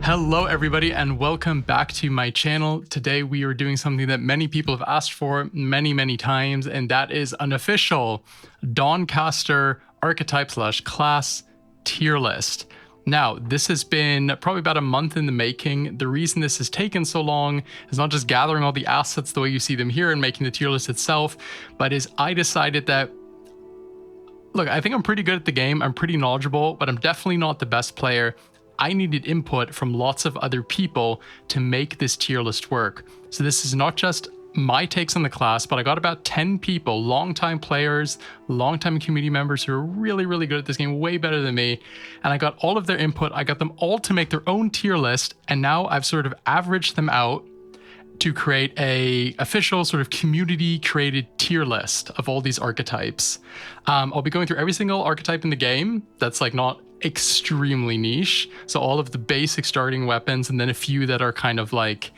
Hello everybody and welcome back to my channel. Today we are doing something that many people have asked for many times, and that is an official Dawncaster archetype/class tier list. Now, this has been probably about a month in the making. The reason this has taken so long is not just gathering all the assets the way you see them here and making the tier list itself, but is I decided that, look, I think I'm pretty good at the game, I'm pretty knowledgeable, but I'm definitely not the best player. I needed input from lots of other people to make this tier list work. So this is not just my takes on the class, but I got about 10 people, longtime players, longtime community members who are really good at this game, way better than me. And I got all of their input. I got them all to make their own tier list. And now I've sort of averaged them out to create a official sort of community created tier list of all these archetypes. I'll be going through every single archetype in the game that's like not extremely niche. So all of the basic starting weapons, and then a few that are kind of like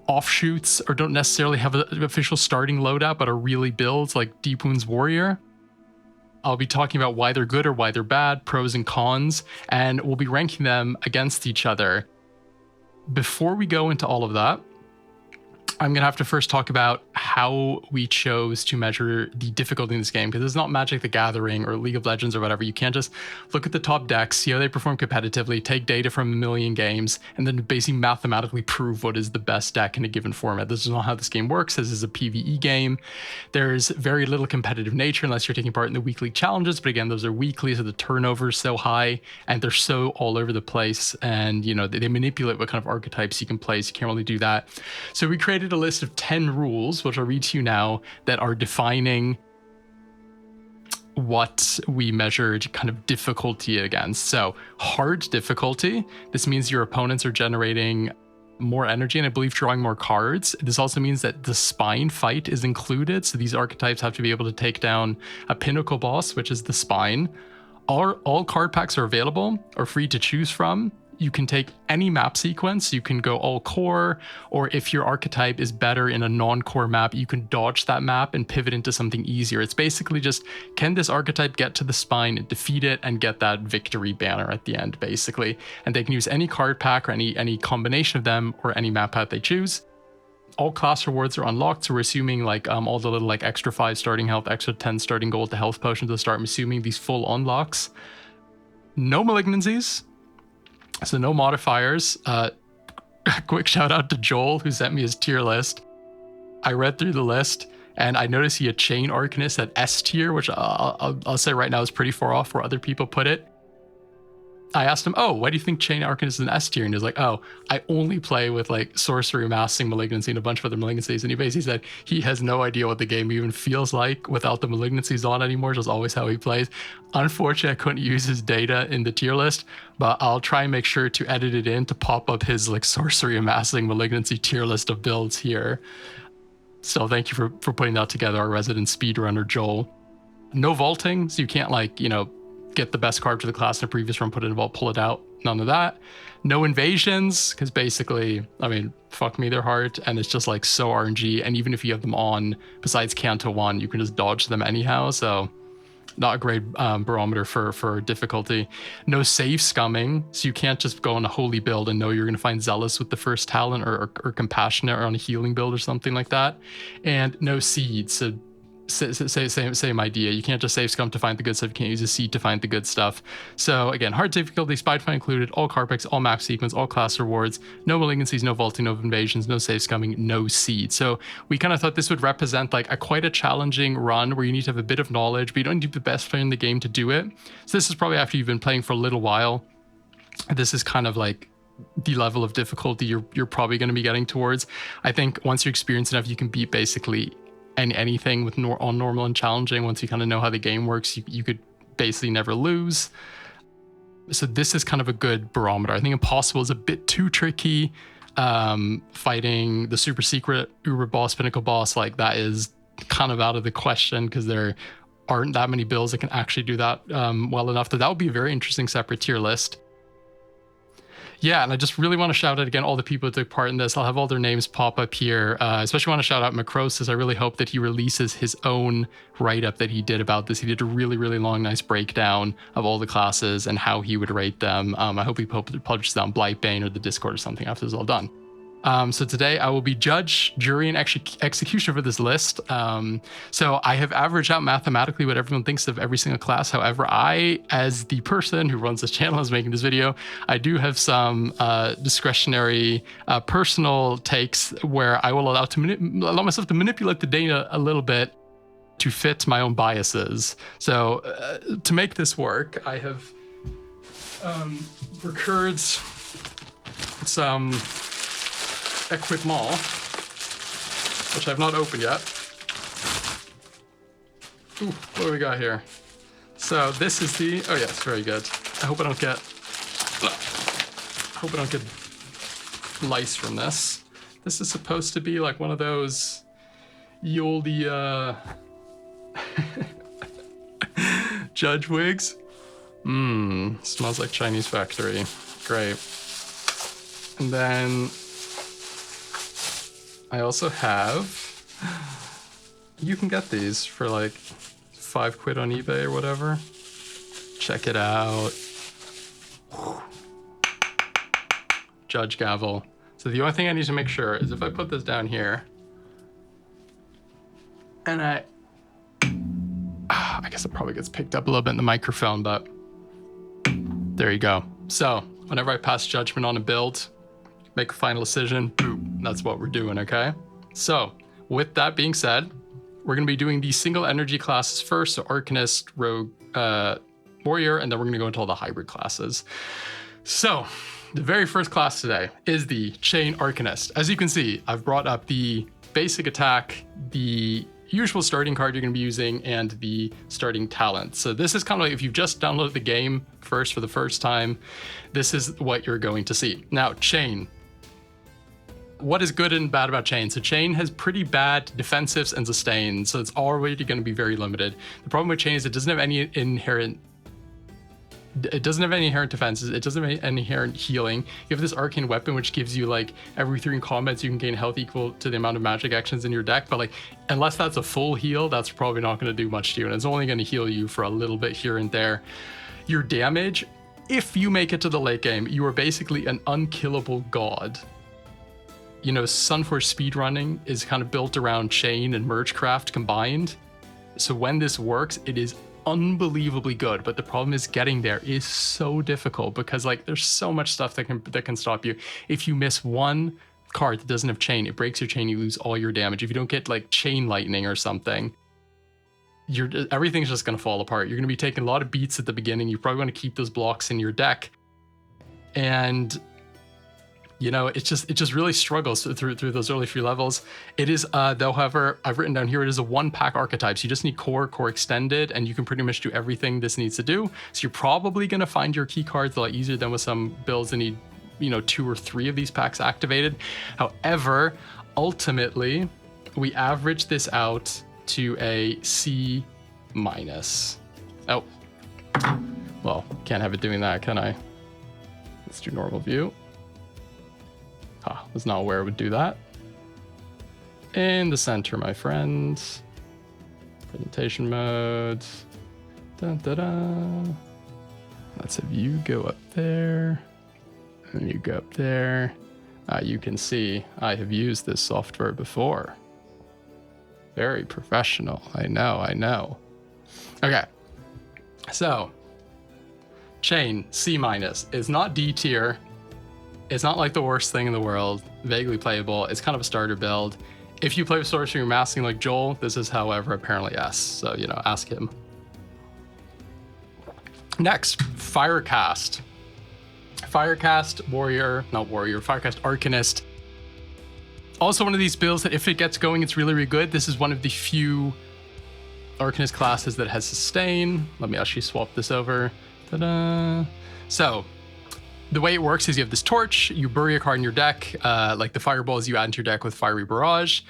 offshoots or don't necessarily have an official starting loadout, but are really builds, like Deep Wounds Warrior. I'll be talking about why they're good or why they're bad, pros and cons, and we'll be ranking them against each other. Before we go into all of that, I'm going to have to first talk about how we chose to measure the difficulty in this game, because it's not Magic the Gathering or League of Legends or whatever. You can't just look at the top decks, see how they perform competitively, take data from a million games, and then basically mathematically prove what is the best deck in a given format. This is not how this game works. This is a PvE game. There's very little competitive nature unless you're taking part in the weekly challenges, but again, those are weekly, so the turnover is so high, and they're so all over the place, and you know, they manipulate what kind of archetypes you can play, so you can't really do that. So we created a list of 10 rules, which I'll read to you now, that are defining what we measured kind of difficulty against. So hard difficulty, this means your opponents are generating more energy and I believe drawing more cards. This also means that the spine fight is included. So these archetypes have to be able to take down a pinnacle boss, which is the spine. All card packs are available or free to choose from. You can take any map sequence, you can go all core, or if your archetype is better in a non-core map, you can dodge that map and pivot into something easier. It's basically just, can this archetype get to the spine and defeat it and get that victory banner at the end, basically. And they can use any card pack or any combination of them or any map path they choose. All class rewards are unlocked, so we're assuming like all the little like extra 5 starting health, extra 10 starting gold, the health potion to the start. I'm assuming these full unlocks. No malignancies. So no modifiers. Quick shout out to Joel, who sent me his tier list. I read through the list and I noticed he had Chain Arcanist at S tier, which I'll say right now is pretty far off where other people put it. I asked him, oh, why do you think Chain Arcanist is an S tier? And he was like, oh, I only play with like Sorcery, Amassing, Malignancy, and a bunch of other malignancies. And he basically said he has no idea what the game even feels like without the malignancies on anymore. Just always how he plays. Unfortunately, I couldn't use his data in the tier list, but I'll try and make sure to edit it in to pop up his like Sorcery, Amassing, Malignancy tier list of builds here. So thank you for putting that together, our resident speedrunner, Joel. No vaulting, so you can't like, you know, get the best card to the class in a previous run, put it in a vault, pull it out. None of that. No invasions, because basically, I mean, fuck me, they're hard, and it's just like so RNG. And even if you have them on, besides Canto 1, you can just dodge them anyhow. So not a great barometer for difficulty. No save scumming, so you can't just go on a holy build and know you're going to find Zealous with the first talent or Compassionate or on a healing build or something like that. And no seeds, so same idea. You can't just save scum to find the good stuff. You can't use a seed to find the good stuff. So again, hard difficulty, spy find included, all card packs, all map sequence, all class rewards, no malignancies, no vaulting, no invasions, no save scumming, no seed. So we kind of thought this would represent like quite a challenging run where you need to have a bit of knowledge, but you don't need to be the best player in the game to do it. So this is probably after you've been playing for a little while. This is kind of like the level of difficulty you're probably going to be getting towards. I think once you're experienced enough, you can beat basically anything with on normal and challenging. Once you kind of know how the game works, you could basically never lose. So this is kind of a good barometer. I think Impossible is a bit too tricky. Fighting the super secret Uber boss, Pinnacle boss, like that is kind of out of the question because there aren't that many builds that can actually do that well enough that would be a very interesting separate tier list. Yeah, and I just really want to shout out again all the people who took part in this. I'll have all their names pop up here. Especially want to shout out Macrosis. I really hope that he releases his own write-up that he did about this. He did a really, really long, nice breakdown of all the classes and how he would rate them. I hope he publishes it on Blightbane or the Discord or something after this is all done. So today I will be judge, jury, and executioner for this list. So I have averaged out mathematically what everyone thinks of every single class. However, I, as the person who runs this channel, is making this video, I do have some discretionary personal takes where I will allow myself to manipulate the data a little bit to fit my own biases. So to make this work, I have procured some equipment, which I've not opened yet. Ooh, what do we got here? So this is the, oh yes, very good. I hope I don't get lice from this. This is supposed to be like one of those Yoldi judge wigs. Smells like Chinese factory. Great. And then I also have, you can get these for like £5 on eBay or whatever. Check it out. Judge gavel. So the only thing I need to make sure is if I put this down here, and I guess it probably gets picked up a little bit in the microphone, but there you go. So whenever I pass judgment on a build, make a final decision, boom, that's what we're doing, okay? So with that being said, we're going to be doing the single energy classes first, so Arcanist, Rogue, Warrior, and then we're going to go into all the hybrid classes. So the very first class today is the Chain Arcanist. As you can see, I've brought up the basic attack, the usual starting card you're going to be using, and the starting talent. So this is kind of like if you've just downloaded the game first for the first time, this is what you're going to see. Now, Chain. What is good and bad about Chain? So Chain has pretty bad defensives and sustains, so it's already going to be very limited. The problem with Chain is it doesn't have any inherent defenses, it doesn't have any inherent healing. You have this arcane weapon which gives you like every 3 combats you can gain health equal to the amount of magic actions in your deck, but like unless that's a full heal, that's probably not going to do much to you, and it's only going to heal you for a little bit here and there. Your damage, if you make it to the late game, you are basically an unkillable god. You know, Sunforge speedrunning is kind of built around Chain and Mergecraft combined. So when this works, it is unbelievably good, but the problem is getting there is so difficult because like there's so much stuff that can stop you. If you miss one card that doesn't have Chain, it breaks your chain, you lose all your damage. If you don't get like Chain Lightning or something, everything's just going to fall apart. You're going to be taking a lot of beats at the beginning. You probably want to keep those blocks in your deck, and you know, it just really struggles through those early few levels. It is, though, however, I've written down here, it is a 1-pack archetype. So you just need core extended, and you can pretty much do everything this needs to do. So you're probably going to find your key cards a lot easier than with some builds that need, you know, 2 or 3 of these packs activated. However, ultimately, we average this out to a C-. Oh, well, can't have it doing that, can I? Let's do normal view. Was not aware it would do that. In the center, my friends. Presentation mode. Dun, dun, dun. Let's have you go up there. And you go up there. You can see I have used this software before. Very professional. I know. Okay. So, Chain, C-. It's not D tier. It's not like the worst thing in the world, vaguely playable. It's kind of a starter build. If you play with Sorcery or Amassing like Joel, this is, however, apparently S. So, you know, ask him. Next, Firecast. Firecast Firecast Arcanist. Also one of these builds that if it gets going, it's really, really good. This is one of the few Arcanist classes that has sustain. Let me actually swap this over. Ta-da. So, the way it works is you have this torch, you bury a card in your deck, like the fireballs you add into your deck with Fiery Barrage,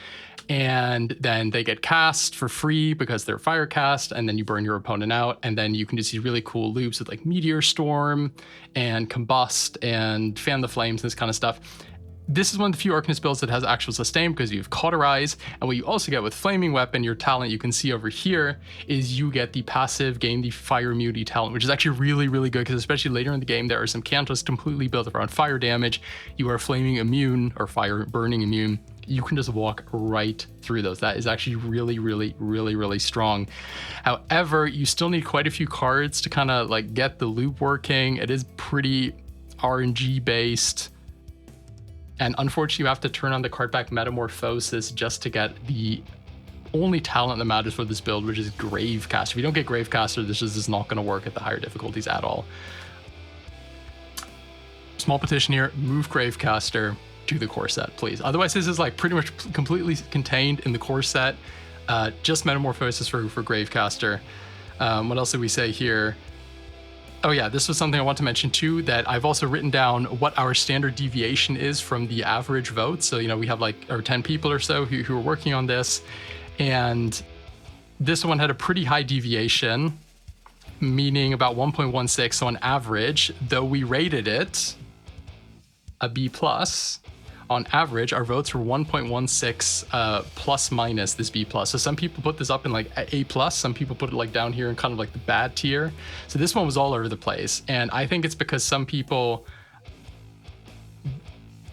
and then they get cast for free because they're Firecast, and then you burn your opponent out, and then you can do these really cool loops with like Meteor Storm and Combust and Fan the Flames and this kind of stuff. This is one of the few Arcanist builds that has actual sustain because you have Cauterize, and what you also get with Flaming Weapon, your talent you can see over here, is you get the passive gain the Fire Immunity talent, which is actually really, really good because especially later in the game, there are some cantos completely built around fire damage. You are Flaming Immune or Fire Burning Immune. You can just walk right through those. That is actually really, really, really, really strong. However, you still need quite a few cards to kind of like get the loop working. It is pretty RNG based. And unfortunately, you have to turn on the card back Metamorphosis just to get the only talent that matters for this build, which is Gravecaster. If you don't get Gravecaster, this is not going to work at the higher difficulties at all. Small petition here, move Gravecaster to the core set, please. Otherwise, this is like pretty much completely contained in the core set. Just Metamorphosis for Gravecaster. What else did we say here? Oh yeah, this was something I want to mention too, that I've also written down what our standard deviation is from the average vote. So, you know, we have like 10 people or so who are working on this. And this one had a pretty high deviation, meaning about 1.16. So on average, though we rated it a B+, on average, our votes were 1.16 plus minus this B+. So some people put this up in like A+, some people put it like down here in kind of like the bad tier. So this one was all over the place. And I think it's because some people,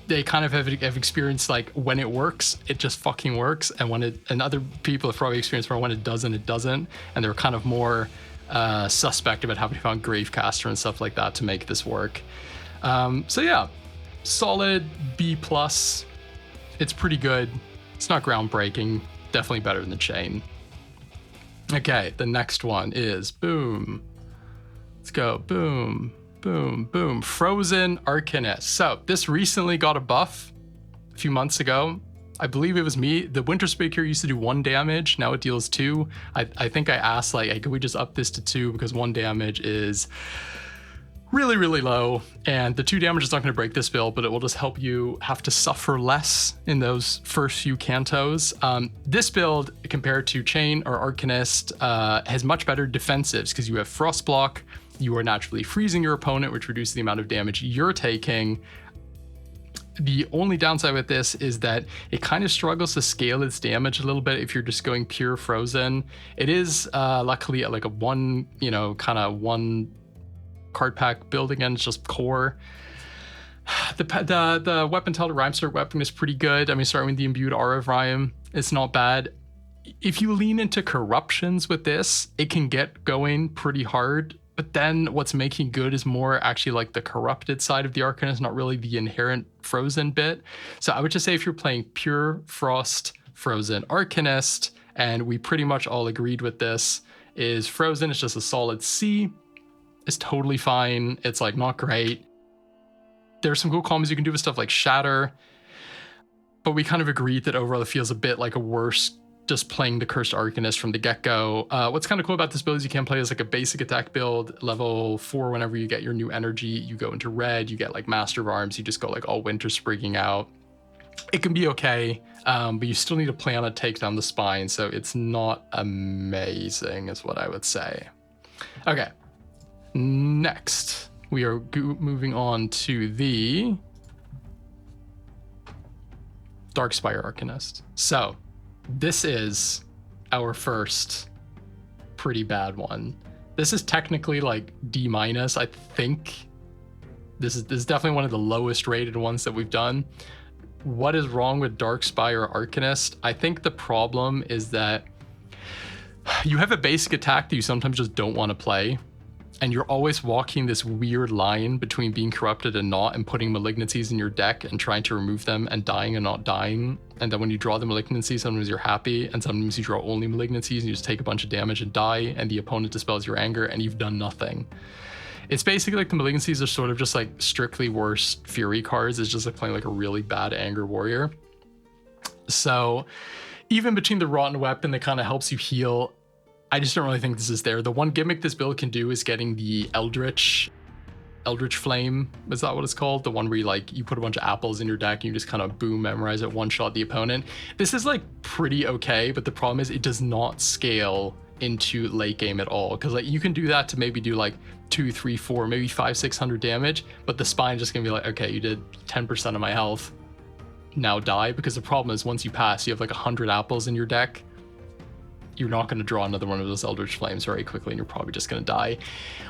they kind of have experienced like when it works, it just fucking works. And other people have probably experienced where when it doesn't, it doesn't. And they're kind of more suspect about having found Gravecaster and stuff like that to make this work. So yeah. Solid B+. It's pretty good. It's not groundbreaking. Definitely better than the Chain. Okay, the next one is boom. Let's go. Boom, boom, boom. Frozen Arcanist. So this recently got a buff a few months ago. I believe it was me. The Winter Speaker used to do 1 damage. Now it deals 2. I think I asked like, hey, could we just up this to 2 because 1 damage is really, really low, and the 2 damage is not going to break this build, but it will just help you have to suffer less in those first few cantos. This build, compared to Chain or Arcanist, has much better defensives because you have Frost Block, you are naturally freezing your opponent, which reduces the amount of damage you're taking. The only downside with this is that it kind of struggles to scale its damage a little bit if you're just going pure frozen. It is luckily at like a 1, you know, kind of 1 card pack build again. It's just core. The weapon tilt Rhymestar weapon is pretty good. I mean, starting with the imbued aura of Rhyme, it's not bad. If you lean into corruptions with this, it can get going pretty hard. But then what's making good is more actually like the corrupted side of the Arcanist, not really the inherent frozen bit. So I would just say if you're playing pure Frost Frozen Arcanist, and we pretty much all agreed with this, is Frozen is just a solid C. It's totally fine. It's like not great. There's some cool combos you can do with stuff like Shatter, but we kind of agreed that overall it feels a bit like a worse just playing the Cursed Arcanist from the get-go. What's kind of cool about this build is you can play as like a basic attack build, level 4. Whenever you get your new energy, you go into red, you get like Master of Arms, you just go like all Winter Sprigging out. It can be okay, but you still need to plan to take down the spine, so it's not amazing is what I would say. Okay. Next, we are moving on to the Dark Spire Arcanist. So this is our first pretty bad one. This is technically like D-. I think this is definitely one of the lowest rated ones that we've done. What is wrong with Dark Spire Arcanist? I think the problem is that you have a basic attack that you sometimes just don't want to play. And you're always walking this weird line between being corrupted and not, and putting malignancies in your deck and trying to remove them and dying and not dying. And then when you draw the malignancy, sometimes you're happy, and sometimes you draw only malignancies and you just take a bunch of damage and die, and the opponent dispels your anger and you've done nothing. It's basically like the malignancies are sort of just like strictly worse Fury cards. It's just like playing like a really bad Anger Warrior. So even between the Rotten Weapon that kind of helps you heal, I just don't really think this is there. The one gimmick this build can do is getting the Eldritch Eldritch Flame, is that what it's called? The one where you put a bunch of apples in your deck and you just kind of boom, memorize it, one shot the opponent. This is like pretty okay, but the problem is it does not scale into late game at all, because like you can do that to maybe do like 2, 3, 4, maybe 500, 600 damage, but the spine just gonna be like, okay, you did 10% of my health, now die. Because the problem is once you pass, you have like 100 apples in your deck, you're not going to draw another one of those Eldritch Flames very quickly, and you're probably just going to die.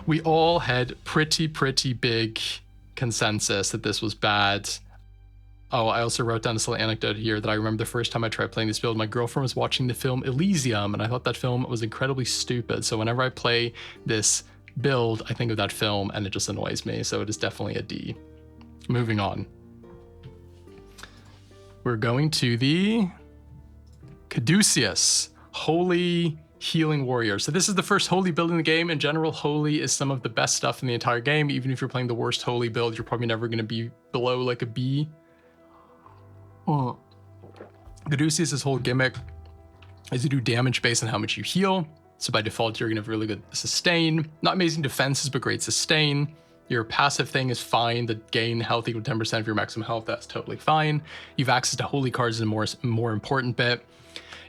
We all had pretty big consensus that this was bad. Oh, I also wrote down this little anecdote here that I remember the first time I tried playing this build, my girlfriend was watching the film Elysium, and I thought that film was incredibly stupid. So whenever I play this build, I think of that film, and it just annoys me. So it is definitely a D. Moving on. We're going to the Caduceus. Holy Healing Warrior. So this is the first holy build in the game. In general, holy is some of the best stuff in the entire game. Even if you're playing the worst holy build, you're probably never going to be below like a B. Oh. Caduceus' whole gimmick is to do damage based on how much you heal. So by default, you're going to have really good sustain. Not amazing defenses, but great sustain. Your passive thing is fine. The gain health equal to 10% of your maximum health, that's totally fine. You have access to holy cards is a more important bit.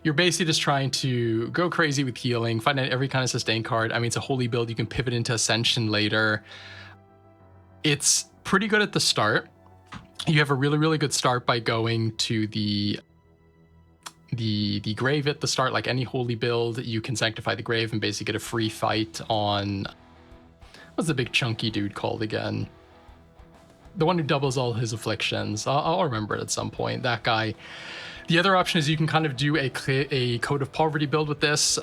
You're basically just trying to go crazy with healing, find out every kind of sustain card. I mean, it's a holy build. You can pivot into Ascension later. It's pretty good at the start. You have a really good start by going to the grave at the start. Like any holy build, you can sanctify the grave and basically get a free fight on, what's the big chunky dude called again? The one who doubles all his afflictions. I'll remember it at some point. That guy. The other option is you can kind of do a Code of Poverty build with this.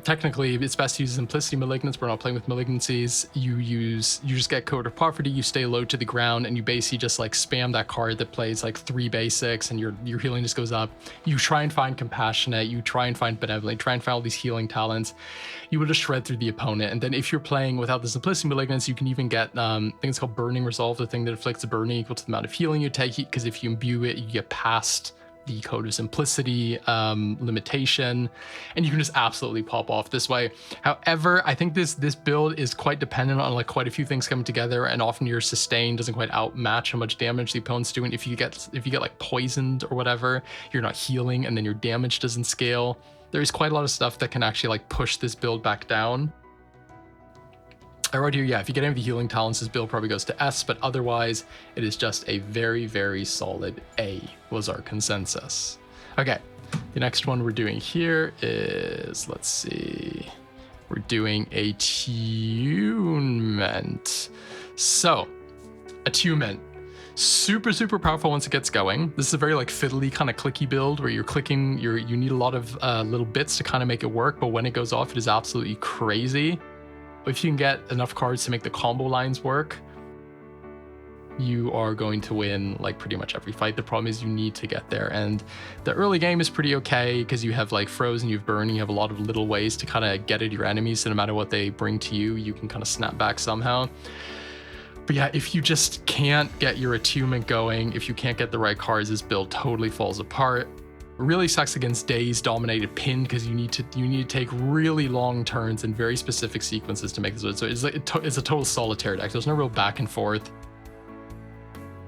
Technically, it's best to use Simplicity Malignance. We're not playing with Malignancies. You just get Code of Poverty, you stay low to the ground, and you basically just like spam that card that plays like 3 basics, and your healing just goes up. You try and find Compassionate, you try and find Benevolent, try and find all these healing talents. You will just shred through the opponent. And then if you're playing without the Simplicity Malignance, you can even get, I think it's called Burning Resolve, the thing that inflicts a burning equal to the amount of healing you take, because if you imbue it, you get past the Code of Simplicity limitation, and you can just absolutely pop off this way. However, I think this build is quite dependent on like quite a few things coming together, and often your sustain doesn't quite outmatch how much damage the opponent's doing. If you get like poisoned or whatever, you're not healing, and then your damage doesn't scale. There's quite a lot of stuff that can actually like push this build back down. I wrote here, yeah, if you get any of the healing talents, this build probably goes to S, but otherwise it is just a very solid A was our consensus. Okay, the next one we're doing here is, let's see, we're doing Attunement. So, Attunement, super powerful once it gets going. This is a very like fiddly kind of clicky build where you're clicking, you need a lot of little bits to kind of make it work, but when it goes off, it is absolutely crazy. If you can get enough cards to make the combo lines work, you are going to win like pretty much every fight. The problem is you need to get there, and the early game is pretty okay because you have like Frozen, you have Burn, you have a lot of little ways to kind of get at your enemies, so no matter what they bring to you, you can kind of snap back somehow. But yeah, if you just can't get your Attunement going, if you can't get the right cards, this build totally falls apart. It really sucks against Daze dominated Pin because you need to take really long turns in very specific sequences to make this. So it's a total solitaire deck. There's no real back and forth.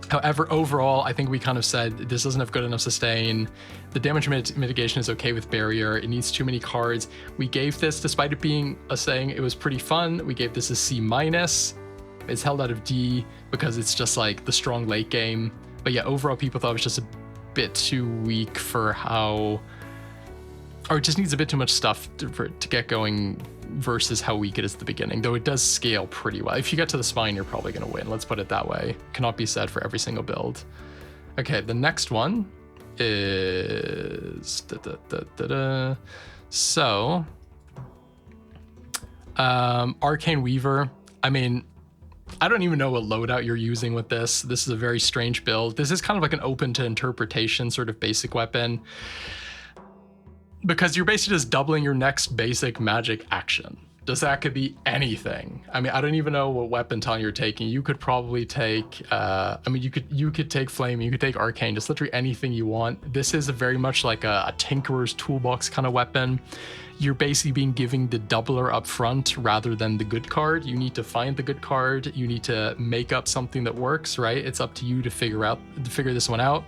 However, overall, I think we kind of said this doesn't have good enough sustain. The damage mitigation is okay with Barrier. It needs too many cards. We gave this, despite it being a saying it was pretty fun, we gave this a C-. It's held out of D because it's just like the strong late game. But yeah, overall, people thought it was just a bit too weak for how, or it just needs a bit too much stuff to get going versus how weak it is at the beginning, though it does scale pretty well. If you get to the spine, you're probably going to win. Let's put it that way. Cannot be said for every single build. Okay, the next one is so Arcane Weaver. I mean, I don't even know what loadout you're using with this. This is a very strange build. This is kind of like an open to interpretation sort of basic weapon, because you're basically just doubling your next basic magic action. Does that could be anything. I mean, I don't even know what weapon ton you're taking. You could probably take, you could take Flame, you could take Arcane, just literally anything you want. This is a very much like a Tinkerer's Toolbox kind of weapon. you're basically being giving the doubler up front rather than the good card. You need to find the good card. You need to make up something that works, right? It's up to you to figure this one out.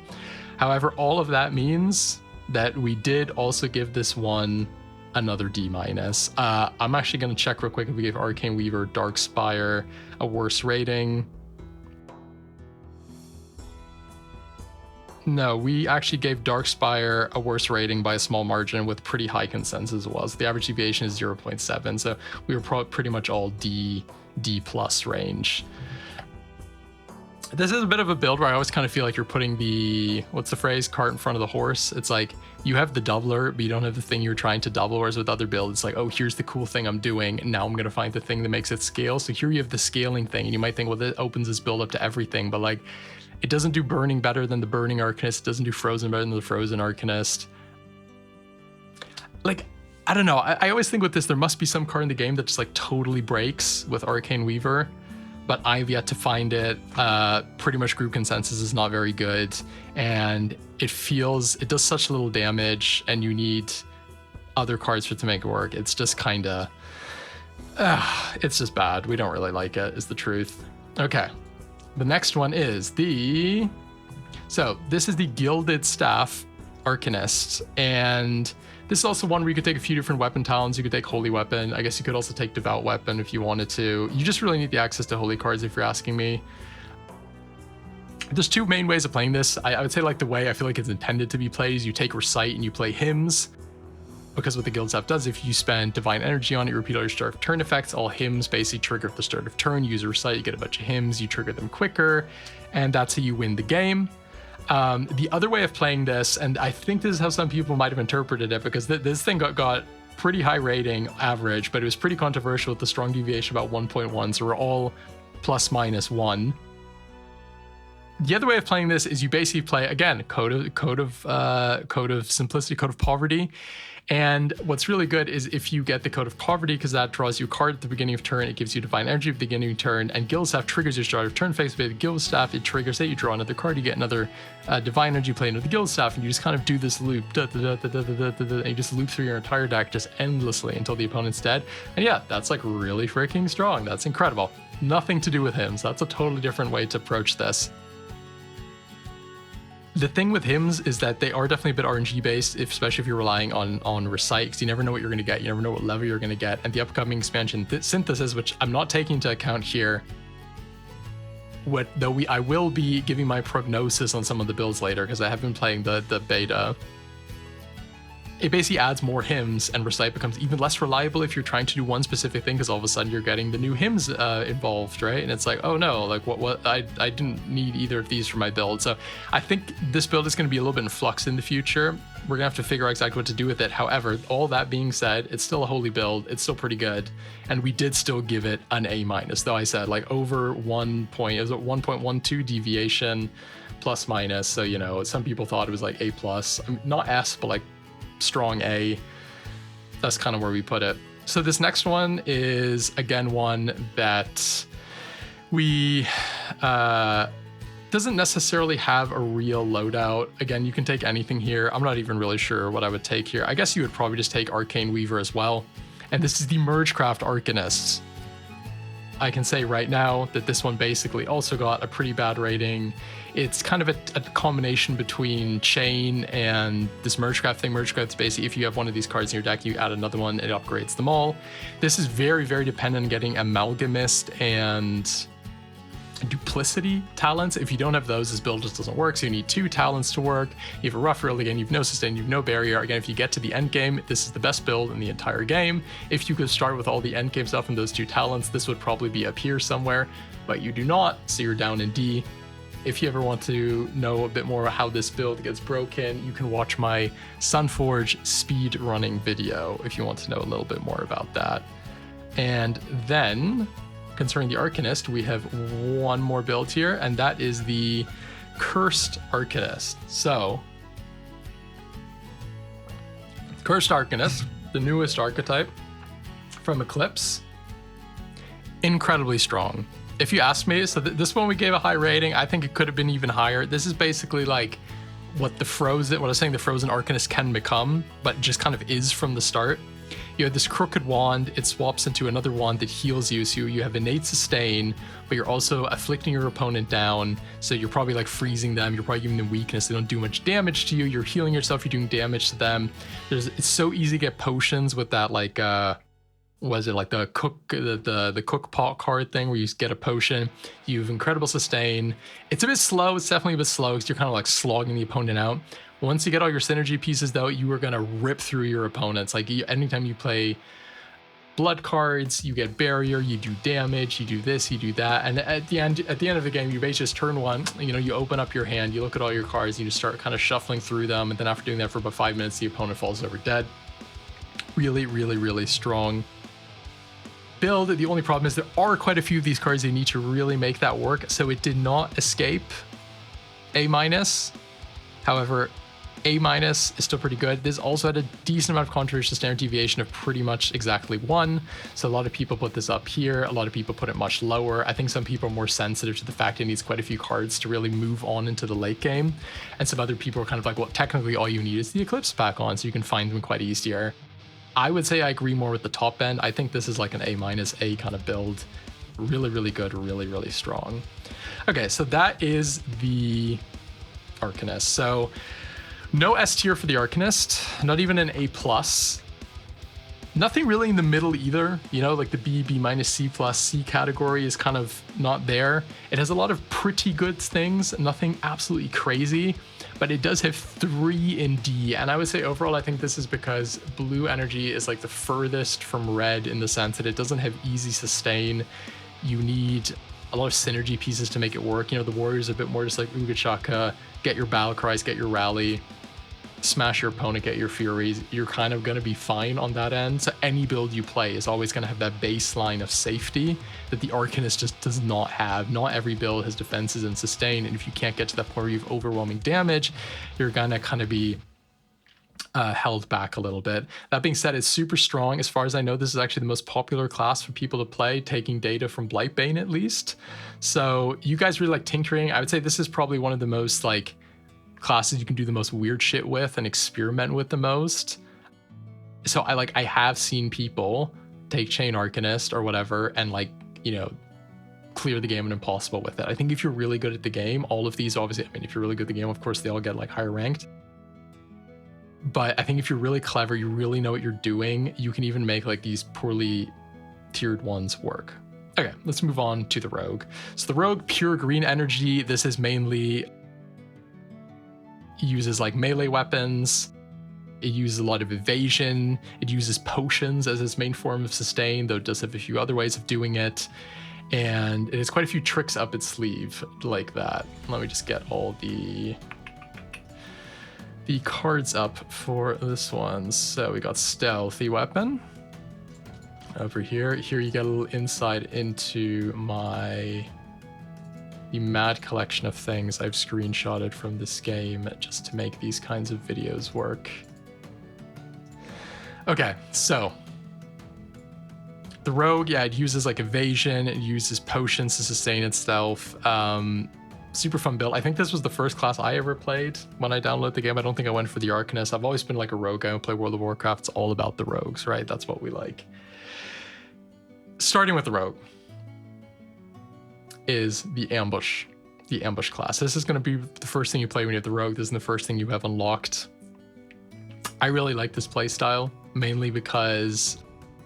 However, all of that means that we did also give this one another D-. I'm actually going to check real quick if we gave Arcane Weaver, Dark Spire a worse rating. No, we actually gave Dark Spire a worse rating by a small margin with pretty high consensus as well. So the average deviation is 0.7. So we were pretty much all D+ range. This is a bit of a build where I always kind of feel like you're putting the, what's the phrase, cart in front of the horse. It's like you have the doubler, but you don't have the thing you're trying to double. Whereas with other builds, it's like, oh, here's the cool thing I'm doing. And now I'm going to find the thing that makes it scale. So here you have the scaling thing. And you might think, well, that opens this build up to everything. But like, it doesn't do burning better than the burning Arcanist. It doesn't do frozen better than the frozen Arcanist. Like, I don't know. I always think with this, there must be some card in the game that just like totally breaks with Arcane Weaver, but I've yet to find it. Pretty much group consensus is not very good, and it does such little damage, and you need other cards for it to make it work. It's just kind of, it's just bad. We don't really like it, is the truth. Okay. The next one is this is the Gilded Staff Arcanist, and this is also one where you could take a few different weapon talents. You could take Holy Weapon. I guess you could also take Devout Weapon if you wanted to. You just really need the access to Holy cards if you're asking me. There's two main ways of playing this. I would say like the way I feel like it's intended to be played is you take Recite and you play Hymns. Because what the Guild Staff does, if you spend Divine Energy on it, you repeat all your start of turn effects, all hymns basically trigger at the start of turn. You use a Recite, you get a bunch of hymns, you trigger them quicker, and that's how you win the game. The other way of playing this, and I think this is how some people might have interpreted it, because this thing got pretty high rating, average, but it was pretty controversial with the strong deviation about 1.1, so we're all ±1. The other way of playing this is you basically play, again, Code of Simplicity, Code of Poverty. And what's really good is if you get the Code of Poverty, because that draws you a card at the beginning of turn, it gives you Divine Energy at the beginning of turn, and Gilded Staff triggers your start of turn phase. With the Gilded Staff, it triggers it, you draw another card, you get another Divine Energy, play another Gilded Staff, and you just kind of do this loop, and you just loop through your entire deck just endlessly until the opponent's dead. And yeah, that's like really freaking strong. That's incredible. Nothing to do with hymns. That's a totally different way to approach this. The thing with hymns is that they are definitely a bit RNG based, especially if you're relying on Recite, because you never know what you're going to get. You never know what level you're going to get. And the upcoming expansion, Synthesis, which I'm not taking into account here, I will be giving my prognosis on some of the builds later, because I have been playing the beta. It basically adds more hymns, and Recite becomes even less reliable if you're trying to do one specific thing, because all of a sudden you're getting the new hymns involved, right? And it's like, oh no, like what I didn't need either of these for my build. So I think this build is going to be a little bit in flux in the future. We're gonna have to figure out exactly what to do with it. However, all that being said, it's still a holy build. It's still pretty good, and we did still give it an A-, though I said like over 1 point. It was a 1.12 deviation plus minus. So you know, some people thought it was like A+. I mean, not S, but like strong A. That's kind of where we put it. So this next one is again one that we doesn't necessarily have a real loadout. Again, you can take anything here. I'm not even really sure what I would take here. I guess you would probably just take Arcane Weaver as well. And this is the Mergecraft Arcanist. I can say right now that this one basically also got a pretty bad rating. It's kind of a combination between Chain and this Mergecraft thing. Mergecraft's basically if you have one of these cards in your deck, you add another one, it upgrades them all. This is very, very dependent on getting Amalgamist and Duplicity talents. If you don't have those, this build just doesn't work. So you need 2 talents to work. You have a rough roll again, you have no sustain, you have no barrier. Again, if you get to the end game, this is the best build in the entire game. If you could start with all the end game stuff and those 2 talents, this would probably be up here somewhere, but you do not, so you're down in D. If you ever want to know a bit more how this build gets broken, you can watch my Sunforge speed running video if you want to know a little bit more about that. And then concerning the Arcanist, we have one more build here, and that is the Cursed Arcanist. So, Cursed Arcanist, the newest archetype from Eclipse, incredibly strong. If you ask me, so this one we gave a high rating. I think it could have been even higher. This is basically like what I was saying the Frozen Arcanist can become, but just kind of is from the start. You have this crooked wand, it swaps into another wand that heals you, so you have innate sustain, but you're also afflicting your opponent down, so you're probably like freezing them, you're probably giving them weakness, they don't do much damage to you, you're healing yourself, you're doing damage to them. It's so easy to get potions with that, like, was it like the cook pot card thing where you get a potion, you have incredible sustain. It's a bit slow, it's definitely a bit slow because you're kind of like slogging the opponent out. Once you get all your synergy pieces though, you are going to rip through your opponents. Like anytime you play blood cards, you get barrier, you do damage, you do this, you do that, and at the end of the game, you basically just turn one, you open up your hand, you look at all your cards, you just start kind of shuffling through them, and then after doing that for about 5 minutes, the opponent falls over dead. Really, really, really strong build. The only problem is there are quite a few of these cards you need to really make that work, so it did not escape A-. However, A- is still pretty good. This also had a decent amount of controversial standard deviation of pretty much exactly 1. So a lot of people put this up here. A lot of people put it much lower. I think some people are more sensitive to the fact it needs quite a few cards to really move on into the late game. And some other people are kind of like, well, technically all you need is the Eclipse back on, so you can find them quite easier. I would say I agree more with the top end. I think this is like an A- A kind of build. Really, really good, really, really strong. Okay, so that is the Arcanist. So no S tier for the Arcanist, not even an A+. Nothing really in the middle either, like the B, B-, C+, C category is kind of not there. It has a lot of pretty good things, nothing absolutely crazy, but it does have 3 in D. And I would say overall, I think this is because blue energy is like the furthest from red in the sense that it doesn't have easy sustain. You need a lot of synergy pieces to make it work. The warrior's a bit more just like Uga Chaka, get your battle cries, get your rally, smash your opponent, get your furies. You're kind of going to be fine on that end. So any build you play is always going to have that baseline of safety that the Arcanist just does not have. Not every build has defenses and sustain, and if you can't get to that point where you have overwhelming damage, you're going to kind of be held back a little bit. That being said, it's super strong. As far as I know, this is actually the most popular class for people to play, taking data from Blightbane at least. So you guys really like tinkering. I would say this is probably one of the most like classes you can do the most weird shit with and experiment with the most. So I have seen people take Chain Arcanist or whatever and clear the game and impossible with it. I think if you're really good at the game, all of these obviously, if you're really good at the game, of course they all get like higher ranked. But I think if you're really clever, you really know what you're doing, you can even make like these poorly tiered ones work. Okay, let's move on to the Rogue. So the Rogue, pure green energy. This is mainly uses like melee weapons. It uses a lot of evasion. It uses potions as its main form of sustain, though it does have a few other ways of doing it. And it has quite a few tricks up its sleeve like that. Let me just get all the cards up for this one. So we got Stealthy Weapon over here. Here you get a little insight into the mad collection of things I've screenshotted from this game just to make these kinds of videos work. Okay, so the Rogue, yeah, it uses like evasion, it uses potions to sustain itself. Super fun build. I think this was the first class I ever played when I downloaded the game. I don't think I went for the Arcanist. I've always been like a Rogue guy who play World of Warcraft. It's all about the Rogues, right? That's what we like. Starting with the Rogue is the ambush class. This is going to be the first thing you play when you have the Rogue. This is the first thing you have unlocked. I really like this play style, mainly because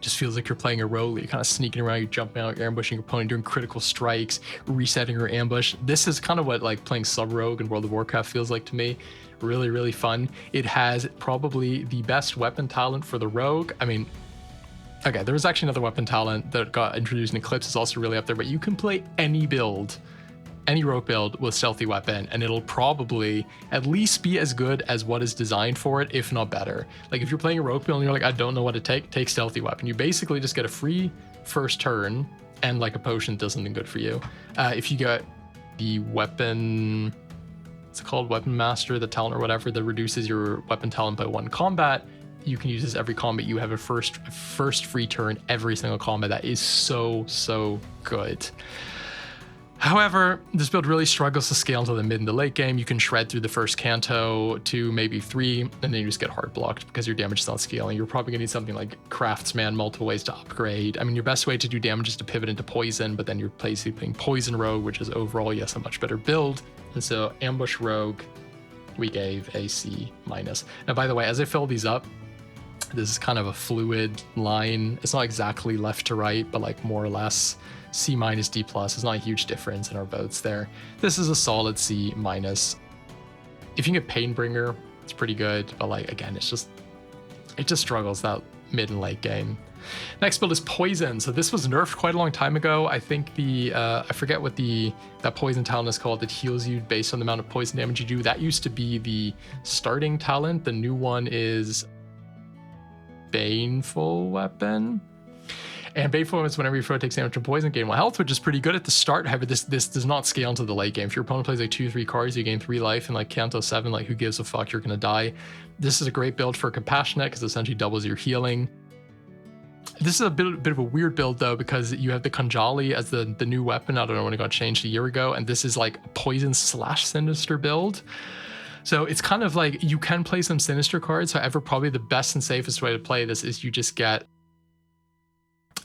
just feels like you're playing a rogue. You're kind of sneaking around, you're jumping out, you're ambushing your opponent, doing critical strikes, resetting your ambush. This is kind of what like playing sub-rogue in World of Warcraft feels like to me. Really, really fun. It has probably the best weapon talent for the rogue. Okay, there was actually another weapon talent that got introduced in Eclipse, is also really up there, but you can play any build, any rogue build with Stealthy Weapon, and it'll probably at least be as good as what is designed for it, if not better. Like if you're playing a rogue build and you're like, I don't know what to take Stealthy Weapon. You basically just get a free first turn and like a potion does something good for you. If you get the weapon, it's called Weapon Master, the talent or whatever, that reduces your weapon talent by 1 combat, you can use this every combat. You have a first free turn every single combat. That is so good. However, this build really struggles to scale into the mid and the late game. You can shred through the first canto, 2, maybe 3, and then you just get hard blocked because your damage is not scaling. You're probably gonna need something like Craftsman, multiple ways to upgrade. I mean, your best way to do damage is to pivot into poison, but then you're basically playing Poison Rogue, which is overall, yes, a much better build. And so Ambush Rogue, we gave a C-. Now, by the way, as I fill these up, this is kind of a fluid line. It's not exactly left to right, but like more or less C-, D+. It's not a huge difference in our votes there. This is a solid C-. If you can get Painbringer, it's pretty good, but like, again, it just struggles that mid and late game. Next build is Poison. So this was nerfed quite a long time ago. I think I forget what that poison talent is called that heals you based on the amount of poison damage you do. That used to be the starting talent. The new one is Baneful Weapon. And Baneful Weapon is whenever your foe takes damage from poison, gain 1 health, which is pretty good at the start. However, this does not scale into the late game. If your opponent plays like 2-3 cards, you gain 3 life, and like Canto 7, like who gives a fuck, you're gonna die. This is a great build for Compassionate because it essentially doubles your healing. This is a bit of a weird build though, because you have the Kanjali as the new weapon. I don't know when it got changed a year ago, and this is like a poison / Sinister build. So it's kind of like you can play some Sinister cards. However, probably the best and safest way to play this is you just get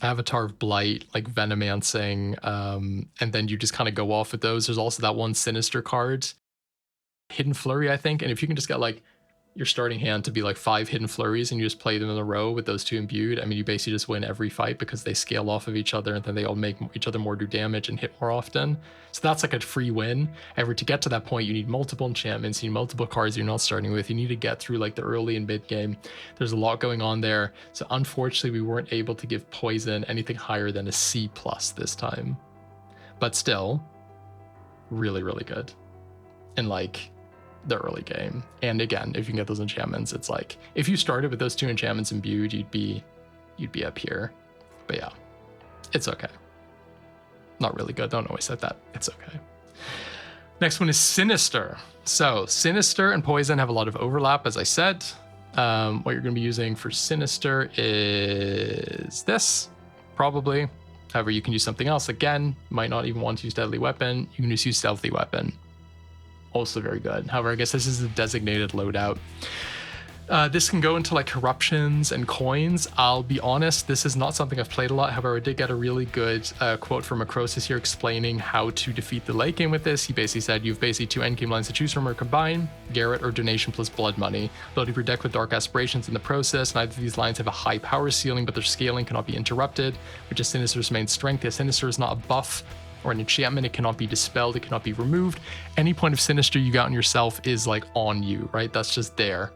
Avatar of Blight, like Venomancing, and then you just kind of go off with those. There's also that one Sinister card, Hidden Flurry, I think. And if you can just get like your starting hand to be like 5 Hidden Flurries and you just play them in a row with those 2 imbued, I mean, you basically just win every fight because they scale off of each other and then they all make each other more do damage and hit more often. So that's like a free win. However, to get to that point, you need multiple enchantments, you need multiple cards you're not starting with. You need to get through like the early and mid game. There's a lot going on there. So unfortunately, we weren't able to give Poison anything higher than a C+ this time. But still, really, really good. And like the early game. And again, if you can get those enchantments, it's like if you started with those 2 enchantments imbued, you'd be up here. But yeah, it's okay. Not really good. Don't always say that. It's okay. Next one is Sinister. So Sinister and Poison have a lot of overlap, as I said. What you're going to be using for Sinister is this, probably. However, you can use something else. Again, might not even want to use Deadly Weapon. You can just use Stealthy Weapon. Also very good. However, I guess this is a designated loadout. This can go into like corruptions and coins. I'll be honest, this is not something I've played a lot. However, I did get a really good quote from Macrosis here explaining how to defeat the late game with this. He basically said, you've basically 2 endgame lines to choose from or combine, Garret or Donation plus Blood Money. Loading your deck with Dark Aspirations in the process. Neither of these lines have a high power ceiling, but their scaling cannot be interrupted, which is Sinister's main strength. The Sinister is not a buff or an enchantment. It cannot be dispelled. It cannot be removed. Any point of Sinister you got on yourself is like on you, right? That's just there.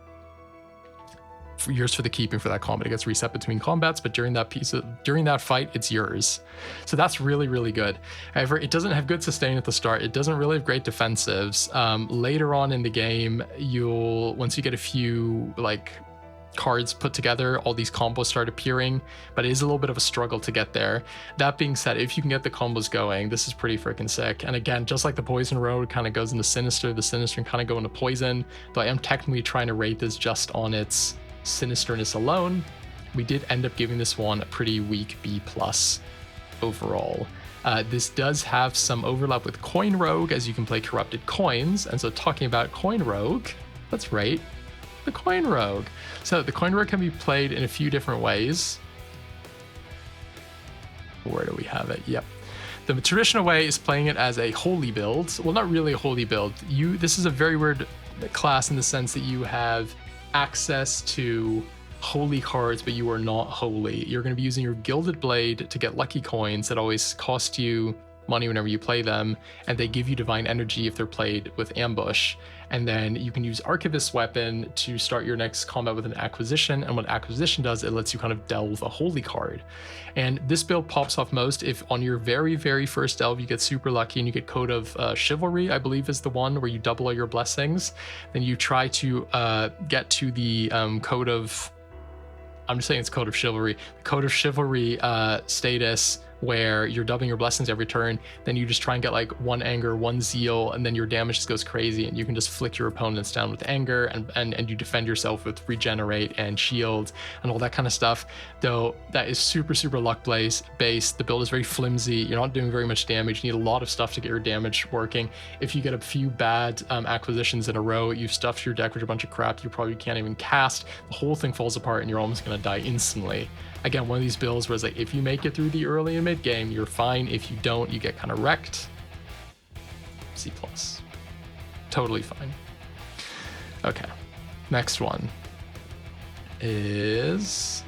For yours for the keeping for that combat. It gets reset between combats, but during that fight, it's yours. So that's really, really good. However, it doesn't have good sustain at the start. It doesn't really have great defensives. Later on in the game, once you get a few like cards put together, all these combos start appearing, but it is a little bit of a struggle to get there. That being said, if you can get the combos going, this is pretty freaking sick. And again, just like the Poison Road kind of goes into Sinister, the Sinister can kind of go into Poison, though I am technically trying to rate this just on its Sinisterness alone. We did end up giving this one a pretty weak B+ overall. This does have some overlap with Coin Rogue, as you can play corrupted coins. And so talking about Coin Rogue, let's rate the Coin Rogue. So the Coin Rogue can be played in a few different ways. Where do we have it? Yep. The traditional way is playing it as a holy build. Well, not really a holy build. This is a very weird class in the sense that you have access to holy cards, but you are not holy. You're going to be using your Gilded Blade to get lucky coins that always cost you money whenever you play them, and they give you divine energy if they're played with ambush. And then you can use Archivist's Weapon to start your next combat with an acquisition, and what acquisition does, it lets you kind of delve a holy card. And this build pops off most if on your very, very first delve you get super lucky and you get Code of Chivalry, I believe is the one where you double all your blessings. Then you try to get to the Code of, I'm just saying it's Code of Chivalry. The Code of Chivalry status where you're doubling your blessings every turn, then you just try and get like 1 anger, 1 zeal, and then your damage just goes crazy, and you can just flick your opponents down with anger, and you defend yourself with regenerate and shield and all that kind of stuff. Though that is super luck based. The build is very flimsy. You're not doing very much damage. You need a lot of stuff to get your damage working. If you get a few bad acquisitions in a row, you've stuffed your deck with a bunch of crap you probably can't even cast. The whole thing falls apart and you're almost going to die instantly. Again, one of these builds where it's like, if you make it through the early and mid game, you're fine. If you don't, you get kind of wrecked. C+. Totally fine. Okay, next one is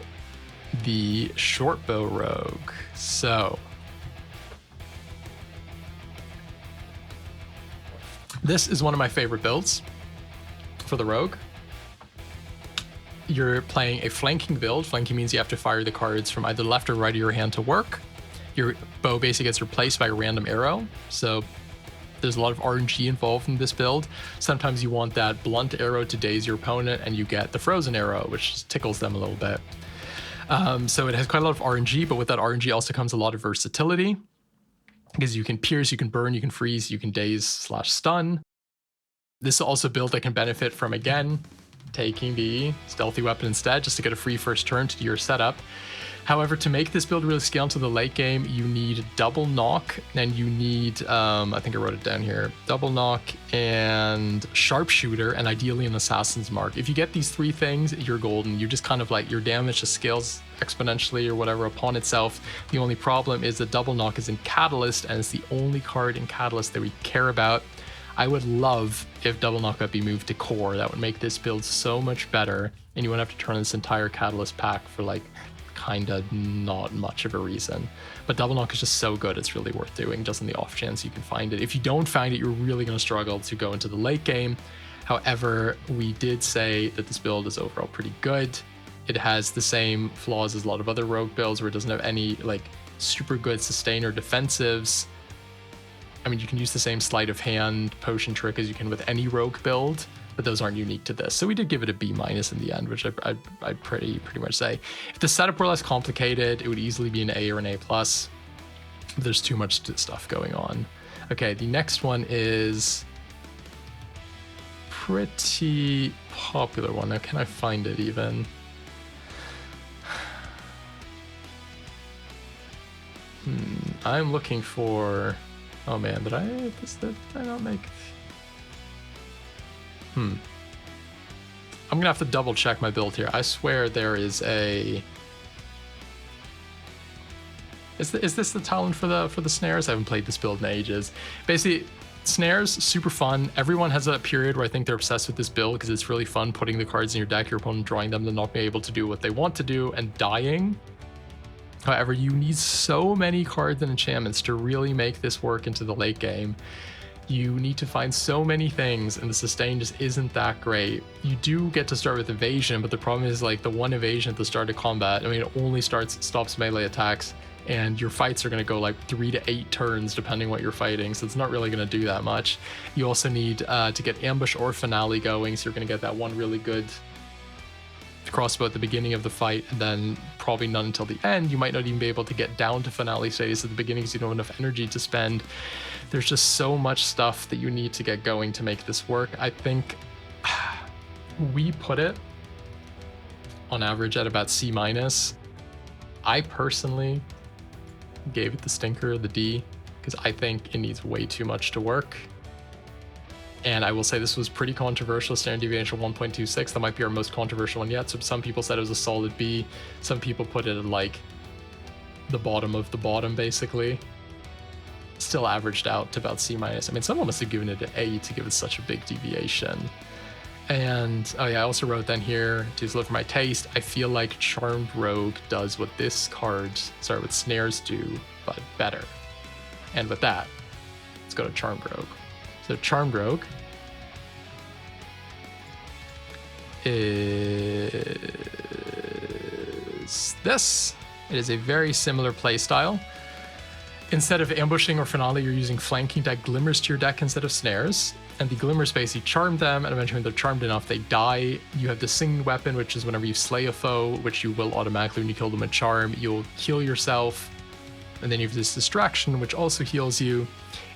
the Shortbow Rogue. So this is one of my favorite builds for the Rogue. You're playing a flanking build. Flanking means you have to fire the cards from either left or right of your hand to work. Your bow basically gets replaced by a random arrow. So there's a lot of RNG involved in this build. Sometimes you want that blunt arrow to daze your opponent, and you get the frozen arrow, which tickles them a little bit. So it has quite a lot of RNG, but with that RNG also comes a lot of versatility, because you can pierce, you can burn, you can freeze, you can daze/stun. This is also a build that can benefit from, again, taking the stealthy weapon instead, just to get a free first turn to do your setup. However, to make this build really scale into the late game, you need double knock, and you need, I think I wrote it down here, double knock and sharpshooter, and ideally an assassin's mark. If you get these 3 things, you're golden. You just kind of like, your damage just scales exponentially or whatever upon itself. The only problem is that double knock is in Catalyst, and it's the only card in Catalyst that we care about. I would love if double knock could be moved to core. That would make this build so much better, and you wouldn't have to turn this entire Catalyst pack for like kinda not much of a reason. But double knock is just so good, it's really worth doing, just on the off chance you can find it. If you don't find it, you're really going to struggle to go into the late game. However, we did say that this build is overall pretty good. It has the same flaws as a lot of other rogue builds, where it doesn't have any like super good sustain or defensives. I mean, you can use the same sleight of hand potion trick as you can with any rogue build, but those aren't unique to this. So we did give it a B- in the end, which I'd pretty much say. If the setup were less complicated, it would easily be an A or an A+. But there's too much stuff going on. Okay, the next one is pretty popular one. Now, can I find it even? I'm looking for... Oh man, did I not make... I'm gonna have to double check my build here. I swear there is a... Is this the talent for the snares? I haven't played this build in ages. Basically, snares, super fun. Everyone has a period where I think they're obsessed with this build because it's really fun putting the cards in your deck, your opponent drawing them, then not being able to do what they want to do, and dying. However, you need so many cards and enchantments to really make this work into the late game. You need to find so many things, and the sustain just isn't that great. You do get to start with evasion, but the problem is like the one evasion at the start of combat, I mean, it only stops melee attacks, and your fights are going to go like 3 to 8 turns depending what you're fighting, so it's not really going to do that much. You also need to get ambush or finale going, so you're going to get that one really good crossbow at the beginning of the fight, and then probably none until the end. You might not even be able to get down to finale status at the beginning because you don't have enough energy to spend. There's just so much stuff that you need to get going to make this work. I think we put it on average at about C-. I personally gave it the stinker, the D, because I think it needs way too much to work. And I will say this was pretty controversial. Standard deviation 1.26, that might be our most controversial one yet. So some people said it was a solid B. Some people put it in like the bottom of the bottom, basically. Still averaged out to about C-. I mean, someone must have given it an A to give it such a big deviation. And oh yeah, I also wrote down here, to look for my taste, I feel like Charmed Rogue does what this card, sorry, what Snares do, but better. And with that, let's go to Charmed Rogue. So Charmed Rogue is this. It is a very similar playstyle. Instead of ambushing or finale, you're using flanking to add glimmers to your deck instead of snares. And the glimmers basically charm them, and eventually when they're charmed enough, they die. You have the singing weapon, which is whenever you slay a foe, which you will automatically when you kill them with charm, you'll heal yourself. And then you have this Distraction, which also heals you.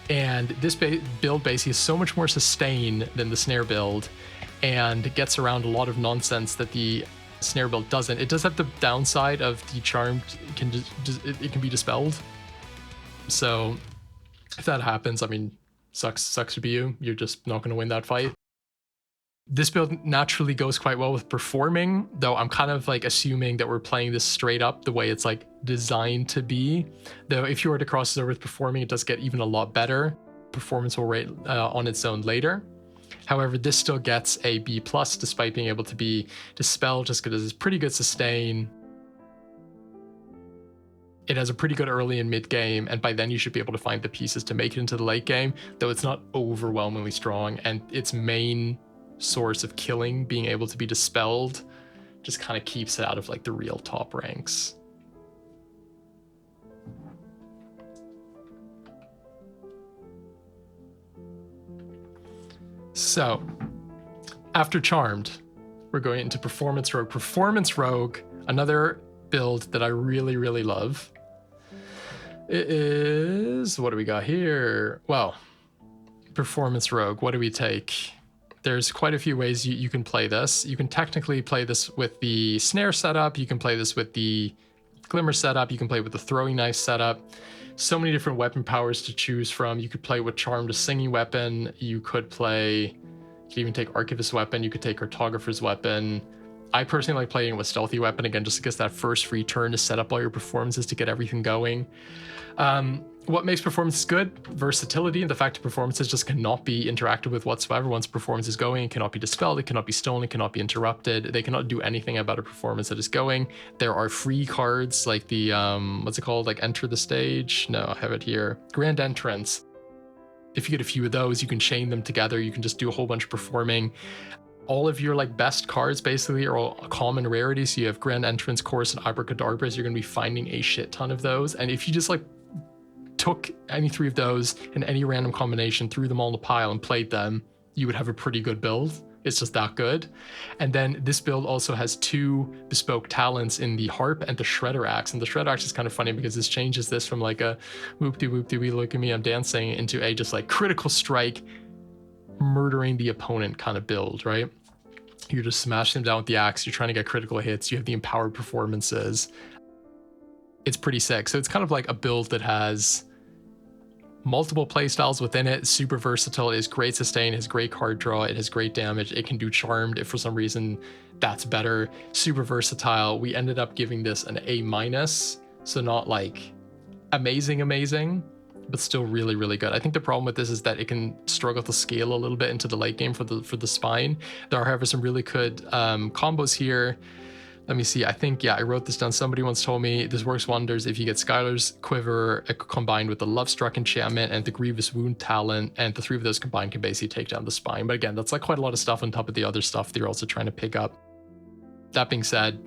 And this build basically is so much more sustain than the Snare build, and gets around a lot of nonsense that the Snare build doesn't. It does have the downside of the Charmed, it can be dispelled. So if that happens, I mean, sucks to be you. You're just not going to win that fight. This build naturally goes quite well with Performing, though I'm kind of like assuming that we're playing this straight up the way it's like designed to be. Though if you were to cross it over with Performing, it does get even a lot better. Performance will rate on its own later. However, this still gets a B+, despite being able to be Dispel, just because it's pretty good sustain. It has a pretty good early and mid game, and by then you should be able to find the pieces to make it into the late game, though it's not overwhelmingly strong, and its main source of killing, being able to be dispelled, just kind of keeps it out of like the real top ranks. So after Charmed, we're going into Performance Rogue. Performance Rogue, another build that I really love. It is, what do we got here? Well, Performance Rogue, what do we take? There's quite a few ways you can play this. You can technically play this with the Snare setup. You can play this with the Glimmer setup. You can play with the Throwing Knife setup. So many different weapon powers to choose from. You could play with Charmed, a singing weapon. You could even take Archivist weapon. You could take Cartographer's weapon. I personally like playing with Stealthy weapon, again, just because that first free turn to set up all your performances to get everything going. What makes performances good? Versatility, and the fact that performances just cannot be interacted with whatsoever. Once performance is going, it cannot be dispelled, it cannot be stolen, it cannot be interrupted. They cannot do anything about a performance that is going. There are free cards like the, what's it called? Like Enter the Stage? No, I have it here. Grand Entrance. If you get a few of those, you can chain them together. You can just do a whole bunch of performing. All of your like best cards basically are all common rarities. So you have Grand Entrance, Chorus, and Abracadabras. You're going to be finding a shit ton of those. And if you just like took any three of those in any random combination, threw them all in a pile and played them, you would have a pretty good build. It's just that good. And then this build also has two bespoke talents in the Harp and the Shredder Axe. And the Shredder Axe is kind of funny because this changes this from like a whoop-de-whoop-de-wee, look at me, I'm dancing, into a just like critical strike, murdering the opponent kind of build, right? You're just smashing them down with the axe. You're trying to get critical hits. You have the empowered performances. It's pretty sick. So it's kind of like a build that has multiple playstyles within it. Super versatile. It is great sustain. It has great card draw. It has great damage. It can do Charmed if for some reason that's better. Super versatile. We ended up giving this an A-, so not like amazing, but still really good. I think the problem with this is that it can struggle to scale a little bit into the late game for the spine. There are, however, some really good combos here. Let me see. I think, yeah, I wrote this down. Somebody once told me this works wonders if you get Skylar's Quiver combined with the Love Struck enchantment and the Grievous Wound talent, and the three of those combined can basically take down the spine. But again, that's like quite a lot of stuff on top of the other stuff that you're also trying to pick up. That being said,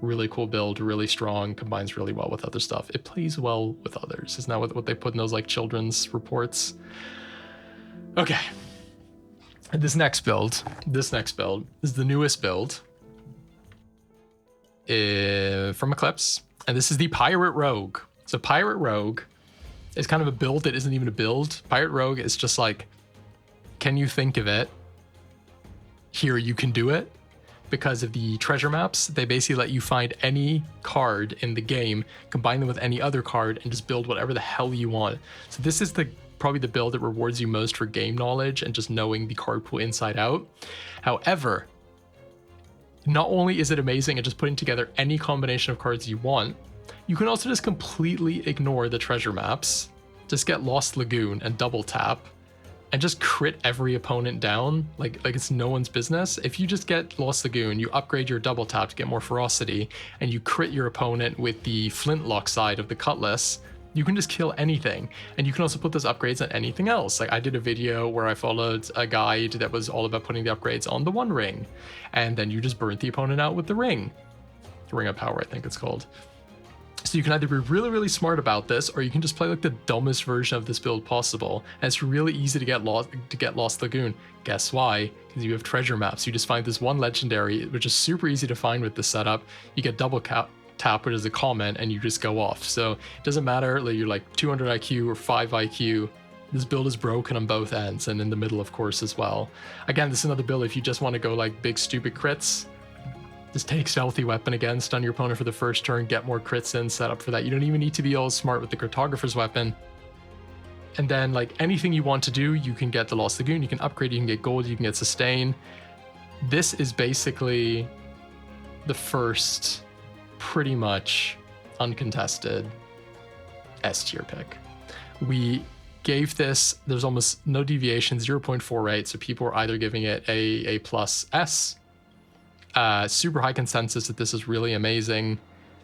really cool build, really strong, combines really well with other stuff. It plays well with others. Isn't that what they put in those like children's reports? Okay. And this next build is the newest build from Eclipse, and this is the Pirate Rogue. So Pirate Rogue is kind of a build that isn't even a build. Pirate Rogue is just like, can you think of it? Here, you can do it. Because of the treasure maps, they basically let you find any card in the game, combine them with any other card, and just build whatever the hell you want. So this is probably the build that rewards you most for game knowledge and just knowing the card pool inside out. However, not only is it amazing at just putting together any combination of cards you want, you can also just completely ignore the treasure maps, just get Lost Lagoon and double tap, and just crit every opponent down like it's no one's business. If you just get Lost Lagoon, you upgrade your double tap to get more ferocity, and you crit your opponent with the flintlock side of the cutlass, you can just kill anything. And you can also put those upgrades on anything else. Like I did a video where I followed a guide that was all about putting the upgrades on the One Ring, and then you just burnt the opponent out with the Ring. The Ring of Power, I think it's called. So you can either be really smart about this, or you can just play like the dumbest version of this build possible. And it's really easy to get Lost Lagoon. Guess why? Because you have treasure maps. You just find this one legendary, which is super easy to find with this setup. You get double tap it as a comment and you just go off. So it doesn't matter, like you're like 200 IQ or 5 IQ. This build is broken on both ends and in the middle, of course, as well. Again, this is another build if you just want to go like big stupid crits. Just take Stealthy Weapon again, stun your opponent for the first turn, get more crits in, set up for that. You don't even need to be all smart with the Cartographer's Weapon. And then like anything you want to do, you can get the Lost Lagoon, you can upgrade, you can get gold, you can get sustain. This is basically the first pretty much uncontested S tier pick. We gave this, there's almost no deviation, 0.48, so people are either giving it a plus S. Super high consensus that this is really amazing.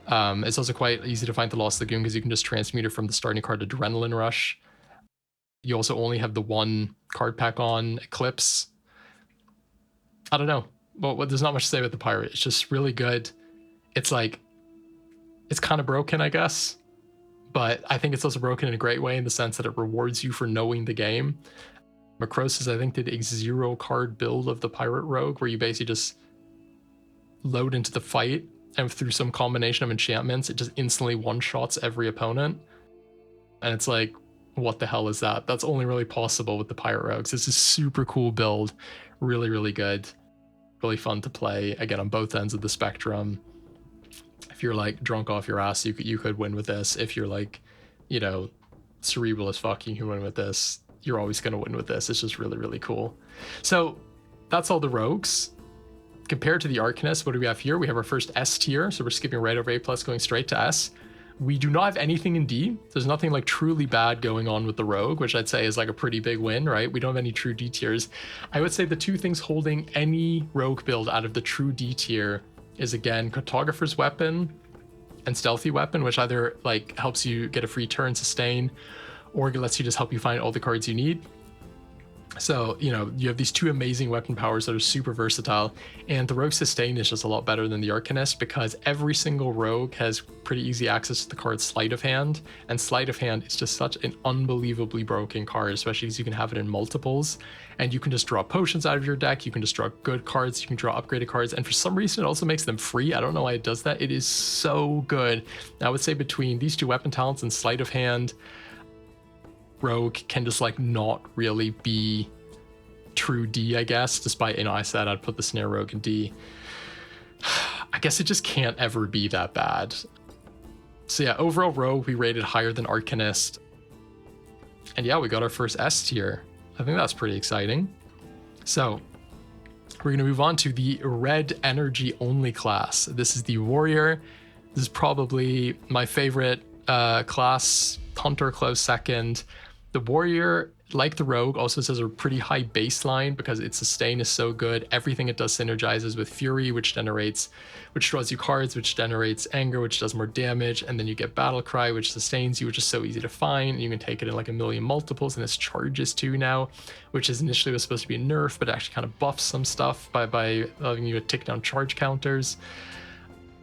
It's also quite easy to find the Lost Lagoon because you can just transmute it from the starting card Adrenaline Rush. You also only have the one card pack on Eclipse. I don't know. Well, there's not much to say about the pirate. It's just really good. It's like, it's kind of broken, I guess. But I think it's also broken in a great way in the sense that it rewards you for knowing the game. Macrosis, I think, did a 0 card build of the Pirate Rogue where you basically just load into the fight and through some combination of enchantments, it just instantly one-shots every opponent. And it's like, what the hell is that? That's only really possible with the Pirate Rogues. This is a super cool build. Really, really good. Really fun to play. Again, on both ends of the spectrum. If you're like drunk off your ass, you could win with this. If you're like, you know, cerebral as fuck, you can win with this. You're always going to win with this. It's just really, really cool. So that's all the rogues. Compared to the Arcanist, what do we have here? We have our first S tier. So we're skipping right over A+, going straight to S. We do not have anything in D. There's nothing like truly bad going on with the Rogue, which I'd say is like a pretty big win, right? We don't have any true D tiers. I would say the two things holding any Rogue build out of the true D tier is, again, Cartographer's Weapon and Stealthy Weapon, which either like helps you get a free turn sustain or it lets you just help you find all the cards you need. So, you know, you have these two amazing weapon powers that are super versatile, and the Rogue sustain is just a lot better than the Arcanist because every single Rogue has pretty easy access to the card Sleight of Hand, and Sleight of Hand is just such an unbelievably broken card, especially because you can have it in multiples, and you can just draw potions out of your deck, you can just draw good cards, you can draw upgraded cards, and for some reason it also makes them free. I don't know why it does that. It is so good. I would say between these two weapon talents and Sleight of Hand, Rogue can just like not really be true D, I guess, despite, you know, I said I'd put the Snare Rogue in D. I guess it just can't ever be that bad. So yeah, overall Rogue we rated higher than Arcanist. And yeah, we got our first S tier. I think that's pretty exciting. So we're going to move on to the red energy only class. This is the Warrior. This is probably my favorite class. Hunter close second. The Warrior, like the Rogue, also has a pretty high baseline because its sustain is so good. Everything it does synergizes with Fury, which draws you cards, which generates Anger, which does more damage, and then you get Battle Cry, which sustains you, which is so easy to find. You can take it in like a million multiples, and it's charges too now, which is initially was supposed to be a nerf, but actually kind of buffs some stuff by allowing you to tick down charge counters,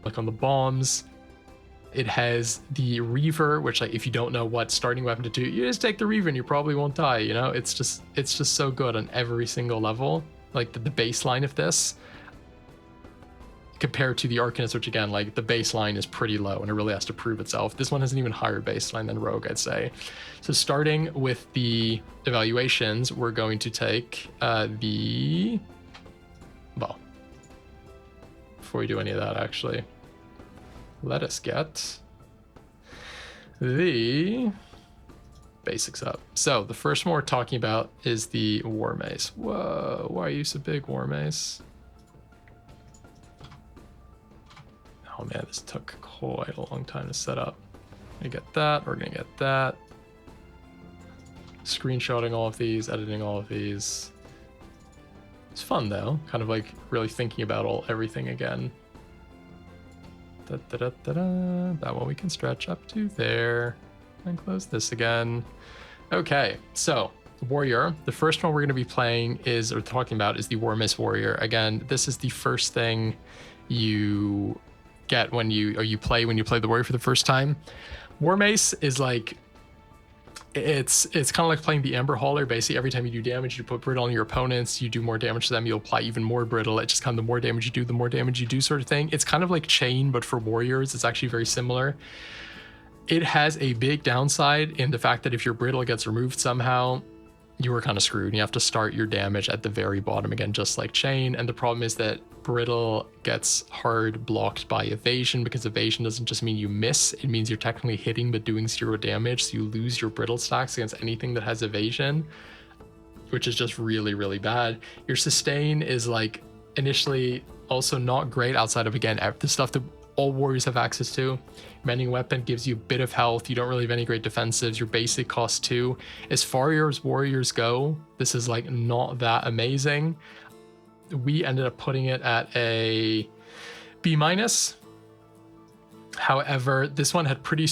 like on the bombs. It has the Reaver, which, like, if you don't know what starting weapon to do, you just take the Reaver and you probably won't die, you know? It's just so good on every single level. Like, the baseline of this, compared to the Arcanist, which, again, like, the baseline is pretty low and it really has to prove itself. This one has an even higher baseline than Rogue, I'd say. So starting with the evaluations, we're going to take well, before we do any of that, actually, let us get the basics up. So the first one we're talking about is the Warmace. Whoa, why are you so big, Warmace? Oh man, this took quite a long time to set up. We're gonna get that, we're gonna get that. Screenshotting all of these, editing all of these. It's fun though, kind of like really thinking about everything again. That one we can stretch up to there and close this again. Okay, so Warrior, the first one we're going to be playing or talking about is the Warmace Warrior. Again, this is the first thing you get when you play the Warrior for the first time. Warmace is like It's kind of like playing the Amber Hauler. Basically, every time you do damage, you put brittle on your opponents, you do more damage to them, you'll apply even more brittle. It just kind of, the more damage you do, the more damage you do sort of thing. It's kind of like Chain, but for warriors. It's actually very similar. It has a big downside in the fact that if your brittle gets removed somehow, you are kind of screwed. You have to start your damage at the very bottom again, just like Chain. And the problem is that brittle gets hard blocked by evasion, because evasion doesn't just mean you miss, it means you're technically hitting but doing 0 damage, so you lose your brittle stacks against anything that has evasion, which is just really, really bad. Your sustain is like initially also not great outside of, again, the stuff that all warriors have access to. Mending Weapon gives you a bit of health. You don't really have any great defensives. Your basic cost 2. As far as warriors go, this is like not that amazing. We ended up putting it at a B-. However, this one had pretty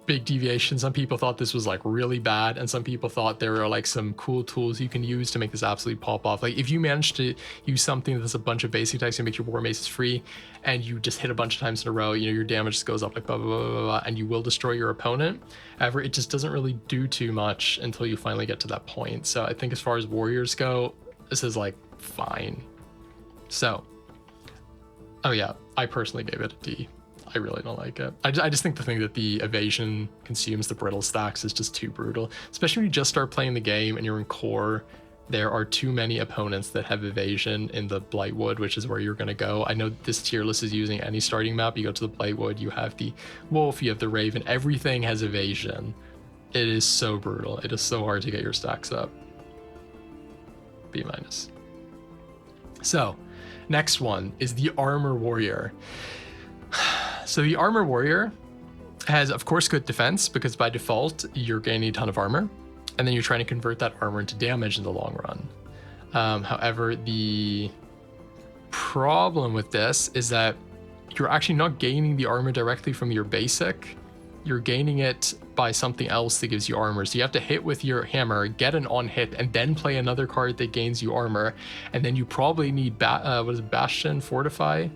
big deviations. Some people thought this was like really bad, and some people thought there were like some cool tools you can use to make this absolutely pop off. Like if you manage to use something that's a bunch of basic attacks to make your Warmaces free, and you just hit a bunch of times in a row, you know, your damage just goes up like blah, blah, blah, blah, blah, and you will destroy your opponent. However, it just doesn't really do too much until you finally get to that point. So I think as far as warriors go, this is like fine. So, oh yeah, I personally gave it a D. I really don't like it. I just think the thing that the evasion consumes the brittle stacks is just too brutal. Especially when you just start playing the game and you're in core, there are too many opponents that have evasion in the Blightwood, which is where you're going to go. I know this tier list is using any starting map. You go to the Blightwood, you have the Wolf, you have the Raven, everything has evasion. It is so brutal. It is so hard to get your stacks up. B-. So, next one is the Armor Warrior. So the Armor Warrior has, of course, good defense, because by default, you're gaining a ton of armor, and then you're trying to convert that armor into damage in the long run. However, the problem with this is that you're actually not gaining the armor directly from your basic. You're gaining it by something else that gives you armor. So you have to hit with your hammer, get an on hit, and then play another card that gains you armor. And then you probably need Bastion, Fortified,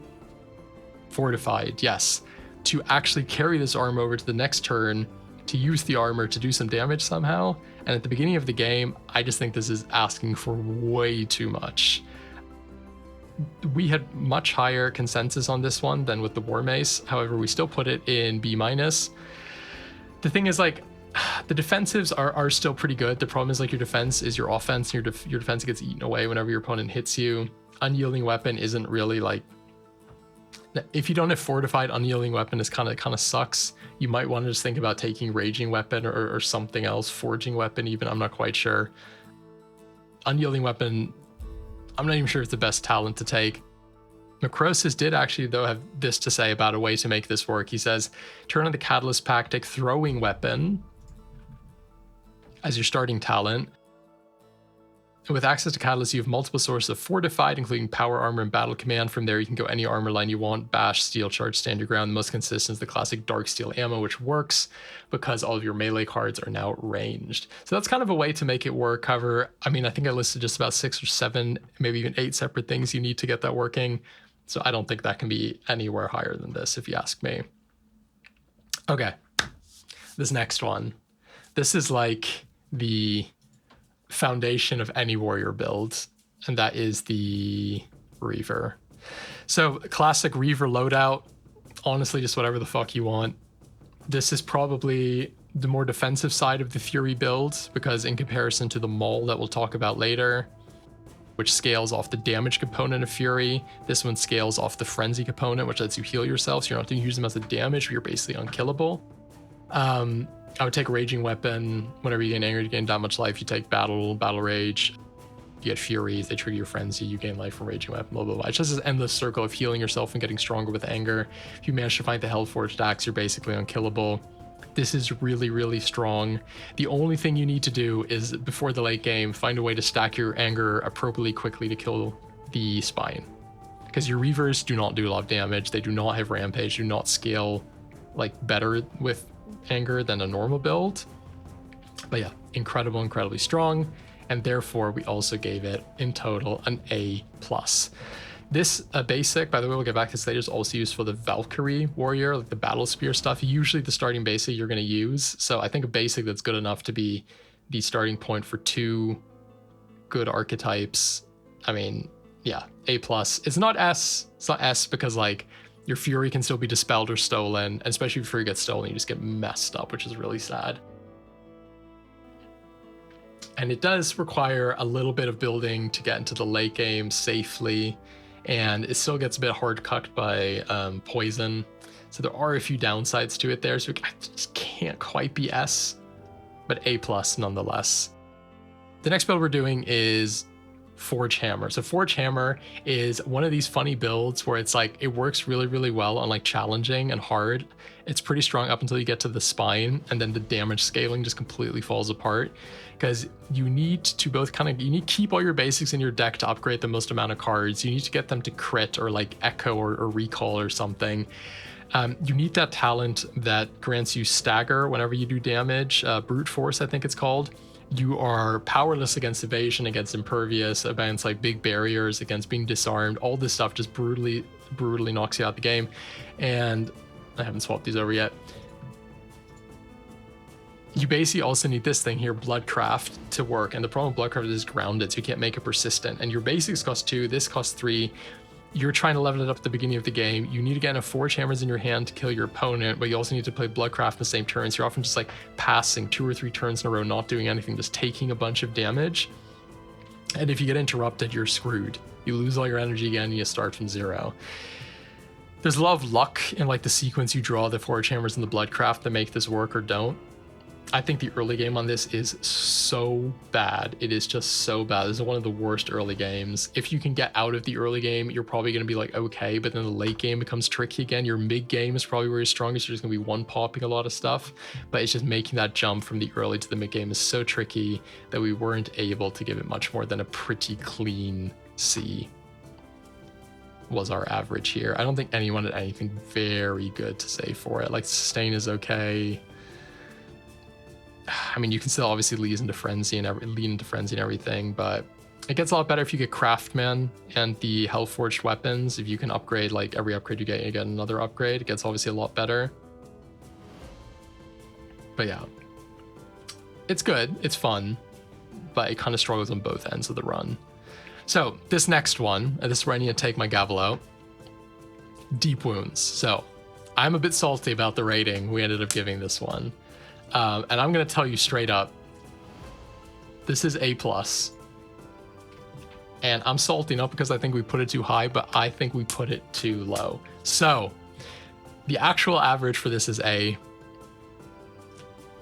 yes, to actually carry this armor over to the next turn, to use the armor to do some damage somehow. And at the beginning of the game, I just think this is asking for way too much. We had much higher consensus on this one than with the Warmace. However, we still put it in B-. The thing is, like, the defensives are still pretty good. The problem is, like, your defense is your offense, and your defense gets eaten away whenever your opponent hits you. Unyielding Weapon isn't really like, if you don't have Fortified, Unyielding Weapon is kind of sucks. You might want to just think about taking Raging Weapon or something else, Forging Weapon even, I'm not quite sure. Unyielding Weapon, I'm not even sure it's the best talent to take. Macrosis did actually, though, have this to say about a way to make this work. He says, turn on the Catalyst pack, take Throwing Weapon as your starting talent. With access to Catalyst, you have multiple sources of Fortified, including Power Armor and Battle Command. From there, you can go any armor line you want. Bash, Steel Charge, Stand Your Ground. The most consistent is the classic Dark Steel Ammo, which works because all of your melee cards are now ranged. So that's kind of a way to make it work. However, I mean, I think I listed just about 6 or 7, maybe even 8 separate things you need to get that working. So I don't think that can be anywhere higher than this, if you ask me. Okay, this next one. This is like the foundation of any warrior build, and that is the Reaver. So classic Reaver loadout, honestly, just whatever the fuck you want. This is probably the more defensive side of the Fury build, because in comparison to the Maul that we'll talk about later, which scales off the damage component of Fury, this one scales off the frenzy component, which lets you heal yourself, so you're not going to use them as a damage, but you're basically unkillable. I would take Raging Weapon. Whenever you gain anger, you gain that much life. You take Battle Rage. You get Furies, they trigger your Frenzy, you gain life from Raging Weapon, blah, blah, blah. It's just this endless circle of healing yourself and getting stronger with anger. If you manage to find the Hellforged Axe, you're basically unkillable. This is really, really strong. The only thing you need to do is, before the late game, find a way to stack your anger appropriately quickly to kill the Spine. Because your Reavers do not do a lot of damage. They do not have Rampage, do not scale like better with anger than a normal build. But yeah, incredibly strong, and therefore we also gave it in total an A+. This basic, by the way, we'll get back to this later, is also used for the Valkyrie warrior, like the battle spear stuff. Usually the starting basic you're going to use. So I think a basic that's good enough to be the starting point for 2 good archetypes. I mean, yeah, A+. It's not S. It's not S because like your Fury can still be dispelled or stolen, and especially if Fury gets stolen, you just get messed up, which is really sad. And it does require a little bit of building to get into the late game safely, and it still gets a bit hard cut by poison. So there are a few downsides to it there, so it just can't quite be S, but A+ nonetheless. The next build we're doing is Forgehammer. So Forgehammer is one of these funny builds where it's like it works really, really well on like challenging and hard. It's pretty strong up until you get to the spine, and then the damage scaling just completely falls apart because you need to both you need to keep all your basics in your deck to upgrade the most amount of cards. You need to get them to crit or like echo or recall or something. You need that talent that grants you stagger whenever you do damage, brute force I think it's called. You are powerless against evasion, against impervious, against like big barriers, against being disarmed. All this stuff just brutally knocks you out the game. And I haven't swapped these over yet. You basically also need this thing here, Bloodcraft, to work. And the problem with Bloodcraft is grounded, so you can't make it persistent. And your basics cost 2, this costs 3. You're trying to level it up at the beginning of the game. You need to get enough Forgehammers in your hand to kill your opponent, but you also need to play Bloodcraft in the same turn. So you're often just like passing 2 or 3 turns in a row, not doing anything, just taking a bunch of damage. And if you get interrupted, you're screwed. You lose all your energy again, and you start from 0. There's a lot of luck in like the sequence you draw the Forgehammers and the Bloodcraft that make this work or don't. I think the early game on this is so bad. It is just so bad. This is one of the worst early games. If you can get out of the early game, you're probably going to be like, okay, but then the late game becomes tricky again. Your mid game is probably where you're strongest. You're just going to be one-popping a lot of stuff, but it's just making that jump from the early to the mid game is so tricky that we weren't able to give it much more than a pretty clean C was our average here. I don't think anyone had anything very good to say for it. Like sustain is okay. I mean, you can still obviously lean into frenzy and everything, but it gets a lot better if you get Craftman and the Hellforged weapons. If you can upgrade, like every upgrade you get another upgrade. It gets obviously a lot better. But yeah, it's good, it's fun, but it kind of struggles on both ends of the run. So this next one, and this is where I need to take my gavel out. Deep Wounds. So I'm a bit salty about the rating we ended up giving this one. And I'm going to tell you straight up, this is A+. And I'm salty not because I think we put it too high, but I think we put it too low. So the actual average for this is A.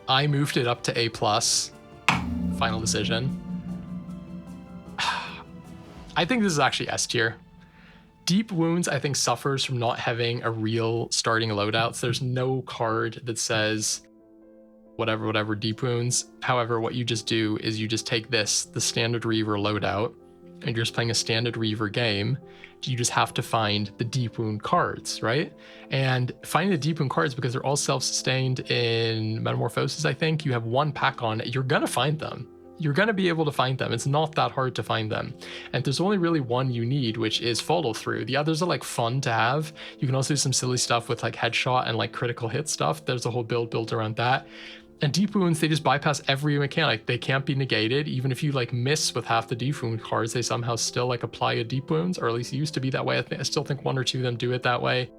I moved it up to A+. Final decision. I think this is actually S tier. Deep Wounds, I think, suffers from not having a real starting loadout. So there's no card that says whatever Deep Wounds. However, what you just do is you just take this, the standard Reaver loadout, and you're just playing a standard Reaver game. You just have to find the Deep Wound cards, right? And finding the Deep Wound cards, because they're all self-sustained in Metamorphosis, I think, you have 1 pack on it, you're gonna find them. You're gonna be able to find them. It's not that hard to find them. And there's only really one you need, which is follow through. The others are like fun to have. You can also do some silly stuff with like headshot and like critical hit stuff. There's a whole build built around that. And Deep Wounds, they just bypass every mechanic. They can't be negated. Even if you like miss with half the Deep Wound cards, they somehow still like apply a Deep Wounds, or at least it used to be that way. I still think 1 or 2 of them do it that way.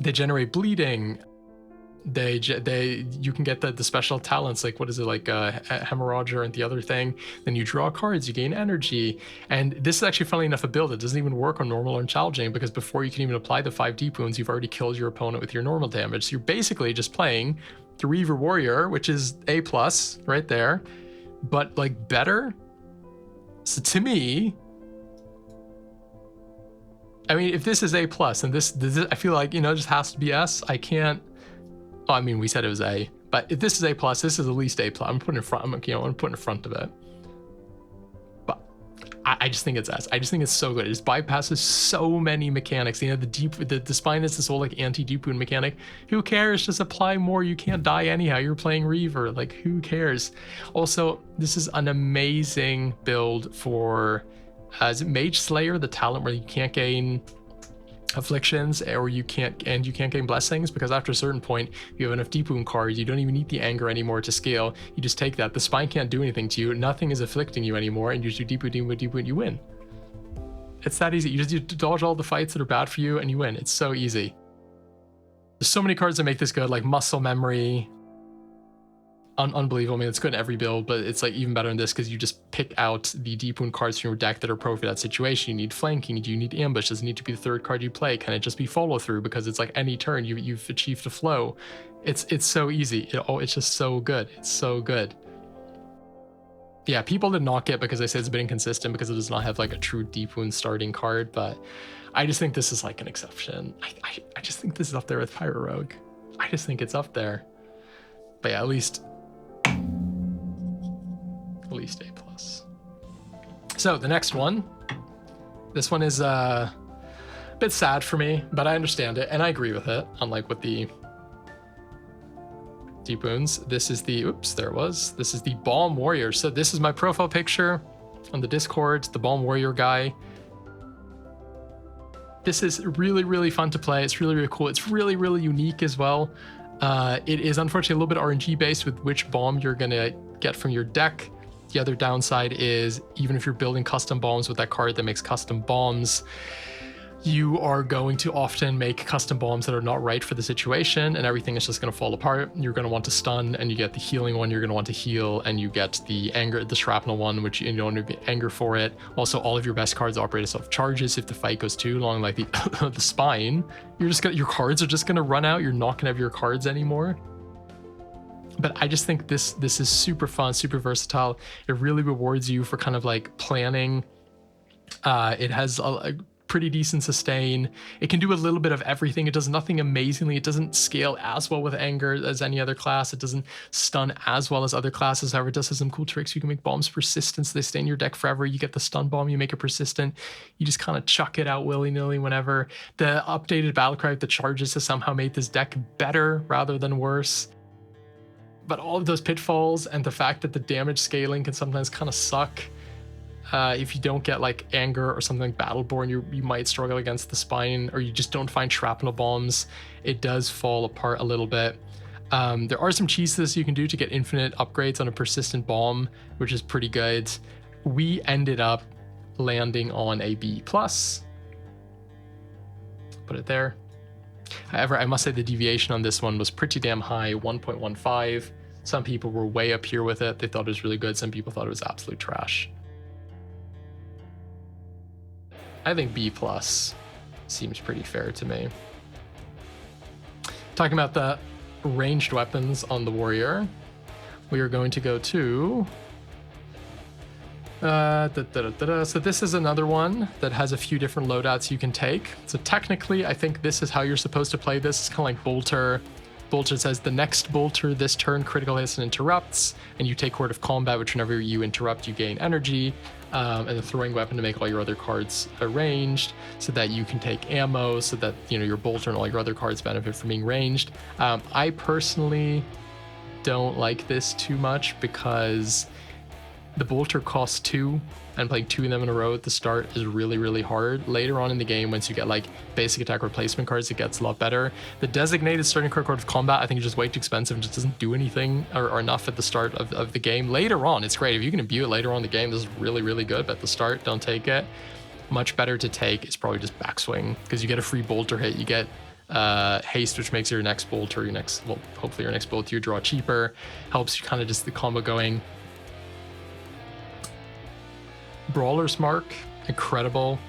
They generate bleeding. You can get the special talents, like what is it, like hemorrhager and the other thing. Then you draw cards, you gain energy. And this is actually, funnily enough, a build that doesn't even work on normal or challenging, because before you can even apply the 5 Deep Wounds, you've already killed your opponent with your normal damage. So you're basically just playing the Reaver Warrior, which is A+ right there, but like better. So to me, I mean, if this is A+, and this I feel like, you know, just has to be S. I can't. Oh, I mean, we said it was A, but if this is A+, this is at least A+. I'm putting in front. I'm putting in front of it. But I just think it's S. I just think it's so good. It just bypasses so many mechanics. You know, the spine is this whole like anti-Deep Wound mechanic. Who cares? Just apply more. You can't die anyhow. You're playing Reaver. Like, who cares? Also, this is an amazing build for Is it Mage Slayer, the talent where you can't gain afflictions or you can't gain blessings? Because after a certain point you have enough deep wound cards, you don't even need the anger anymore to scale. You just take that. The spine can't do anything to you, nothing is afflicting you anymore, and you just do deep wound, you win. It's that easy. You just dodge all the fights that are bad for you and you win. It's so easy. There's so many cards that make this good, like Muscle Memory. Unbelievable. I mean, it's good in every build, but it's like even better in this because you just pick out the deep wound cards from your deck that are pro for that situation. You need flanking. Do you need ambush? Does it need to be the third card you play? Can it just be follow through? Because it's like any turn you've achieved a flow. It's so easy. It's just so good. It's so good. Yeah, people did not get because they say it's a bit inconsistent because it does not have like a true deep wound starting card, but I just think this is like an exception. I just think this is up there with Pyro Rogue. I just think it's up there. But yeah, at least A+. So the next one, this one is a bit sad for me, but I understand it and I agree with it. Unlike with the deep wounds, this is the this is the Balm Warrior. So this is my profile picture on the Discord, the Balm Warrior guy. This is really, really fun to play. It's really, really cool. It's really, really unique as well. It is unfortunately a little bit RNG based with which bomb you're gonna get from your deck. The other downside is even if you're building custom bombs with that card that makes custom bombs, you are going to often make custom bombs that are not right for the situation and everything is just going to fall apart. You're going to want to stun and you get the healing one, you're going to want to heal, and you get the anger, the shrapnel one, which you don't want to get anger for it. Also, all of your best cards operate as self-charges. If the fight goes too long, like the the spine, your cards are just going to run out. You're not going to have your cards anymore. But I just think this is super fun, super versatile. It really rewards you for kind of like planning. It has a pretty decent sustain. It can do a little bit of everything. It does nothing amazingly. It doesn't scale as well with anger as any other class. It doesn't stun as well as other classes. However, it does have some cool tricks. You can make bombs persistent, so they stay in your deck forever. You get the stun bomb, you make it persistent. You just kind of chuck it out willy-nilly whenever. The updated battlecry, the charges, has somehow made this deck better rather than worse. But all of those pitfalls and the fact that the damage scaling can sometimes kind of suck. If you don't get like anger or something like Battleborn, you might struggle against the spine, or you just don't find shrapnel bombs. It does fall apart a little bit. There are some cheeses you can do to get infinite upgrades on a persistent bomb, which is pretty good. We ended up landing on a B+. Put it there. However, I must say the deviation on this one was pretty damn high, 1.15. Some people were way up here with it. They thought it was really good. Some people thought it was absolute trash. I think B+ seems pretty fair to me. Talking about the ranged weapons on the warrior, we are going to go to... So this is another one that has a few different loadouts you can take. So technically, I think this is how you're supposed to play this. It's kind of like Bolter. Bolter says the next Bolter this turn critical hits and interrupts, and you take Court of Combat, which whenever you interrupt, you gain energy, and the throwing weapon to make all your other cards ranged, so that you can take ammo, so that your Bolter and all your other cards benefit from being ranged. I personally don't like this too much because the Bolter costs 2, and playing 2 of them in a row at the start is really, really hard. Later on in the game, once you get like basic attack replacement cards, it gets a lot better. The designated starting card of combat, I think, is just way too expensive and just doesn't do anything or enough at the start of the game. Later on, it's great. If you can imbue it later on in the game, this is really, really good. But at the start, don't take it. Much better to take is probably just backswing, because you get a free Bolter hit. You get haste, which makes your next Bolter, hopefully your next Bolter you draw cheaper. Helps you kind of just the combo going. Brawler's Mark, incredible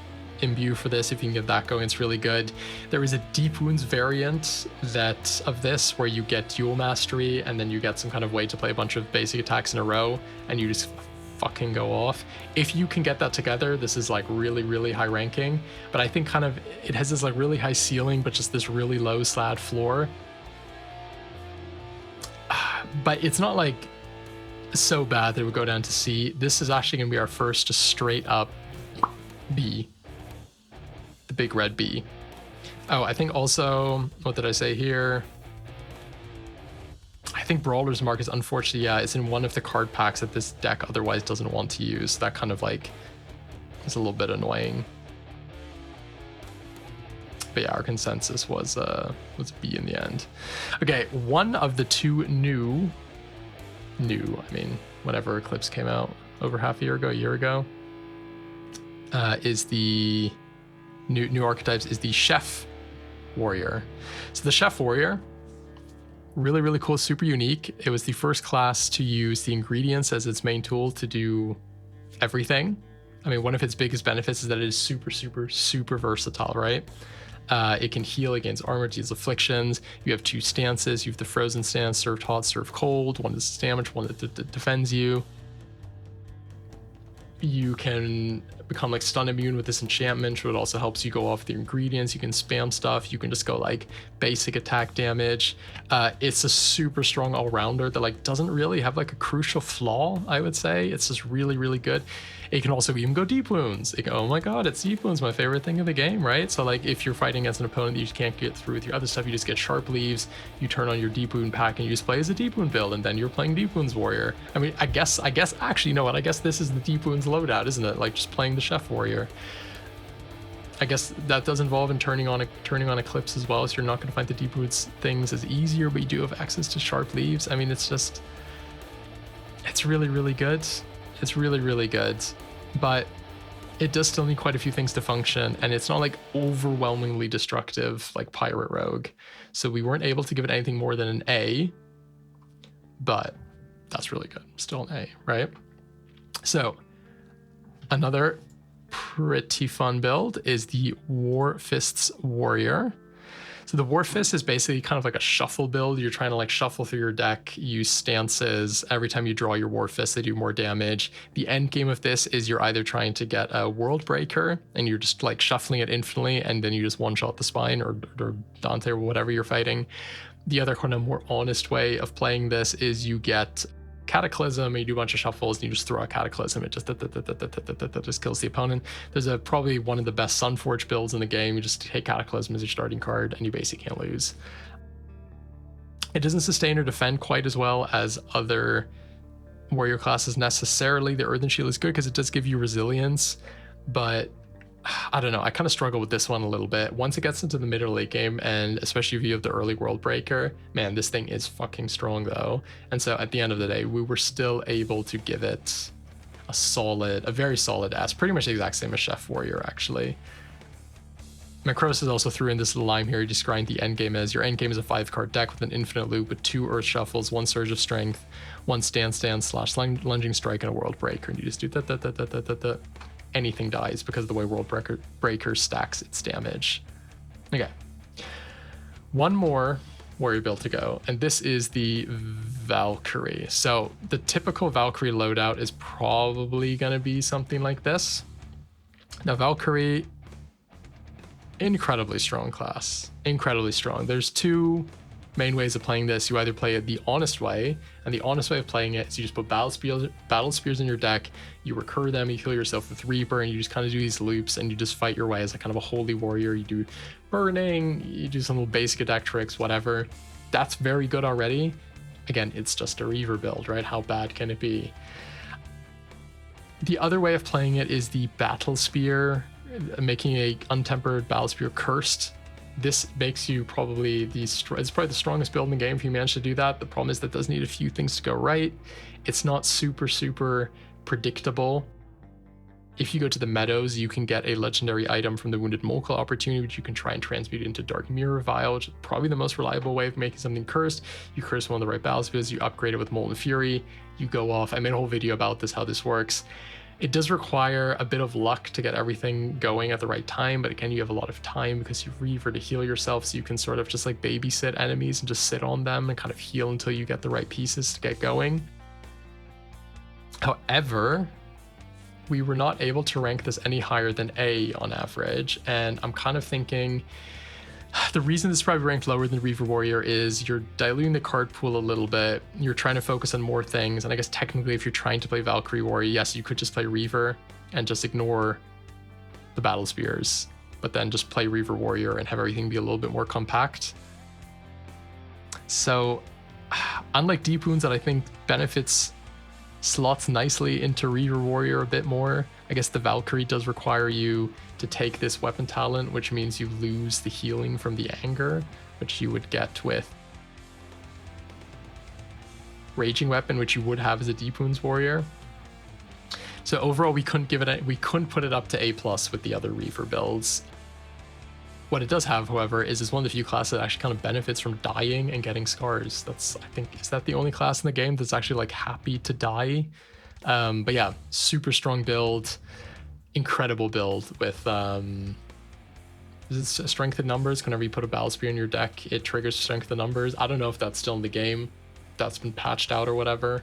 imbue for this. If you can get that going, it's really good. There is a Deep Wounds variant of this where you get dual mastery, and then you get some kind of way to play a bunch of basic attacks in a row, and you just fucking go off. If you can get that together, this is like really, really high ranking. But I think kind of it has this like really high ceiling, but just this really low slad floor. But it's not like so bad that it would go down to C. This is actually going to be our first straight up B. The big red B. Oh, I think also, what did I say here? I think Brawler's Mark is unfortunately, yeah, it's in one of the card packs that this deck otherwise doesn't want to use. That kind of like is a little bit annoying. But yeah, our consensus was B in the end. Okay, one of the two new, I mean, whenever Eclipse came out over half a year ago, is the new archetypes is the Chef Warrior. So the Chef Warrior, really, really cool, super unique. It was the first class to use the ingredients as its main tool to do everything. I mean, one of its biggest benefits is that it is super, super, super versatile, right? It can heal against armor, deals afflictions. You have two stances. You have the frozen stance, serve hot, serve cold. One does damage, one that defends you. You can become like stun immune with this enchantment, but it also helps you go off the ingredients. You can spam stuff. You can just go like basic attack damage. It's a super strong all-rounder that like doesn't really have like a crucial flaw, I would say. It's just really, really good. It can also even go deep wounds. Oh my god, it's deep wounds, my favorite thing in the game, right? So like if you're fighting against an opponent that you can't get through with your other stuff, you just get sharp leaves, you turn on your deep wound pack and you just play as a deep wound build, and then you're playing deep wounds warrior. I mean, I guess actually, you know what? I guess this is the deep wounds loadout, isn't it? Like just playing the Chef Warrior. I guess that does involve in turning on Eclipse as well, so you're not going to find the deep wounds things as easier, but you do have access to sharp leaves. I mean, it's really, really good. It's really, really good, but it does still need quite a few things to function, and it's not like overwhelmingly destructive like Pirate Rogue. So we weren't able to give it anything more than an A, but that's really good. Still an A, right? So another pretty fun build is the Warfists Warrior. So the Warfist is basically kind of like a shuffle build. You're trying to like shuffle through your deck, use stances. Every time you draw your Warfist, they do more damage. The end game of this is you're either trying to get a World Breaker and you're just like shuffling it infinitely, and then you just one-shot the Spine or Dante or whatever you're fighting. The other kind of more honest way of playing this is you get Cataclysm and you do a bunch of shuffles and you just throw a Cataclysm. It just kills the opponent. There's probably one of the best Sunforge builds in the game. You just take Cataclysm as your starting card and you basically can't lose. It doesn't sustain or defend quite as well as other warrior classes necessarily. The Earthen Shield is good because it does give you resilience, but I don't know, I kind of struggle with this one a little bit. Once it gets into the mid or late game, and especially if you have the early World Breaker, man, this thing is fucking strong though. And so at the end of the day, we were still able to give it a very solid S, pretty much the exact same as Chef Warrior actually. Macrosis also threw in this little line here, describing the endgame as your endgame is a 5-card deck with an infinite loop with 2 Earth Shuffles, 1 Surge of Strength, 1 Stance / Lunging Strike, and a World Breaker. And you just do anything dies because of the way World Breaker stacks its damage. Okay. One more warrior build to go, and this is the Valkyrie. So the typical Valkyrie loadout is probably going to be something like this. Now Valkyrie, incredibly strong class, incredibly strong. There's two main ways of playing this. You either play it the honest way, and the honest way of playing it is you just put battle spears in your deck, you recur them, you heal yourself with Reaper, and you just kind of do these loops and you just fight your way as a kind of a holy warrior. You do burning, you do some little basic attack tricks, whatever. That's very good already. Again, it's just a Reaver build, right? How bad can it be? The other way of playing it is the battle spear, making a untempered battle spear cursed. This makes you probably it's probably the strongest build in the game if you manage to do that. The problem is that does need a few things to go right. It's not super predictable. If you go to the meadows, you can get a legendary item from the Wounded Molekil opportunity, which you can try and transmute into Dark Mirror Vial, which is probably the most reliable way of making something cursed. You curse one of the right battle spears, you upgrade it with Molten Fury, you go off. I made a whole video about this, how this works. It does require a bit of luck to get everything going at the right time, but again, you have a lot of time because you Reaver to heal yourself, so you can sort of just like babysit enemies and just sit on them and kind of heal until you get the right pieces to get going. However, we were not able to rank this any higher than A on average, and I'm kind of thinking the reason this is probably ranked lower than Reaver Warrior is you're diluting the card pool a little bit. You're trying to focus on more things. And I guess technically if you're trying to play Valkyrie Warrior, yes, you could just play Reaver and just ignore the battle spears, but then just play Reaver Warrior and have everything be a little bit more compact. So unlike Deep Wounds that I think benefits slots nicely into Reaver Warrior a bit more. I guess the Valkyrie does require you to take this weapon talent, which means you lose the healing from the anger, which you would get with Raging Weapon, which you would have as a Deep Wounds Warrior. So overall, we couldn't put it up to A+ with the other Reaver builds. What it does have, however, is it's one of the few classes that actually kind of benefits from dying and getting scars. I think, is that the only class in the game that's actually like happy to die? But yeah, super strong build, incredible build with is it strength in numbers? Whenever you put a Battle Spear in your deck, it triggers strength in numbers. I don't know if that's still in the game. That's been patched out or whatever.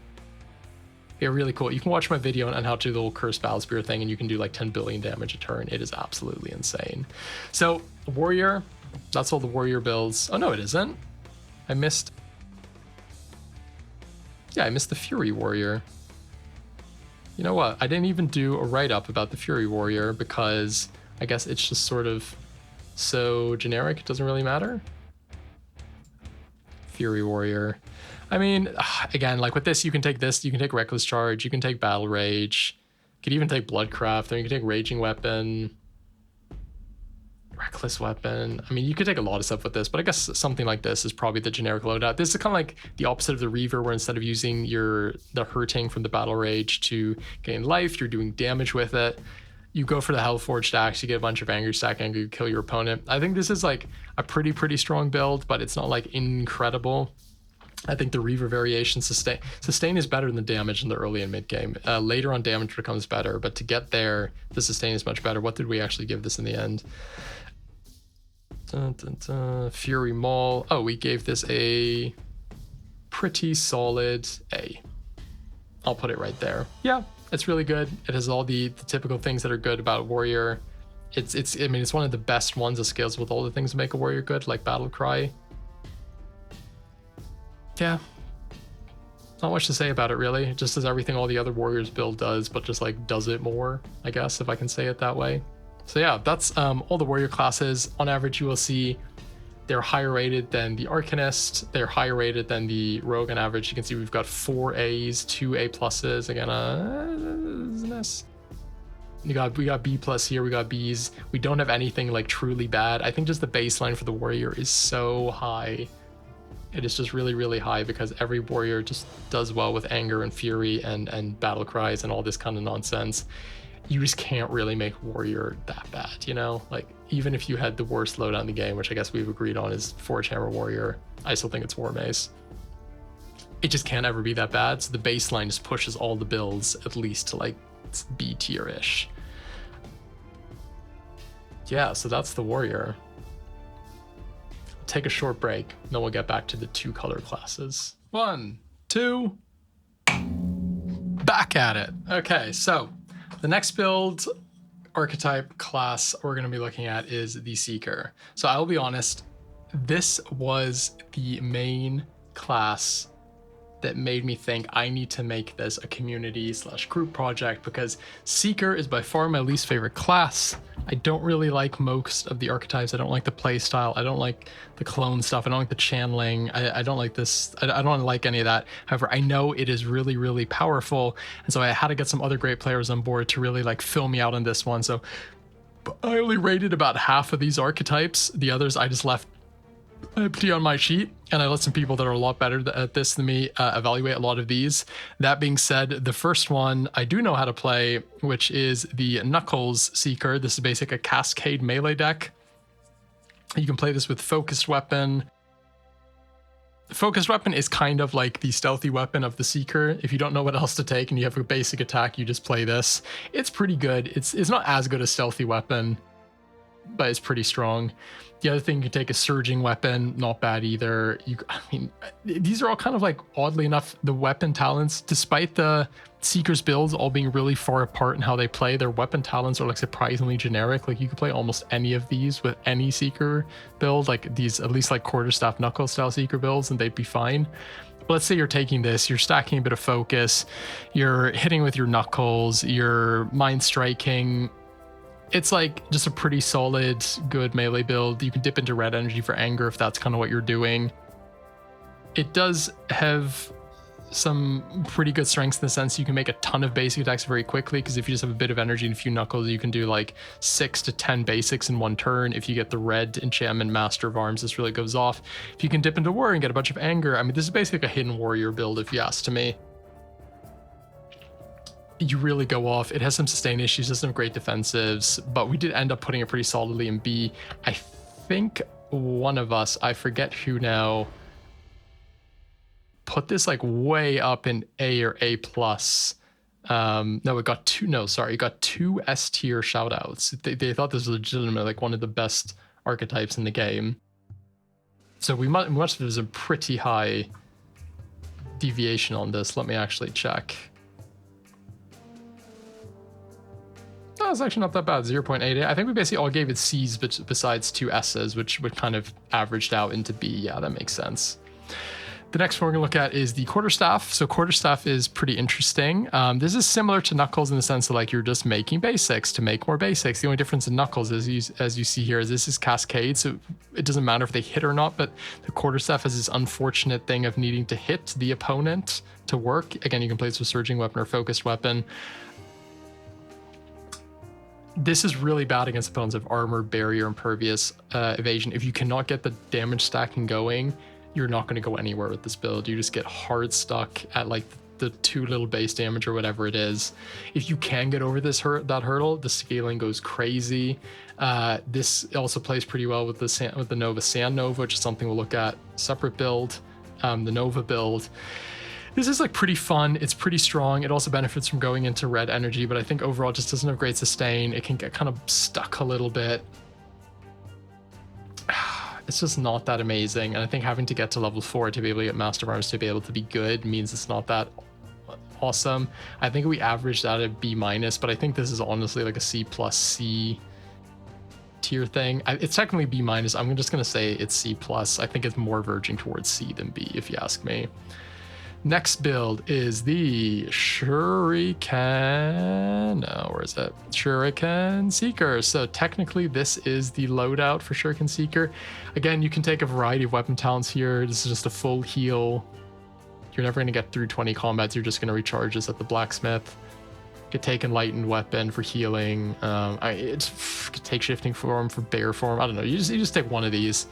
Yeah, really cool. You can watch my video on how to do the little Cursed Battle Spear thing, and you can do like 10 billion damage a turn. It is absolutely insane. So Warrior, that's all the Warrior builds. Oh no, it isn't. I missed the Fury Warrior. You know what? I didn't even do a write-up about the Fury Warrior because I guess it's just sort of so generic, it doesn't really matter. Fury Warrior. I mean, again, like with this, you can take Reckless Charge, you can take Battle Rage, you could even take Bloodcraft, or you can take Raging Weapon, Reckless Weapon. I mean, you could take a lot of stuff with this, but I guess something like this is probably the generic loadout. This is kind of like the opposite of the Reaver, where instead of using the hurting from the Battle Rage to gain life, you're doing damage with it. You go for the Hellforged Axe, you get a bunch of Angry Stack Anger, you kill your opponent. I think this is like a pretty strong build, but it's not like incredible. I think the Reaver variation sustain is better than the damage in the early and mid game. Later on, damage becomes better, but to get there, the sustain is much better. What did we actually give this in the end? Fury Maul. Oh, we gave this a pretty solid A. I'll put it right there. Yeah, it's really good. It has all the typical things that are good about Warrior. I mean, it's one of the best ones that scales with all the things that make a Warrior good, like Battle Cry. Yeah, not much to say about it really. It just does everything all the other Warriors build does, but just like does it more, I guess, if I can say it that way. So yeah, that's all the Warrior classes. On average, you will see they're higher rated than the Arcanist. They're higher rated than the Rogue on average. You can see we've got 4 A's, 2 A+. Again, nice. We got B+ here, we got B's. We don't have anything like truly bad. I think just the baseline for the Warrior is so high. It is just really high because every Warrior just does well with Anger and Fury and Battle Cries and all this kind of nonsense. You just can't really make Warrior that bad, you know? Like, even if you had the worst loadout in the game, which I guess we've agreed on is Forgehammer Warrior, I still think it's Warmace. It just can't ever be that bad, so the baseline just pushes all the builds at least to like B tier-ish. Yeah, so that's the Warrior. Take a short break, then we'll get back to the 2 color classes. 1, 2, back at it. Okay, so the next build archetype class we're going to be looking at is the Seeker. So I will be honest, this was the main class that made me think I need to make this a community/group project, because Seeker is by far my least favorite class. I don't really like most of the archetypes. I don't like the playstyle. I don't like the clone stuff. I don't like the channeling. I don't like this. I don't like any of that. However, I know it is really powerful, and so I had to get some other great players on board to really like fill me out on this one. So I only rated about half of these archetypes. The others I just left empty on my sheet, and I let some people that are a lot better at this than me evaluate a lot of these. That being said, the first one I do know how to play, which is the Knuckles Seeker. This is basically a Cascade melee deck. You can play this with Focused Weapon. Focused Weapon is kind of like the stealthy weapon of the Seeker. If you don't know what else to take and you have a basic attack, you just play this. It's pretty good. It's not as good as Stealthy Weapon, but it's pretty strong. The other thing, you can take a Surging Weapon, not bad either. I mean, these are all kind of like, oddly enough, the weapon talents, despite the Seeker's builds all being really far apart in how they play, their weapon talents are like surprisingly generic. Like you could play almost any of these with any Seeker build, like these at least like Quarterstaff Knuckle style Seeker builds, and they'd be fine. But let's say you're taking this, you're stacking a bit of focus, you're hitting with your Knuckles, you're mind striking. It's like just a pretty solid, good melee build. You can dip into red energy for anger if that's kind of what you're doing. It does have some pretty good strengths in the sense you can make a ton of basic attacks very quickly, because if you just have a bit of energy and a few knuckles, you can do like 6 to 10 basics in one turn. If you get the red enchantment Master of Arms, this really goes off. If you can dip into war and get a bunch of anger, I mean, this is basically like a hidden warrior build if you ask to me. You really go off. It has some sustain issues, has some great defensives, but we did end up putting it pretty solidly in B. I think one of us, I forget who now, put this like way up in A or A plus. No, it got it got 2 S tier shoutouts. They thought this was legitimately like one of the best archetypes in the game. So we must have a pretty high deviation on this. Let me actually check. Oh, it's actually not that bad, 0.88. I think we basically all gave it C's besides 2 S's, which would kind of averaged out into B. Yeah, that makes sense. The next one we're going to look at is the Quarterstaff. So Quarterstaff is pretty interesting. This is similar to Knuckles in the sense that like you're just making basics to make more basics. The only difference in Knuckles is, as you see here, is this is Cascade, so it doesn't matter if they hit or not, but the Quarterstaff has this unfortunate thing of needing to hit the opponent to work. Again, you can play this with Surging Weapon or Focused Weapon. This is really bad against opponents of armor, barrier, impervious, evasion. If you cannot get the damage stacking going, you're not going to go anywhere with this build. You just get hard stuck at like the 2 little base damage or whatever it is. If you can get over that hurdle, the scaling goes crazy. This also plays pretty well with the Nova Scion Nova, which is something we'll look at separate build. The Nova build. This is like pretty fun. It's pretty strong. It also benefits from going into red energy, but I think overall it just doesn't have great sustain. It can get kind of stuck a little bit. It's just not that amazing. And I think having to get to level 4 to be able to get Master of Arms to be able to be good means it's not that awesome. I think we averaged out at B-, but I think this is honestly like a C plus C tier thing. It's technically B-. I'm just going to say it's C+. I think it's more verging towards C than B, if you ask me. Next build is the Shuriken. No, where is it? Shuriken Seeker. So technically this is the loadout for Shuriken Seeker. Again, you can take a variety of weapon talents here. This is just a full heal. You're never going to get through 20 combats. You're just going to recharge this at the blacksmith. You could take Enlightened Weapon for healing. You could take Shifting Form for Bear Form. I don't know. You just take one of these.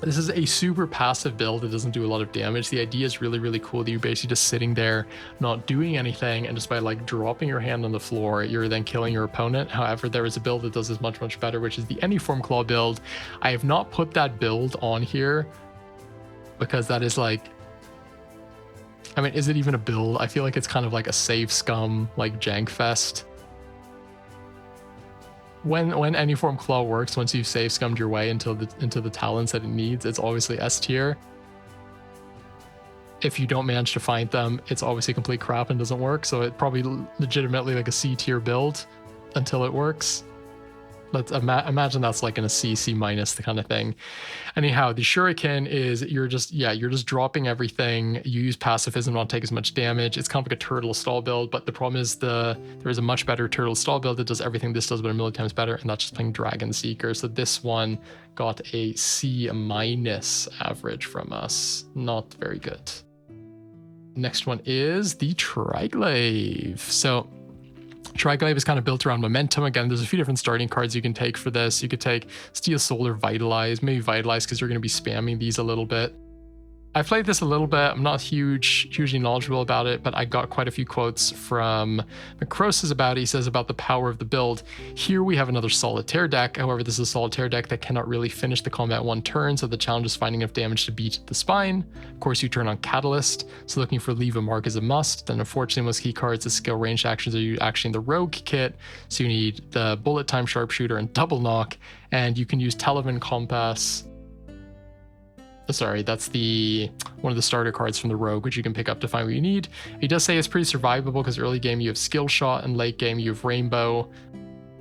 This is a super passive build that doesn't do a lot of damage. The idea is really, really cool that you're basically just sitting there, not doing anything, and just by like dropping your hand on the floor, you're then killing your opponent. However, there is a build that does this much, much better, which is the Anyform Claw build. I have not put that build on here because that is like, I mean, is it even a build? I feel like it's kind of like a save scum, like jank fest. When Anyform Claw works, once you've save scummed your way into the talents that it needs, it's obviously S tier. If you don't manage to find them, it's obviously complete crap and doesn't work. So it probably legitimately like a C tier build until it works. Let's imagine that's like in a C, C-, the kind of thing. Anyhow, the Shuriken is you're just dropping everything. You use pacifism, not take as much damage. It's kind of like a turtle stall build, but the problem is there is a much better turtle stall build that does everything this does, but a million times better, and that's just playing Dragon Seeker. So this one got a C- average from us. Not very good. Next one is the Triglaive. So Triglaive is kind of built around momentum. Again, there's a few different starting cards you can take for this. You could take Steel Soul or Vitalize, maybe Vitalize because you're going to be spamming these a little bit. I played this a little bit. I'm not hugely knowledgeable about it, but I got quite a few quotes from Macrosis about it. He says about the power of the build. Here we have another Solitaire deck. However, this is a Solitaire deck that cannot really finish the combat one turn, so the challenge is finding enough damage to beat the spine. Of course, you turn on Catalyst, so looking for Leave a Mark is a must. Then unfortunately, most key cards, the skill ranged actions are actually in the Rogue kit, so you need the Bullet Time Sharpshooter and Double Knock, and you can use Televan Compass. Sorry, that's one of the starter cards from the Rogue, which you can pick up to find what you need. He does say it's pretty survivable because early game you have Skill Shot and late game you have Rainbow.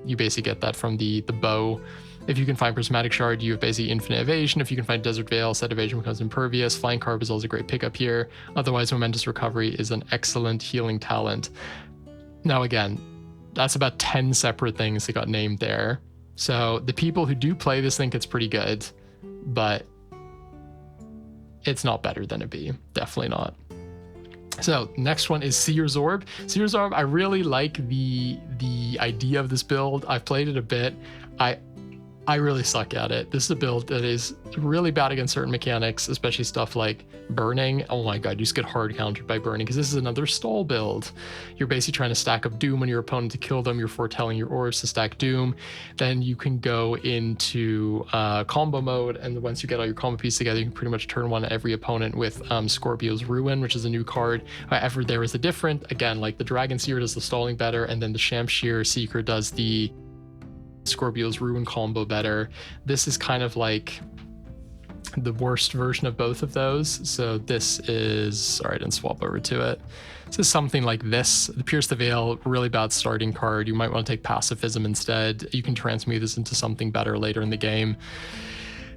You basically get that from the bow. If you can find Prismatic Shard, you have basically infinite evasion. If you can find Desert Veil, set evasion becomes impervious. Flying Carb is also a great pickup here. Otherwise, Momentous Recovery is an excellent healing talent. Now again, that's about 10 separate things that got named there. So the people who do play this think it's pretty good, but it's not better than a B. Definitely not. So next one is Seer's Orb. Seer's Orb, I really like the idea of this build. I've played it a bit. I really suck at it. This is a build that is really bad against certain mechanics, especially stuff like burning. Oh my god, you just get hard countered by burning because this is another stall build. You're basically trying to stack up Doom on your opponent to kill them. You're foretelling your orbs to stack Doom. Then you can go into combo mode, and once you get all your combo pieces together, you can pretty much turn one at every opponent with Scorpio's Ruin, which is a new card. However, there is a different, again, like the Dragon Seer does the stalling better, and then the Shamshir Seeker does the Scorpio's Ruin combo better. This is kind of like the worst version of both of those. So this is, sorry, I didn't swap over to it. This is something like this. The Pierce the Veil, really bad starting card. You might want to take Pacifism instead. You can transmute this into something better later in the game.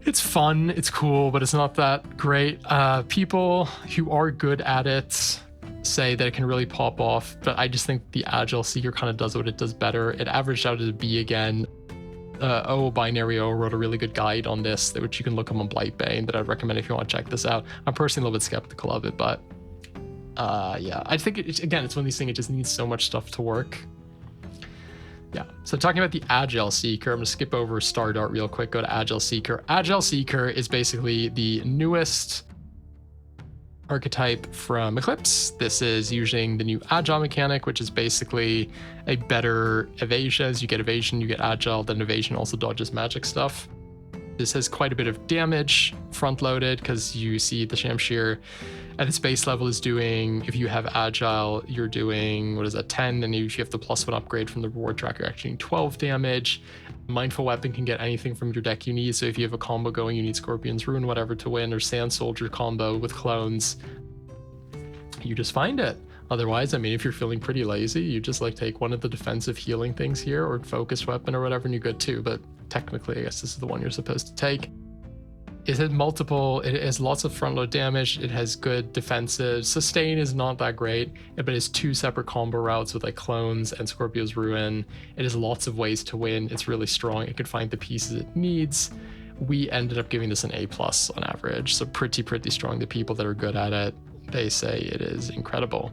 It's fun, it's cool, but it's not that great. People who are good at it say that it can really pop off, but I just think the Agile Seeker kind of does what it does better. It averaged out as a B again. Binary O wrote a really good guide on this, which you can look up on Blightbane, that I'd recommend if you want to check this out. I'm personally a little bit skeptical of it, but yeah, I think again, it's one of these things, it just needs so much stuff to work. Yeah, so talking about the Agile Seeker, I'm going to skip over Stardart real quick, go to Agile Seeker. Agile Seeker is basically the newest archetype from Eclipse. This is using the new Agile mechanic, which is basically a better evasion. As you get evasion, you get Agile, then evasion also dodges magic stuff. This has quite a bit of damage front-loaded because you see the Shamshir at its base level is doing, if you have Agile, you're doing, what is that, 10, and if you have the +1 upgrade from the reward tracker, you're actually doing 12 damage. Mindful Weapon can get anything from your deck you need, so if you have a combo going, you need Scorpion's Ruin, whatever, to win, or Sand Soldier combo with clones, you just find it. Otherwise, I mean, if you're feeling pretty lazy, you just like take one of the defensive healing things here, or Focus Weapon or whatever, and you're good too, but technically, I guess this is the one you're supposed to take. It has lots of front load damage, it has good defensive. Sustain is not that great, but it's 2 separate combo routes with like clones and Scorpio's Ruin. It has lots of ways to win, it's really strong, it can find the pieces it needs. We ended up giving this an A+ on average, so pretty strong. The people that are good at it, they say it is incredible.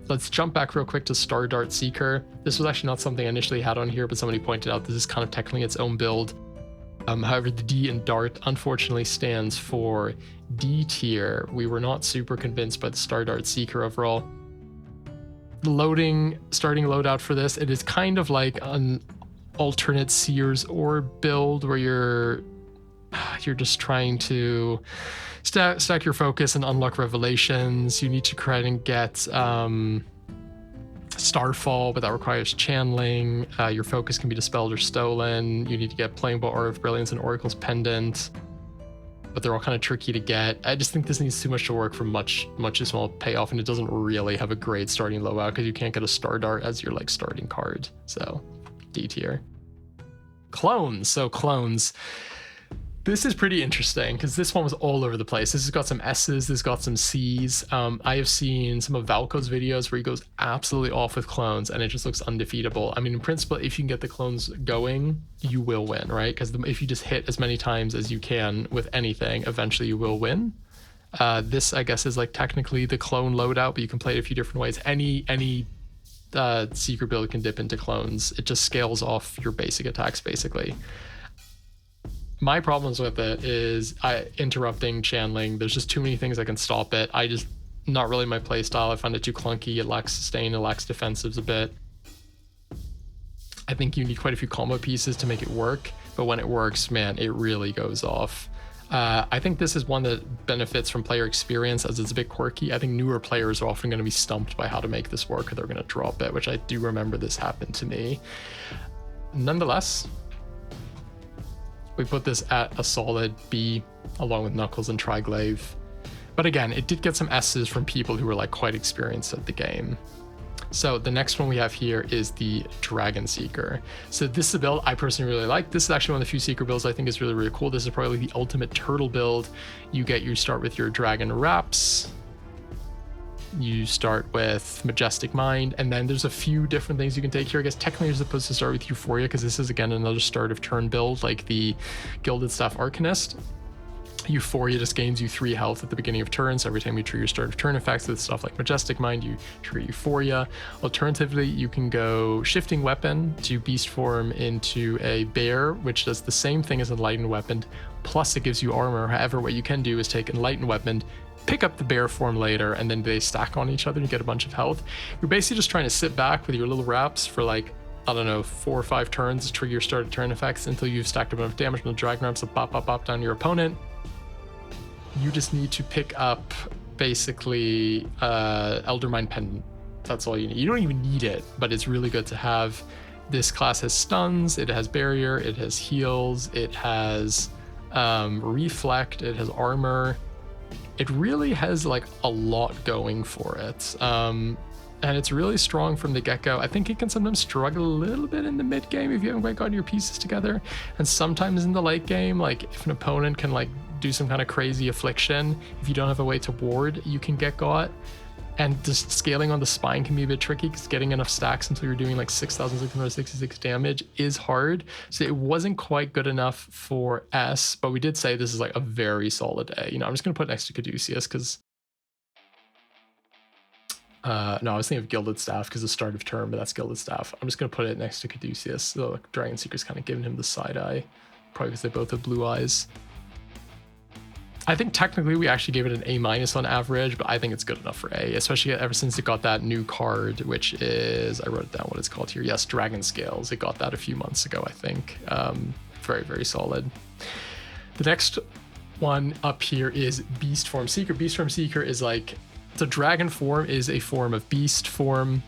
Let's jump back real quick to Stardart Seeker. This was actually not something I initially had on here, but somebody pointed out this is kind of technically its own build. However, the D in Dart unfortunately stands for D tier. We were not super convinced by the Stardart Seeker overall. Starting loadout for this, it is kind of like an alternate Seer's Orb build where you're just trying to stack your focus and unlock revelations. You need to try and get Starfall, but that requires channeling. Your focus can be dispelled or stolen. You need to get Playing Ball, Aura of Brilliance, and Oracle's Pendant, but they're all kind of tricky to get. I just think this needs too much to work for much too small payoff, and it doesn't really have a great starting loadout because you can't get a Stardart as your like starting card. So D tier. Clones. So clones. This is pretty interesting because this one was all over the place. This has got some S's, this has got some C's. I have seen some of Valko's videos where he goes absolutely off with clones and it just looks undefeatable. I mean, in principle, if you can get the clones going, you will win, right? Because if you just hit as many times as you can with anything, eventually you will win. This, I guess, is like technically the clone loadout, but you can play it a few different ways. Any Seeker build can dip into clones. It just scales off your basic attacks, basically. My problems with it is interrupting, channeling. There's just too many things that can stop it. Not really my play style. I find it too clunky. It lacks sustain, it lacks defensives a bit. I think you need quite a few combo pieces to make it work, but when it works, man, it really goes off. I think this is one that benefits from player experience as it's a bit quirky. I think newer players are often going to be stumped by how to make this work, or they're going to drop it, which I do remember this happened to me. Nonetheless, we put this at a solid B, along with Knuckles and Triglaive. But again, it did get some S's from people who were like quite experienced at the game. So the next one we have here is the Dragon Seeker. So this is a build I personally really like. This is actually one of the few Seeker builds I think is really, really cool. This is probably the ultimate turtle build. You start with your Dragon Wraps. You start with Majestic Mind, and then there's a few different things you can take here. I guess technically you're supposed to start with Euphoria because this is again another start of turn build like the Gilded Staff Arcanist. Euphoria just gains you 3 health at the beginning of turns. Every time you trigger start of turn effects with stuff like Majestic Mind, you trigger Euphoria. Alternatively, you can go Shifting Weapon to beast form into a bear, which does the same thing as Enlightened Weapon, plus it gives you armor. However, what you can do is take Enlightened Weapon, pick up the bear form later, and then they stack on each other and you get a bunch of health. You're basically just trying to sit back with your little wraps for like, I don't know, 4 or 5 turns to trigger your start of turn effects until you've stacked up enough damage from the Dragon Arms to pop down your opponent. You just need to pick up basically Eldermind Pendant. That's all you need. You don't even need it, but it's really good to have. This class has stuns, it has barrier, it has heals, it has reflect, it has armor. It really has like a lot going for it. And it's really strong from the get-go. I think it can sometimes struggle a little bit in the mid game if you haven't quite gotten your pieces together. And sometimes in the late game, like if an opponent can like do some kind of crazy affliction, if you don't have a way to ward, you can get got. And just scaling on the spine can be a bit tricky because getting enough stacks until you're doing like 6,666 damage is hard. So it wasn't quite good enough for S, but we did say this is like a very solid A. You know, I'm just going to put it next to Caduceus because no, I was thinking of Gilded Staff because the start of turn, but that's Gilded Staff. I'm just going to put it next to Caduceus. The Dragon Seeker's kind of giving him the side eye, probably because they both have blue eyes. I think technically we actually gave it an A- on average, but I think it's good enough for A, especially ever since it got that new card, which is, I wrote it down what it's called here. Yes, Dragon Scales. It got that a few months ago, I think. Very, very solid. The next one up here is Beastform Seeker. Beastform Seeker is like, the dragon form is a form of beast form,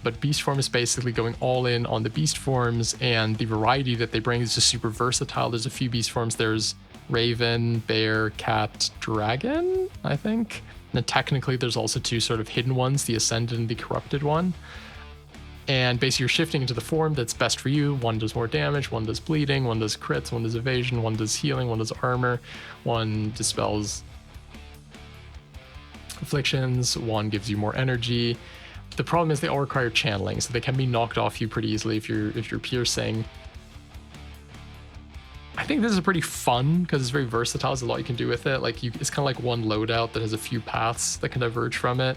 but beast form is basically going all in on the beast forms, and the variety that they bring is just super versatile. There's a few beast forms. There's Raven, Bear, Cat, Dragon, I think. And then technically there's also 2 sort of hidden ones, the Ascended and the Corrupted one. And basically you're shifting into the form that's best for you. One does more damage, one does bleeding, one does crits, one does evasion, one does healing, one does armor, one dispels afflictions, one gives you more energy. The problem is they all require channeling, so they can be knocked off you pretty easily if you're piercing. I think this is pretty fun because it's very versatile. There's a lot you can do with it. Like it's kind of like one loadout that has a few paths that can diverge from it.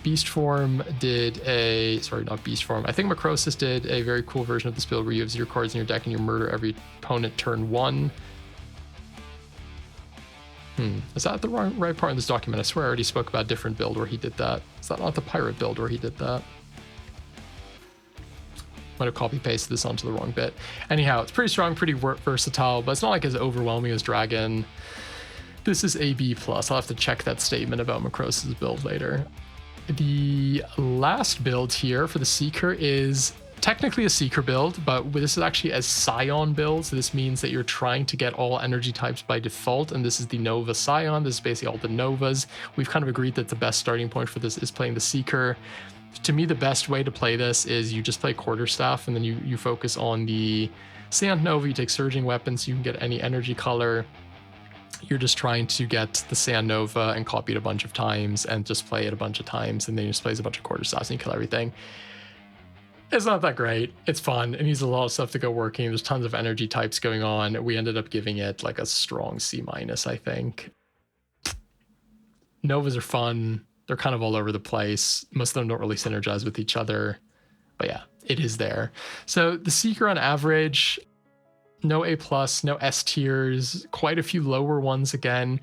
Beastform did a, sorry, not Beastform. I think Macrosis did a very cool version of this build where you have 0 cards in your deck and you murder every opponent turn 1. Is that the right part in this document? I swear I already spoke about a different build where he did that. Is that not the pirate build where he did that? Might have copy pasted this onto the wrong bit. Anyhow, it's pretty strong, pretty versatile, but it's not like as overwhelming as Dragon. This is a B+. I'll have to check that statement about Macrosis' build later. The last build here for the Seeker is technically a Seeker build, but this is actually a Scion build. So this means that you're trying to get all energy types by default, and this is the Nova Scion. This is basically all the Novas. We've kind of agreed that the best starting point for this is playing the Seeker. To me, the best way to play this is you just play Quarterstaff, and then you focus on the Scion Nova. You take Surging Weapons, so you can get any energy color. You're just trying to get the Scion Nova and copy it a bunch of times and just play it a bunch of times, and then you just plays a bunch of Quarterstaffs and you kill everything. It's not that great. It's fun. It needs a lot of stuff to go working. There's tons of energy types going on. We ended up giving it like a strong C-, I think. Novas are fun. They're kind of all over the place. Most of them don't really synergize with each other. But yeah, it is there. So the Seeker on average, no A+, no S tiers, quite a few lower ones again.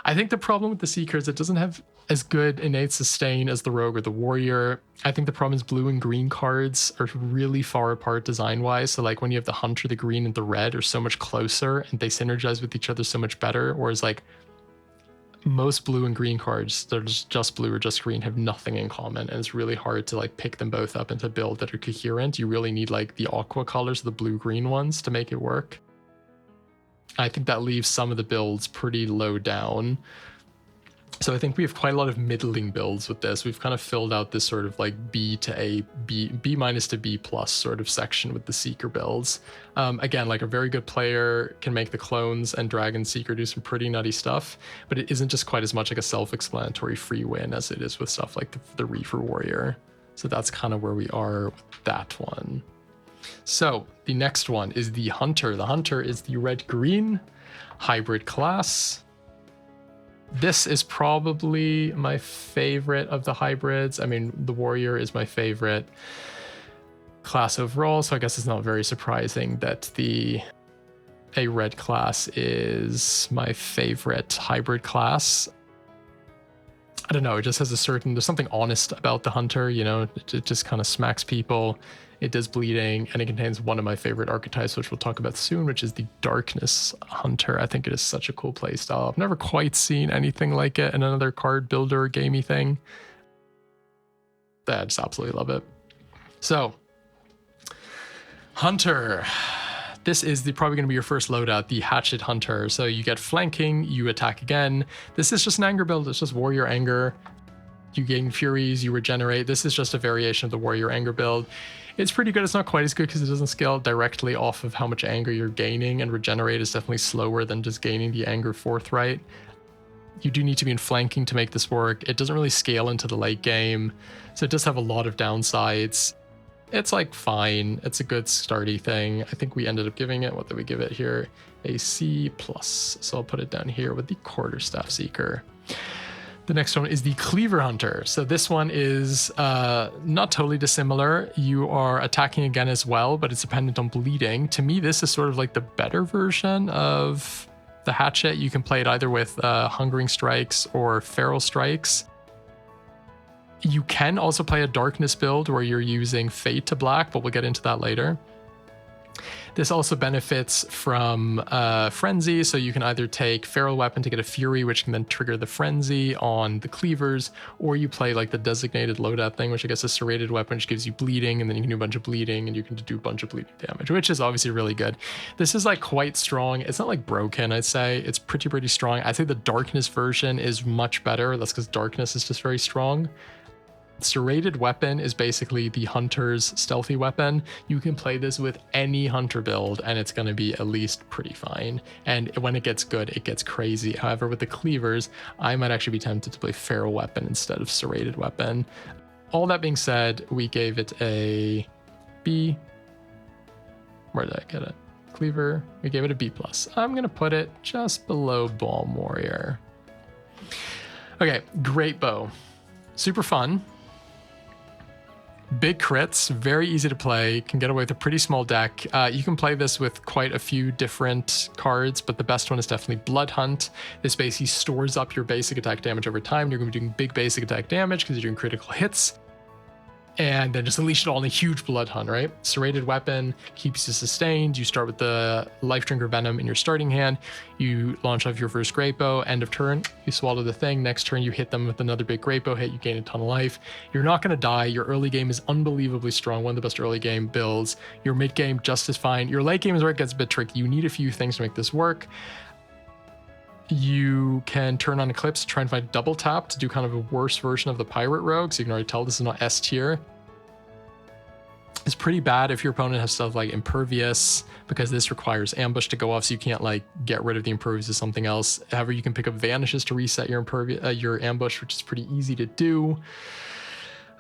I think the problem with the Seeker is it doesn't have as good innate sustain as the Rogue or the Warrior. I think the problem is blue and green cards are really far apart design-wise. So like when you have the Hunter, the green and the red are so much closer and they synergize with each other so much better. Whereas like most blue and green cards that are just blue or just green have nothing in common, and it's really hard to like pick them both up into a build that are coherent. You really need like the aqua colors, the blue-green ones, to make it work. I think that leaves some of the builds pretty low down. So I think we have quite a lot of middling builds with this. We've kind of filled out this sort of like B to A, B- to B+ sort of section with the Seeker builds. Again, like a very good player can make the clones and Dragon Seeker do some pretty nutty stuff, but it isn't just quite as much like a self-explanatory free win as it is with stuff like the Reaver Warrior. So that's kind of where we are with that one. So the next one is the Hunter. The Hunter is the red-green. hybrid class. This is probably my favorite of the hybrids. I mean, the warrior is my favorite class overall, so I guess it's not very surprising that a red class is my favorite hybrid class. I don't know, it just has there's something honest about the hunter, you know, it just kind of smacks people. It does bleeding, and it contains one of my favorite archetypes, which we'll talk about soon, which is the Darkness Hunter. I think it is such a cool playstyle. I've never quite seen anything like it in another card builder gamey thing. I just absolutely love it. So, Hunter. This is probably going to be your first loadout, the Hatchet Hunter. So you get flanking, you attack again. This is just an anger build. It's just warrior anger. You gain furies, you regenerate. This is just a variation of the warrior anger build. It's pretty good. It's not quite as good because it doesn't scale directly off of how much anger you're gaining, and regenerate is definitely slower than just gaining the anger forthright. You do need to be in flanking to make this work. It doesn't really scale into the late game, so it does have a lot of downsides. It's like fine. It's a good starty thing. I think we ended up giving it, what did we give it here? A C+. So I'll put it down here with the Quarterstaff Seeker. The next one is the Cleaver Hunter. So this one is not totally dissimilar. You are attacking again as well, but it's dependent on bleeding. To me, this is sort of like the better version of the Hatchet. You can play it either with Hungering Strikes or Feral Strikes. You can also play a Darkness build where you're using Fade to Black, but we'll get into that later. This also benefits from Frenzy, so you can either take Feral Weapon to get a Fury, which can then trigger the Frenzy on the Cleavers, or you play like the designated loadout thing, which I guess is Serrated Weapon, which gives you bleeding, and then you can do a bunch of bleeding, and you can do a bunch of bleeding damage, which is obviously really good. This is like quite strong. It's not like broken, I'd say. It's pretty strong. I'd say the Darkness version is much better. That's because Darkness is just very strong. Serrated Weapon is basically the hunter's stealthy weapon. You can play this with any hunter build and it's going to be at least pretty fine. And when it gets good, it gets crazy. However, with the Cleavers, I might actually be tempted to play Feral Weapon instead of Serrated Weapon. All that being said, we gave it a B. Where did I get it? Cleaver. We gave it a B+. I'm going to put it just below Balm Warrior. Okay, Great Bow. Super fun. Big crits, very easy to play, can get away with a pretty small deck. You can play this with quite a few different cards, but the best one is definitely Blood Hunt. This basically stores up your basic attack damage over time. You're going to be doing big basic attack damage because you're doing critical hits. And then just unleash it all in a huge Blood Hunt, right? Serrated Weapon keeps you sustained. You start with the Life Drinker Venom in your starting hand. You launch off your first Great Bow. End of turn, you swallow the thing. Next turn, you hit them with another big Great Bow hit. You gain a ton of life. You're not going to die. Your early game is unbelievably strong. One of the best early game builds. Your mid game just as fine. Your late game is where it gets a bit tricky. You need a few things to make this work. You can turn on Eclipse to try and find double tap to do kind of a worse version of the Pirate Rogue. So you can already tell this is not S tier. It's pretty bad if your opponent has stuff like Impervious, because this requires Ambush to go off, so you can't like get rid of the Impervious to something else. However, you can pick up Vanishes to reset your Ambush, which is pretty easy to do.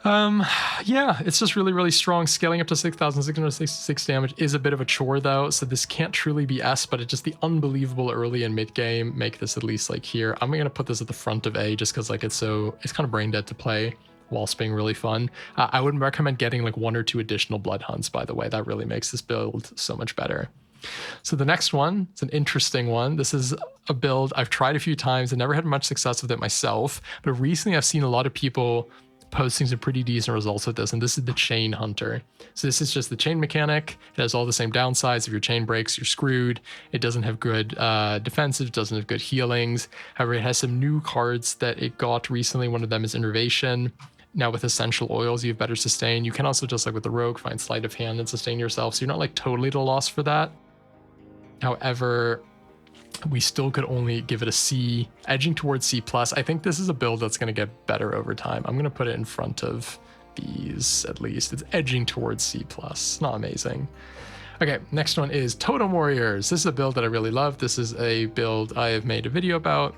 Yeah, it's just really strong. Scaling up to 6,666 damage is a bit of a chore though, so this can't truly be S, but it's just the unbelievable early and mid game make this at least like here. I'm gonna put this at the front of A just because like it's kind of brain dead to play whilst being really fun. I would recommend getting like 1 or 2 additional Blood Hunts, by the way. That really makes this build so much better. So the next one, it's an interesting one. This is a build I've tried a few times and never had much success with it myself, but recently I've seen a lot of people posting some pretty decent results with this, and this is the Chain Hunter. So this is just the chain mechanic. It has all the same downsides. If your chain breaks, you're screwed. It doesn't have good defensive, doesn't have good healings. However, it has some new cards that it got recently. One of them is Innervation. Now with Essential Oils, you have better sustain. You can also, just like with the Rogue, find Sleight of Hand and sustain yourself, so you're not like totally at a loss for that. However, we still could only give it a C, edging towards C+. I think this is a build that's going to get better over time. I'm going to put it in front of these at least. It's edging towards C+. Not amazing. Okay, next one is Totem Warriors. This is a build that I really love. This is a build I have made a video about.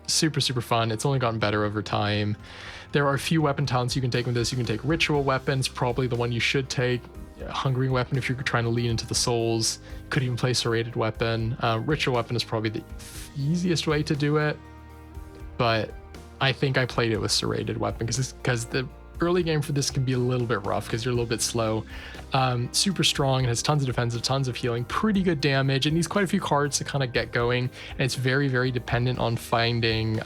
Super fun. It's only gotten better over time. There are a few weapon talents you can take with this. You can take Ritual Weapons, probably the one you should take. Hungering Weapon if you're trying to lean into the souls. Could even play Serrated Weapon. Ritual Weapon is probably the easiest way to do it, but I think I played it with Serrated Weapon because the early game for this can be a little bit rough because you're a little bit slow. Super strong, it has tons of defensive, tons of healing, pretty good damage. It needs quite a few cards to kind of get going, and it's very, very dependent on finding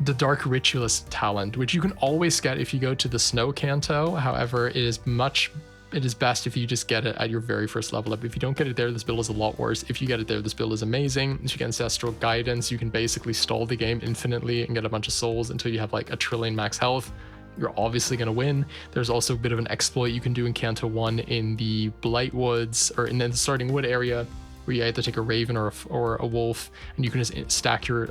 the Dark Ritualist talent, which you can always get if you go to the Snow Canto. However, it is best if you just get it at your very first level up. If you don't get it there, this build is a lot worse. If you get it there, this build is amazing. If you get Ancestral Guidance, you can basically stall the game infinitely and get a bunch of souls until you have like 1 trillion max health. You're obviously going to win. There's also a bit of an exploit you can do in Canto 1 in the Blight Woods, or in the Starting Wood area, where you either take a Raven or a Wolf, and you can just stack your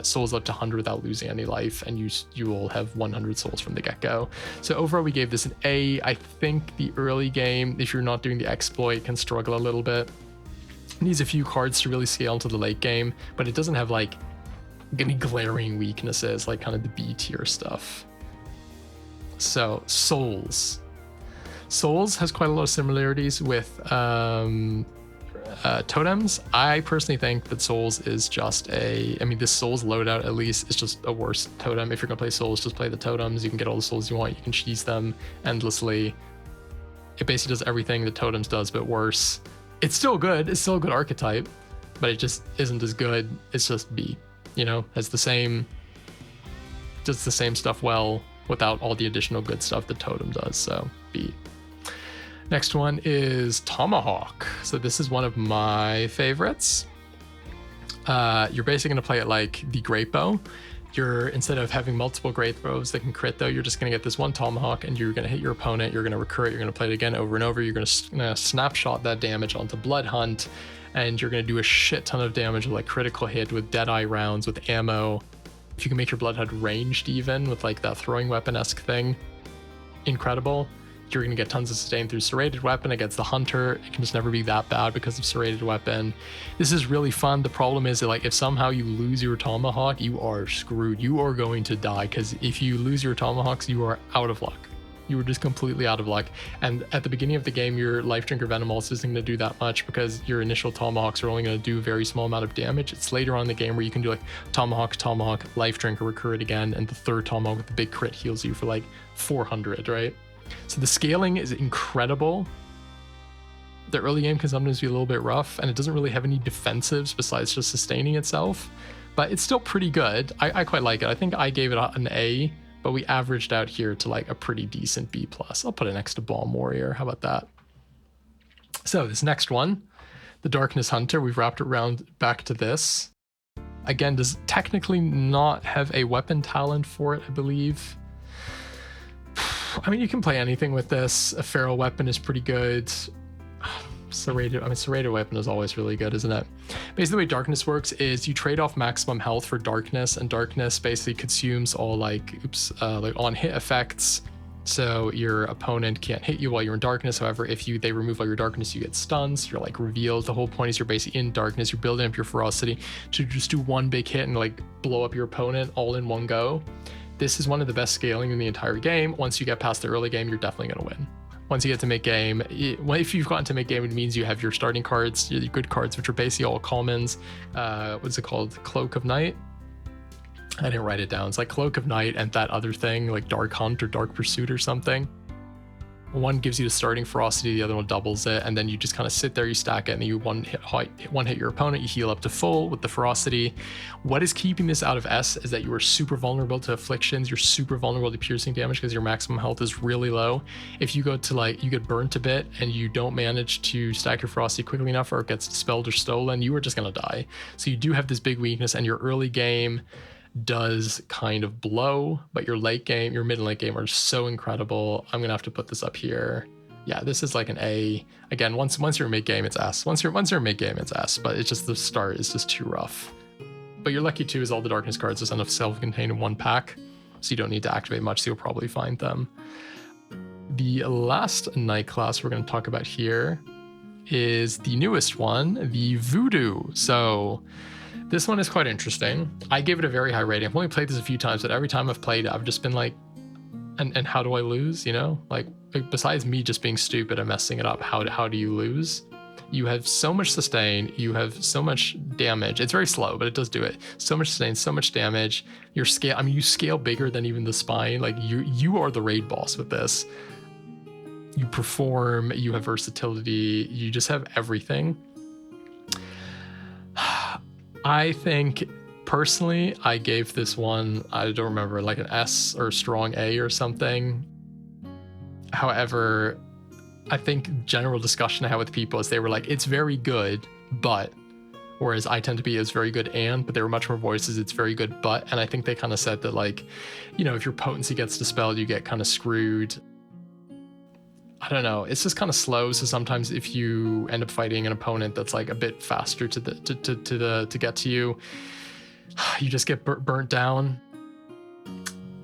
souls up to 100 without losing any life, and you will have 100 souls from the get-go. So overall, we gave this an A. I think the early game, if you're not doing the exploit, can struggle a little bit. It needs a few cards to really scale into the late game, but it doesn't have like any glaring weaknesses like kind of the B tier stuff. So Souls has quite a lot of similarities with totems. I personally think that Souls is just this Souls loadout at least is just a worse totem. If you're gonna play Souls, just play the totems. You can get all the souls you want, you can cheese them endlessly. It basically does everything the totems does, but worse. It's still good, it's still a good archetype, but it just isn't as good. It's just B, does the same stuff well without all the additional good stuff the totem does, so B. Next one is Tomahawk. So this is one of my favorites. You're basically going to play it like the Great Bow. Instead of having multiple Great Bows that can crit though, you're just going to get this one Tomahawk and you're going to hit your opponent, you're going to recur it, you're going to play it again over and over, you're going to snapshot that damage onto Blood Hunt, and you're going to do a shit ton of damage with like critical hit, with Deadeye rounds, with ammo. If you can make your Blood Hunt ranged even with like that throwing weapon-esque thing, incredible. You're going to get tons of sustain through Serrated Weapon against the Hunter. It can just never be that bad because of Serrated Weapon. This is really fun. The problem is that like if somehow you lose your Tomahawk, you are screwed. You are going to die, because if you lose your Tomahawks, you are out of luck. You are just completely out of luck. And at the beginning of the game, your Life Drinker Venom also isn't going to do that much because your initial Tomahawks are only going to do a very small amount of damage. It's later on in the game where you can do like Tomahawk, Life Drinker, recur it again, and the third Tomahawk with the big crit heals you for like 400, right? So the scaling is incredible. The early game can sometimes be a little bit rough, and it doesn't really have any defensives besides just sustaining itself, but it's still pretty good. I quite like it. I think I gave it an A, but we averaged out here to like a pretty decent B+. I'll put it next to Bomb Warrior. How about that? So this next one, the Darkness Hunter, we've wrapped it around back to this. Again, does technically not have a weapon talent for it, I believe. I mean, you can play anything with this. A Feral Weapon is pretty good. Serrated Weapon is always really good, isn't it? Basically, the way Darkness works is you trade off maximum health for Darkness, and Darkness basically consumes all like on hit effects. So your opponent can't hit you while you're in Darkness. However, if they remove all your Darkness, you get stuns. You're like revealed. The whole point is you're basically in Darkness. You're building up your ferocity to just do one big hit and like blow up your opponent all in one go. This is one of the best scaling in the entire game. Once you get past the early game, you're definitely going to win. Once you get to mid-game, if you've gotten to mid-game, it means you have your starting cards, your good cards, which are basically all commons. What's it called? Cloak of Night? I didn't write it down. It's like Cloak of Night and that other thing, like Dark Hunt or Dark Pursuit or something. One gives you the starting ferocity, the other one doubles it, and then you just kind of sit there, you stack it, and then you one hit your opponent, you heal up to full with the ferocity. What is keeping this out of S is that you are super vulnerable to afflictions, you're super vulnerable to piercing damage because your maximum health is really low. If you go to like, you get burnt a bit and you don't manage to stack your ferocity quickly enough, or it gets dispelled or stolen, you are just gonna die. So you do have this big weakness, and your early game does kind of blow, but your late game, your mid and late game are so incredible. I'm gonna have to put this up here. Yeah, this is like an A. Again, once you're mid game, it's S. Once you're mid game, it's S. But it's just the start is just too rough. But you're lucky too, is all the Darkness cards just end up self-contained in one pack, so you don't need to activate much. So you'll probably find them. The last Night class we're going to talk about here is the newest one, the Voodoo. So this one is quite interesting. I gave it a very high rating. I've only played this a few times, but every time I've played it, I've just been like, And how do I lose, you know? Like besides me just being stupid and messing it up, how do you lose? You have so much sustain, you have so much damage. It's very slow, but it does do it. So much sustain, so much damage. Your scale, I mean, you scale bigger than even the spine. Like you are the raid boss with this. You perform, you have versatility, you just have everything. I think personally, I gave this one, I don't remember, like an S or strong A or something. However, I think general discussion I had with people is they were like, it's very good, but, whereas I tend to be, it's very good but there were much more voices, it's very good, but, and I think they kind of said that, like, you know, if your potency gets dispelled, you get kind of screwed. I don't know, it's just kind of slow, so sometimes if you end up fighting an opponent that's like a bit faster to get to you, you just get burnt down.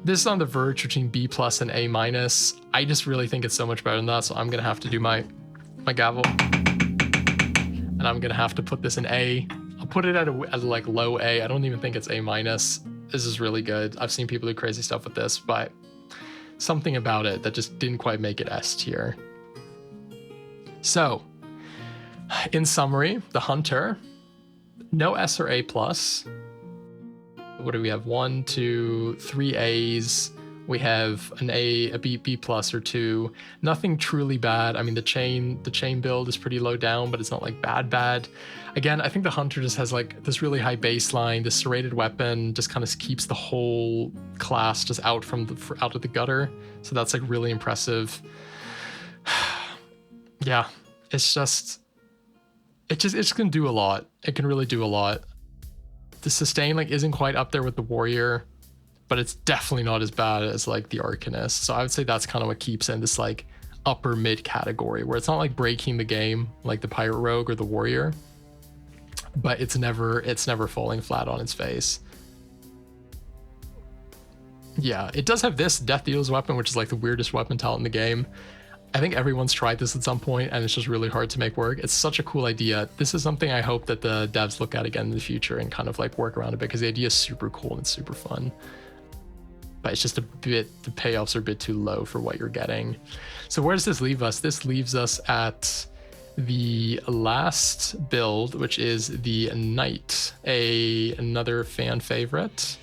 This is on the verge between B+ and A-. I just really think it's so much better than that, so I'm gonna have to do my gavel, and I'm gonna have to put this in A. I'll put it at like low A. I don't even think it's A-. This is really good. I've seen people do crazy stuff with this, but something about it that just didn't quite make it S tier. So, in summary, the Hunter, no S or A+. What do we have? 1, 2, 3 A's. We have an A, a B+, or 2. Nothing truly bad. I mean, the chain build is pretty low down, but it's not like bad. Again, I think the Hunter just has like this really high baseline. This serrated weapon just kind of keeps the whole class just out of the gutter. So that's like really impressive. Yeah, it's gonna do a lot. It can really do a lot. The sustain like isn't quite up there with the warrior, but it's definitely not as bad as like the Arcanist. So I would say that's kind of what keeps in this like upper mid category, where it's not like breaking the game like the pirate rogue or the warrior, but it's never falling flat on its face. Yeah, it does have this Death Deals weapon, which is like the weirdest weapon talent in the game. I think everyone's tried this at some point, and it's just really hard to make work. It's such a cool idea. This is something I hope that the devs look at again in the future and kind of like work around a bit, because the idea is super cool and super fun. But it's just the payoffs are a bit too low for what you're getting. So where does this leave us? This leaves us at the last build, which is the Knight, another fan favorite.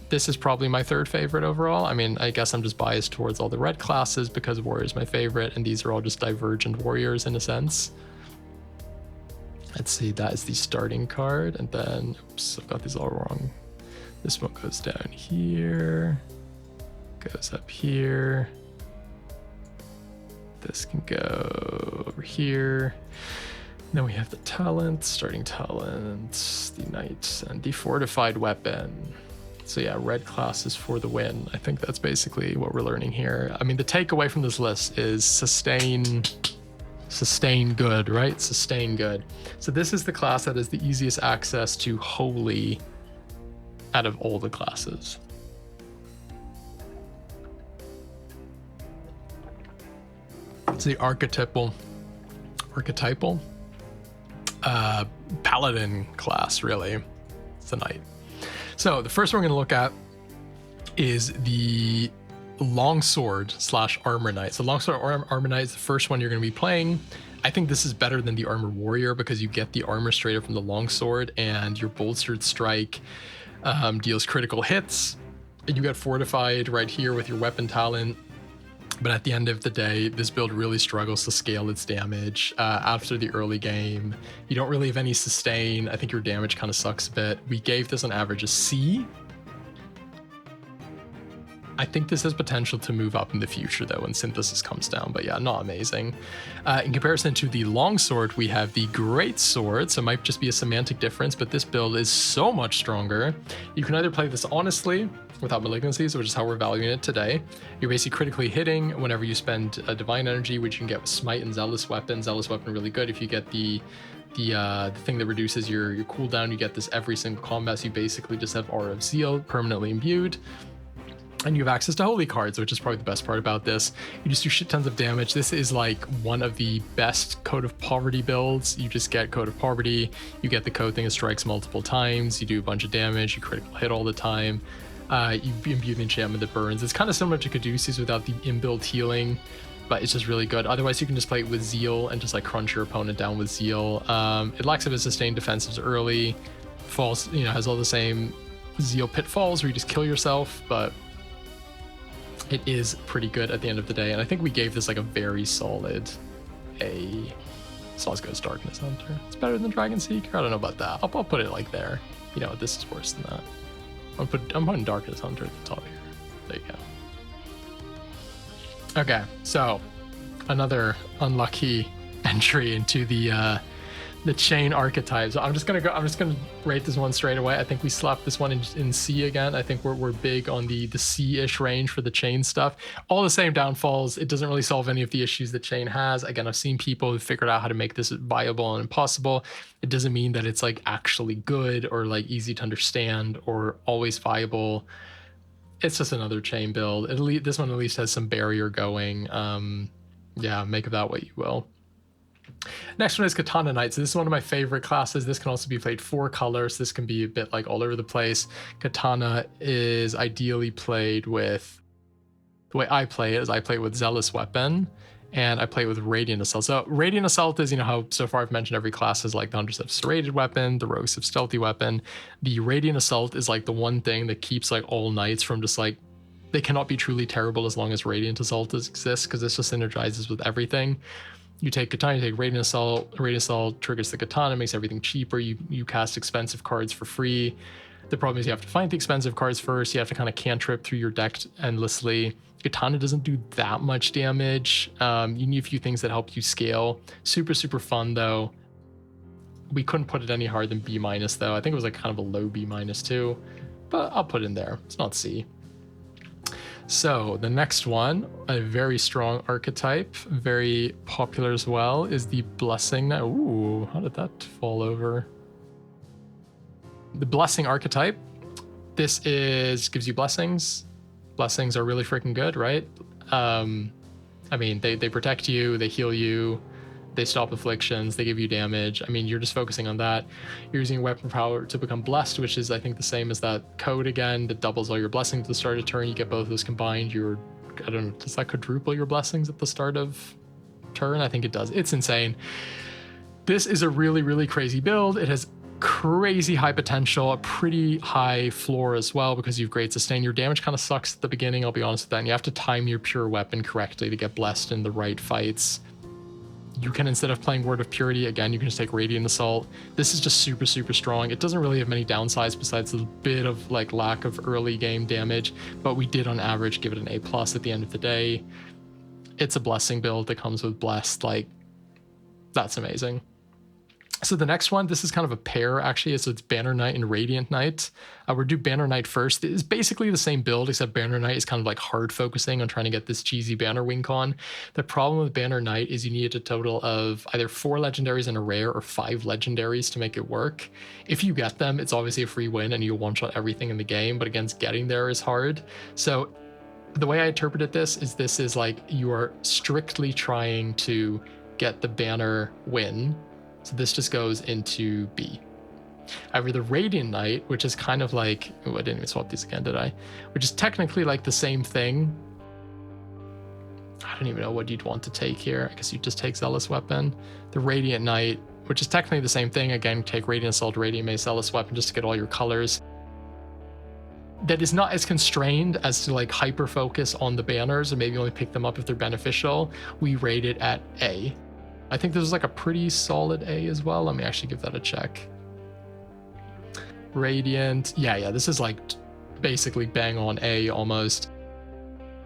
This is probably my third favorite overall. I mean, I guess I'm just biased towards all the red classes because warrior is my favorite, and these are all just divergent warriors in a sense. Let's see, that is the starting card, and then, oops, I've got these all wrong. This one goes down here, goes up here. This can go over here. Then we have the talent, starting talent, the knight, and the fortified weapon. So yeah, red class is for the win. I think that's basically what we're learning here. I mean, the takeaway from this list is sustain good, right? Sustain good. So this is the class that is the easiest access to holy out of all the classes. It's the archetypal paladin class, really. It's the knight. So the first one we're going to look at is the longsword / armor knight. So longsword armor knight is the first one you're going to be playing. I think this is better than the armor warrior because you get the armor straight up from the longsword, and your bolstered strike deals critical hits. You get fortified right here with your weapon talent. But at the end of the day, this build really struggles to scale its damage after the early game. You don't really have any sustain. I think your damage kind of sucks a bit. We gave this on average a C. I think this has potential to move up in the future though when synthesis comes down, but yeah, not amazing. In comparison to the longsword, we have the great sword, so it might just be a semantic difference, but this build is so much stronger. You can either play this honestly without malignancies, which is how we're valuing it today. You're basically critically hitting whenever you spend a divine energy, which you can get with smite and zealous weapon. Zealous weapon really good if you get the thing that reduces your cooldown. You get this every single combat, so you basically just have Aura of Zeal permanently imbued. And you have access to holy cards, which is probably the best part about this. You just do shit tons of damage. This is like one of the best Code of Poverty builds. You just get Code of Poverty, you get the code thing that strikes multiple times, you do a bunch of damage, you critical hit all the time. You imbue the enchantment that burns. It's kind of similar to Caduceus without the inbuilt healing, but it's just really good. Otherwise, you can just play it with Zeal and just like crunch your opponent down with Zeal. It lacks of its sustained defensives early. Falls, you know, has all the same Zeal pitfalls where you just kill yourself, but it is pretty good at the end of the day. And I think we gave this like a very solid A. It's not as good as Darkness Hunter. It's better than Dragon Seeker. I don't know about that. I'll put it like there. You know, this is worse than that. I'm putting Darkness Hunter at the top here. There you go. Okay, so another unlucky entry into the chain archetypes. I'm just gonna rate this one straight away. I think we slapped this one in C again. I think we're big on the C-ish range for the chain stuff. All the same downfalls. It doesn't really solve any of the issues that chain has. Again, I've seen people who figured out how to make this viable and impossible. It doesn't mean that it's like actually good or like easy to understand or always viable. It's just another chain build. This one at least has some barrier going. Yeah, make of that what you will. Next one is Katana Knight. So this is one of my favorite classes. This can also be played 4 colors. This can be a bit like all over the place. Katana is ideally played with, the way I play it is I play it with Zealous Weapon and I play it with Radiant Assault. So Radiant Assault is, you know how so far I've mentioned every class is like the Hunters have Serrated Weapon, the Rogues have Stealthy Weapon. The Radiant Assault is like the one thing that keeps like all knights from just like, they cannot be truly terrible as long as Radiant Assault exists because this just synergizes with everything. You take Katana, you take Radiant Assault triggers the Katana, makes everything cheaper. You cast expensive cards for free. The problem is you have to find the expensive cards first. You have to kind of cantrip through your deck endlessly. Katana doesn't do that much damage. You need a few things that help you scale. Super, super fun though. We couldn't put it any higher than B- though. I think it was like kind of a low B- too, but I'll put it in there. It's not C. So the next one, a very strong archetype, very popular as well, is the Blessing. Ooh, how did that fall over? The Blessing archetype. This gives you blessings. Blessings are really freaking good, right? I mean, they protect you, they heal you, they stop afflictions, they give you damage. I mean, you're just focusing on that. You're using weapon power to become blessed, which is I think the same as that code again that doubles all your blessings at the start of turn. You get both of those combined. I don't know, does that quadruple your blessings at the start of turn? I think it does. It's insane. This is a really, really crazy build. It has crazy high potential, a pretty high floor as well because you've great sustain. Your damage kind of sucks at the beginning, I'll be honest with that. And you have to time your pure weapon correctly to get blessed in the right fights. You can, instead of playing Word of Purity, again, you can just take Radiant Assault. This is just super, super strong. It doesn't really have many downsides besides a bit of like lack of early game damage, but we did on average give it an A+ at the end of the day. It's a blessing build that comes with Blessed. Like, that's amazing. So the next one, this is kind of a pair actually, so it's Banner Knight and Radiant Knight. We'll do Banner Knight first. It's basically the same build, except Banner Knight is kind of like hard focusing on trying to get this cheesy banner win con. The problem with Banner Knight is you need a total of either 4 legendaries and a rare or 5 legendaries to make it work. If you get them, it's obviously a free win and you one-shot everything in the game, but against getting there is hard. So the way I interpreted this is like you are strictly trying to get the banner win. So this just goes into B. However, the Radiant Knight, which is kind of like, oh, I didn't even swap these again, did I? Which is technically like the same thing. I don't even know what you'd want to take here. I guess you just take Zealous Weapon. The Radiant Knight, which is technically the same thing. Again, take Radiant Assault, Radiant Mace, Zealous Weapon just to get all your colors. That is not as constrained as to like hyper focus on the banners and maybe only pick them up if they're beneficial. We rate it at A. I think this is like a pretty solid A as well. Let me actually give that a check. Radiant. Yeah, this is like basically bang on A almost.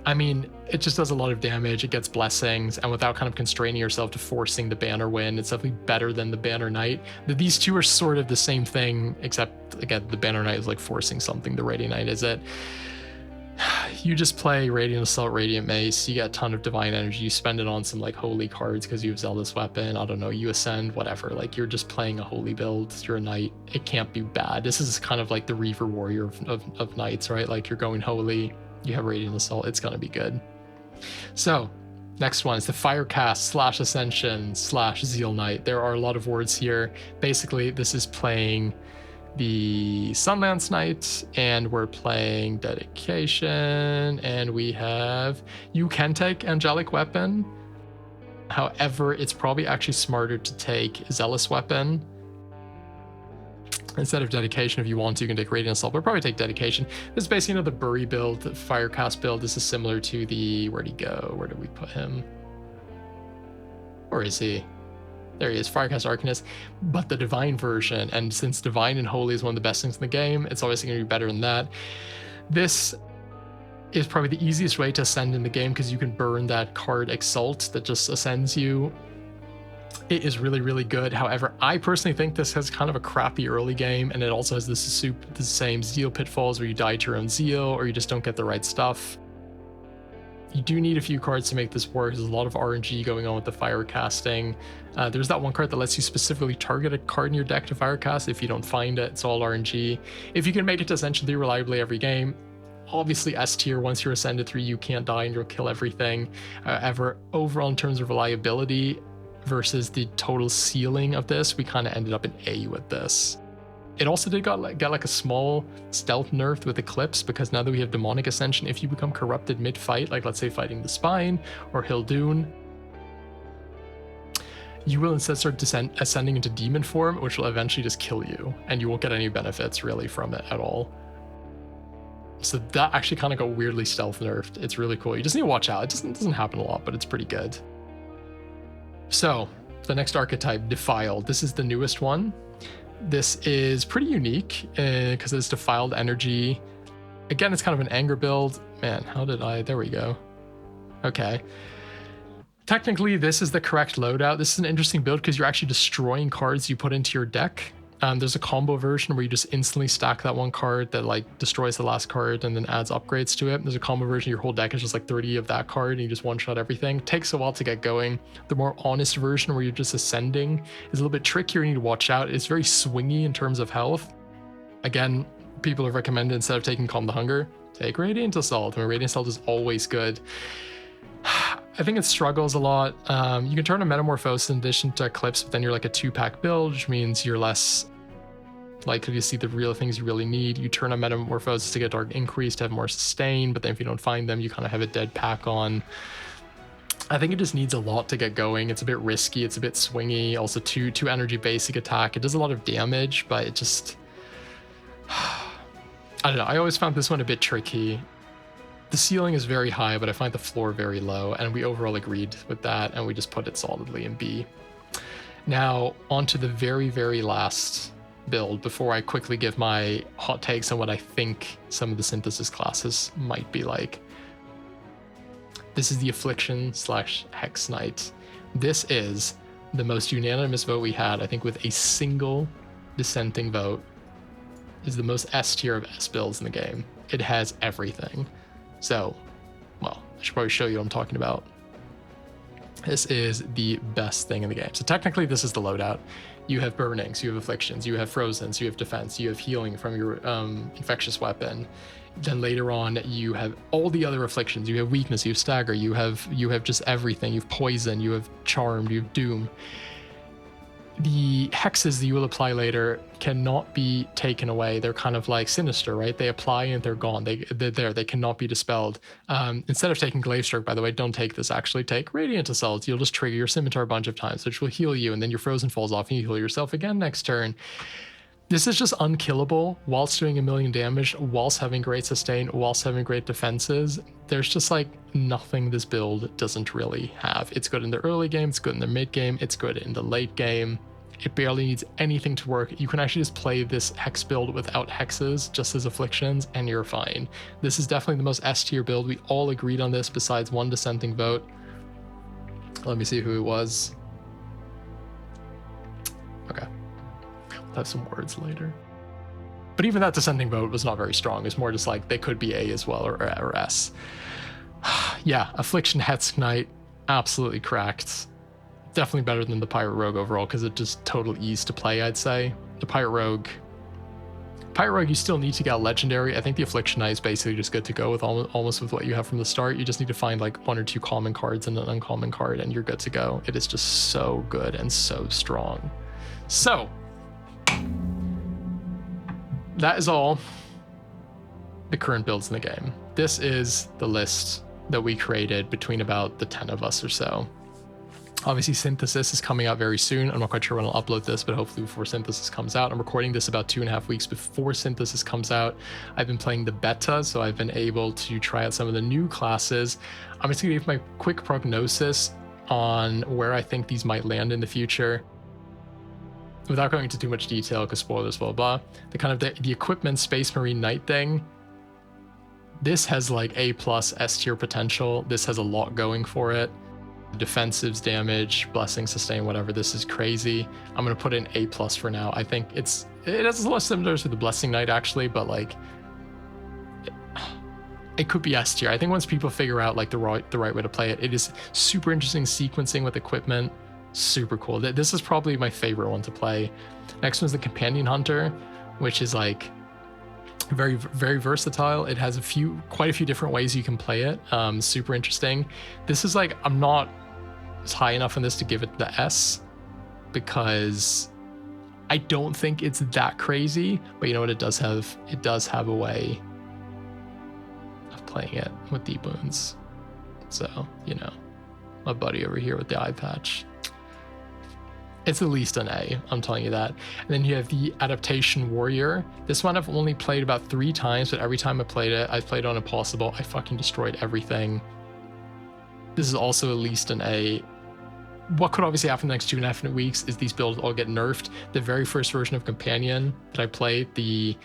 I mean, it just does a lot of damage. It gets blessings, and without kind of constraining yourself to forcing the banner win, it's definitely better than the Banner Knight. These two are sort of the same thing, except again, the Banner Knight is like forcing something. The Radiant Knight is it. You just play Radiant Assault, Radiant Mace, you get a ton of Divine Energy, you spend it on some like holy cards because you have Zealous Weapon, I don't know, you ascend, whatever, like you're just playing a holy build, you're a knight, it can't be bad. This is kind of like the Reaver Warrior of knights, right? Like you're going holy, you have Radiant Assault, it's gonna be good. So, next one is the Firecast / Ascension / Zeal Knight. There are a lot of words here. Basically, this is playing the Sunlance Knight, and we're playing Dedication, and we have, you can take Angelic Weapon. However, it's probably actually smarter to take Zealous Weapon instead of Dedication. If you want to, you can take Radiant Assault, but probably take Dedication. This is basically another Bury build, Firecast build. This is similar to the, where'd he go? Where did we put him? Where is he? There he is, Firecast Arcanist, but the Divine version. And since Divine and Holy is one of the best things in the game, it's obviously going to be better than that. This is probably the easiest way to ascend in the game because you can burn that card Exalt that just ascends you. It is really, really good. However, I personally think this has kind of a crappy early game, and it also has the same Zeal pitfalls where you die to your own Zeal or you just don't get the right stuff. You do need a few cards to make this work. There's a lot of RNG going on with the fire casting. There's that one card that lets you specifically target a card in your deck to fire cast. If you don't find it, it's all RNG. If you can make it to essentially reliably every game, obviously S tier, once you're ascended 3, you can't die and you'll kill everything. However, overall in terms of reliability versus the total ceiling of this, we kind of ended up in A with this. It also did get like a small stealth nerf with Eclipse, because now that we have Demonic Ascension, if you become corrupted mid-fight, like let's say fighting the Spine or Hildoon, you will instead start ascending into demon form, which will eventually just kill you, and you won't get any benefits really from it at all. So that actually kind of got weirdly stealth nerfed. It's really cool. You just need to watch out. It doesn't happen a lot, but it's pretty good. So the next archetype, Defiled. This is the newest one. This is pretty unique because it's Defiled Energy. Again, it's kind of an anger build. Man, there we go. Okay. Technically, this is the correct loadout. This is an interesting build because you're actually destroying cards you put into your deck. There's a combo version where you just instantly stack that one card that like destroys the last card and then adds upgrades to it. There's a combo version, your whole deck is just like 30 of that card and you just one-shot everything. It takes a while to get going. The more honest version where you're just ascending is a little bit trickier. You need to watch out. It's very swingy in terms of health. Again, people have recommended instead of taking Calm the Hunger, take Radiant Assault. I mean, Radiant Assault is always good. I think it struggles a lot. You can turn a Metamorphosis in addition to Eclipse, but then you're like a 2-pack build, which means you're less likely to see the real things you really need. You turn a Metamorphosis to get Dark Increase to have more sustain, but then if you don't find them, you kind of have a dead pack on. I think it just needs a lot to get going. It's a bit risky, it's a bit swingy. Also, two energy basic attack. It does a lot of damage, but it just... I don't know, I always found this one a bit tricky. The ceiling is very high, but I find the floor very low, and we overall agreed with that, and we just put it solidly in B. Now, on to the very, very last build before I quickly give my hot takes on what I think some of the synthesis classes might be like. This is the Affliction / Hex Knight. This is the most unanimous vote we had, I think, with a single dissenting vote. Is the most S tier of S builds in the game. It has everything. So, well, I should probably show you what I'm talking about. This is the best thing in the game. So technically this is the loadout. You have burnings, you have afflictions, you have frozens, you have defense, you have healing from your infectious weapon. Then later on you have all the other afflictions. You have weakness, you have stagger, you have just everything. You have poison, you have charmed, you have doom. The hexes that you will apply later cannot be taken away. They're kind of like Sinister, right? They apply and they're gone. They're there. They cannot be dispelled. Instead of taking Glaive Stroke, by the way, don't take this. Actually, take Radiant Assault. You'll just trigger your Scimitar a bunch of times, which will heal you, and then your Frozen falls off and you heal yourself again next turn. This is just unkillable whilst doing 1,000,000 damage, whilst having great sustain, whilst having great defenses. There's just like nothing this build doesn't really have. It's good in the early game, it's good in the mid game, it's good in the late game. It barely needs anything to work. You can actually just play this hex build without hexes, just as afflictions, and you're fine. This is definitely the most S tier build. We all agreed on this besides one dissenting vote. Let me see who it was. Okay. We'll have some words later. But even that dissenting vote was not very strong. It's more just like they could be A as well or S. Yeah, Affliction Hex Knight, absolutely cracked. Definitely better than the Pirate Rogue overall because it just total ease to play, I'd say. The Pirate Rogue, you still need to get legendary. I think the Affliction Knight is basically just good to go with almost with what you have from the start. You just need to find like 1 or 2 common cards and an uncommon card and you're good to go. It is just so good and so strong. So that is all the current builds in the game. This is the list that we created between about the 10 of us or so. Obviously, Synthesis is coming out very soon. I'm not quite sure when I'll upload this, but hopefully before Synthesis comes out. I'm recording this about 2.5 weeks before Synthesis comes out. I've been playing the beta, so I've been able to try out some of the new classes. I'm just gonna give my quick prognosis on where I think these might land in the future, without going into too much detail, because spoilers, blah, blah. The kind of the equipment Space Marine Knight thing, this has like A+ S tier potential. This has a lot going for it. Defensives, damage, blessing, sustain, whatever. This is crazy. I'm gonna put in A+ for now. I think it has a lot similar to the Blessing Knight actually, but like it could be S tier. I think once people figure out like the right way to play it, it is super interesting sequencing with equipment. Super cool. This is probably my favorite one to play. Next one's the Companion Hunter, which is like very, very versatile. It has quite a few different ways you can play it. Super interesting. This is like, I'm not high enough on this to give it the S, because I don't think it's that crazy, but you know what, it does have a way of playing it with deep wounds. So, you know, my buddy over here with the eye patch, it's at least an A, I'm telling you that. And then you have the Adaptation Warrior. This one I've only played about 3 times, but every time I played it, I played on Impossible. I fucking destroyed everything. This is also at least an A. What could obviously happen in the next 2.5 weeks is these builds all get nerfed. The very first version of Companion that I played, the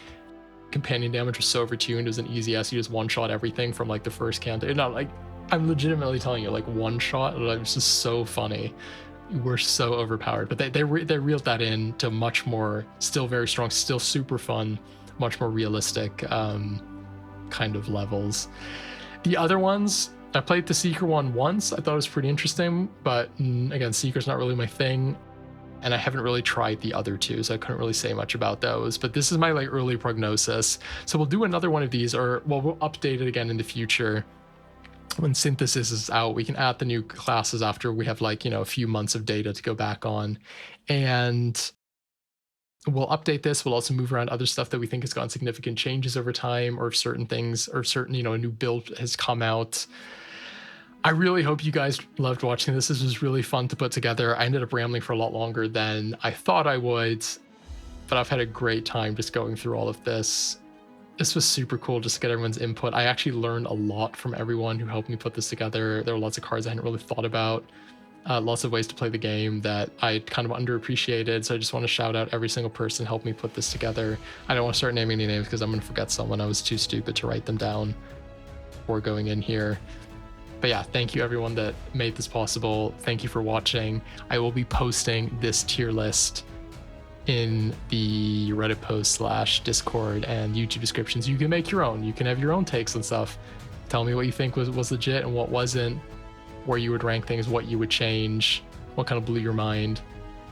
Companion damage was so overtuned. It was an easy S. You just one-shot everything from like the first counter. No, like, I'm legitimately telling you, like one-shot, it was just so funny. We're so overpowered, but they reeled that in to much more, still very strong, still super fun, much more realistic kind of levels. The other ones, I played the Seeker one once. I thought it was pretty interesting, but again, Seeker's not really my thing, and I haven't really tried the other two, so I couldn't really say much about those. But this is my like early prognosis. So we'll do another one of these, or well, we'll update it again in the future. When Synthesis is out, we can add the new classes after we have like, you know, a few months of data to go back on, and we'll update this. We'll also move around other stuff that we think has gotten significant changes over time, or certain things, or certain, you know, a new build has come out. I really hope you guys loved watching this. This was really fun to put together. I ended up rambling for a lot longer than I thought I would, but I've had a great time just going through all of this. This was super cool just to get everyone's input. I actually learned a lot from everyone who helped me put this together. There were lots of cards I hadn't really thought about, lots of ways to play the game that I kind of underappreciated. So I just want to shout out every single person who helped me put this together. I don't want to start naming any names because I'm going to forget someone. I was too stupid to write them down before going in here. But yeah, thank you everyone that made this possible. Thank you for watching. I will be posting this tier list in the Reddit post / Discord and YouTube descriptions. You can make your own. You can have your own takes and stuff. Tell me what you think was legit and what wasn't, where you would rank things, what you would change, what kind of blew your mind.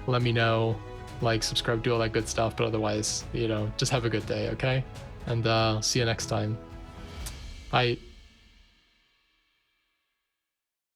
Let me know. Like, subscribe, do all that good stuff. But otherwise, you know, just have a good day, okay? And see you next time. Bye.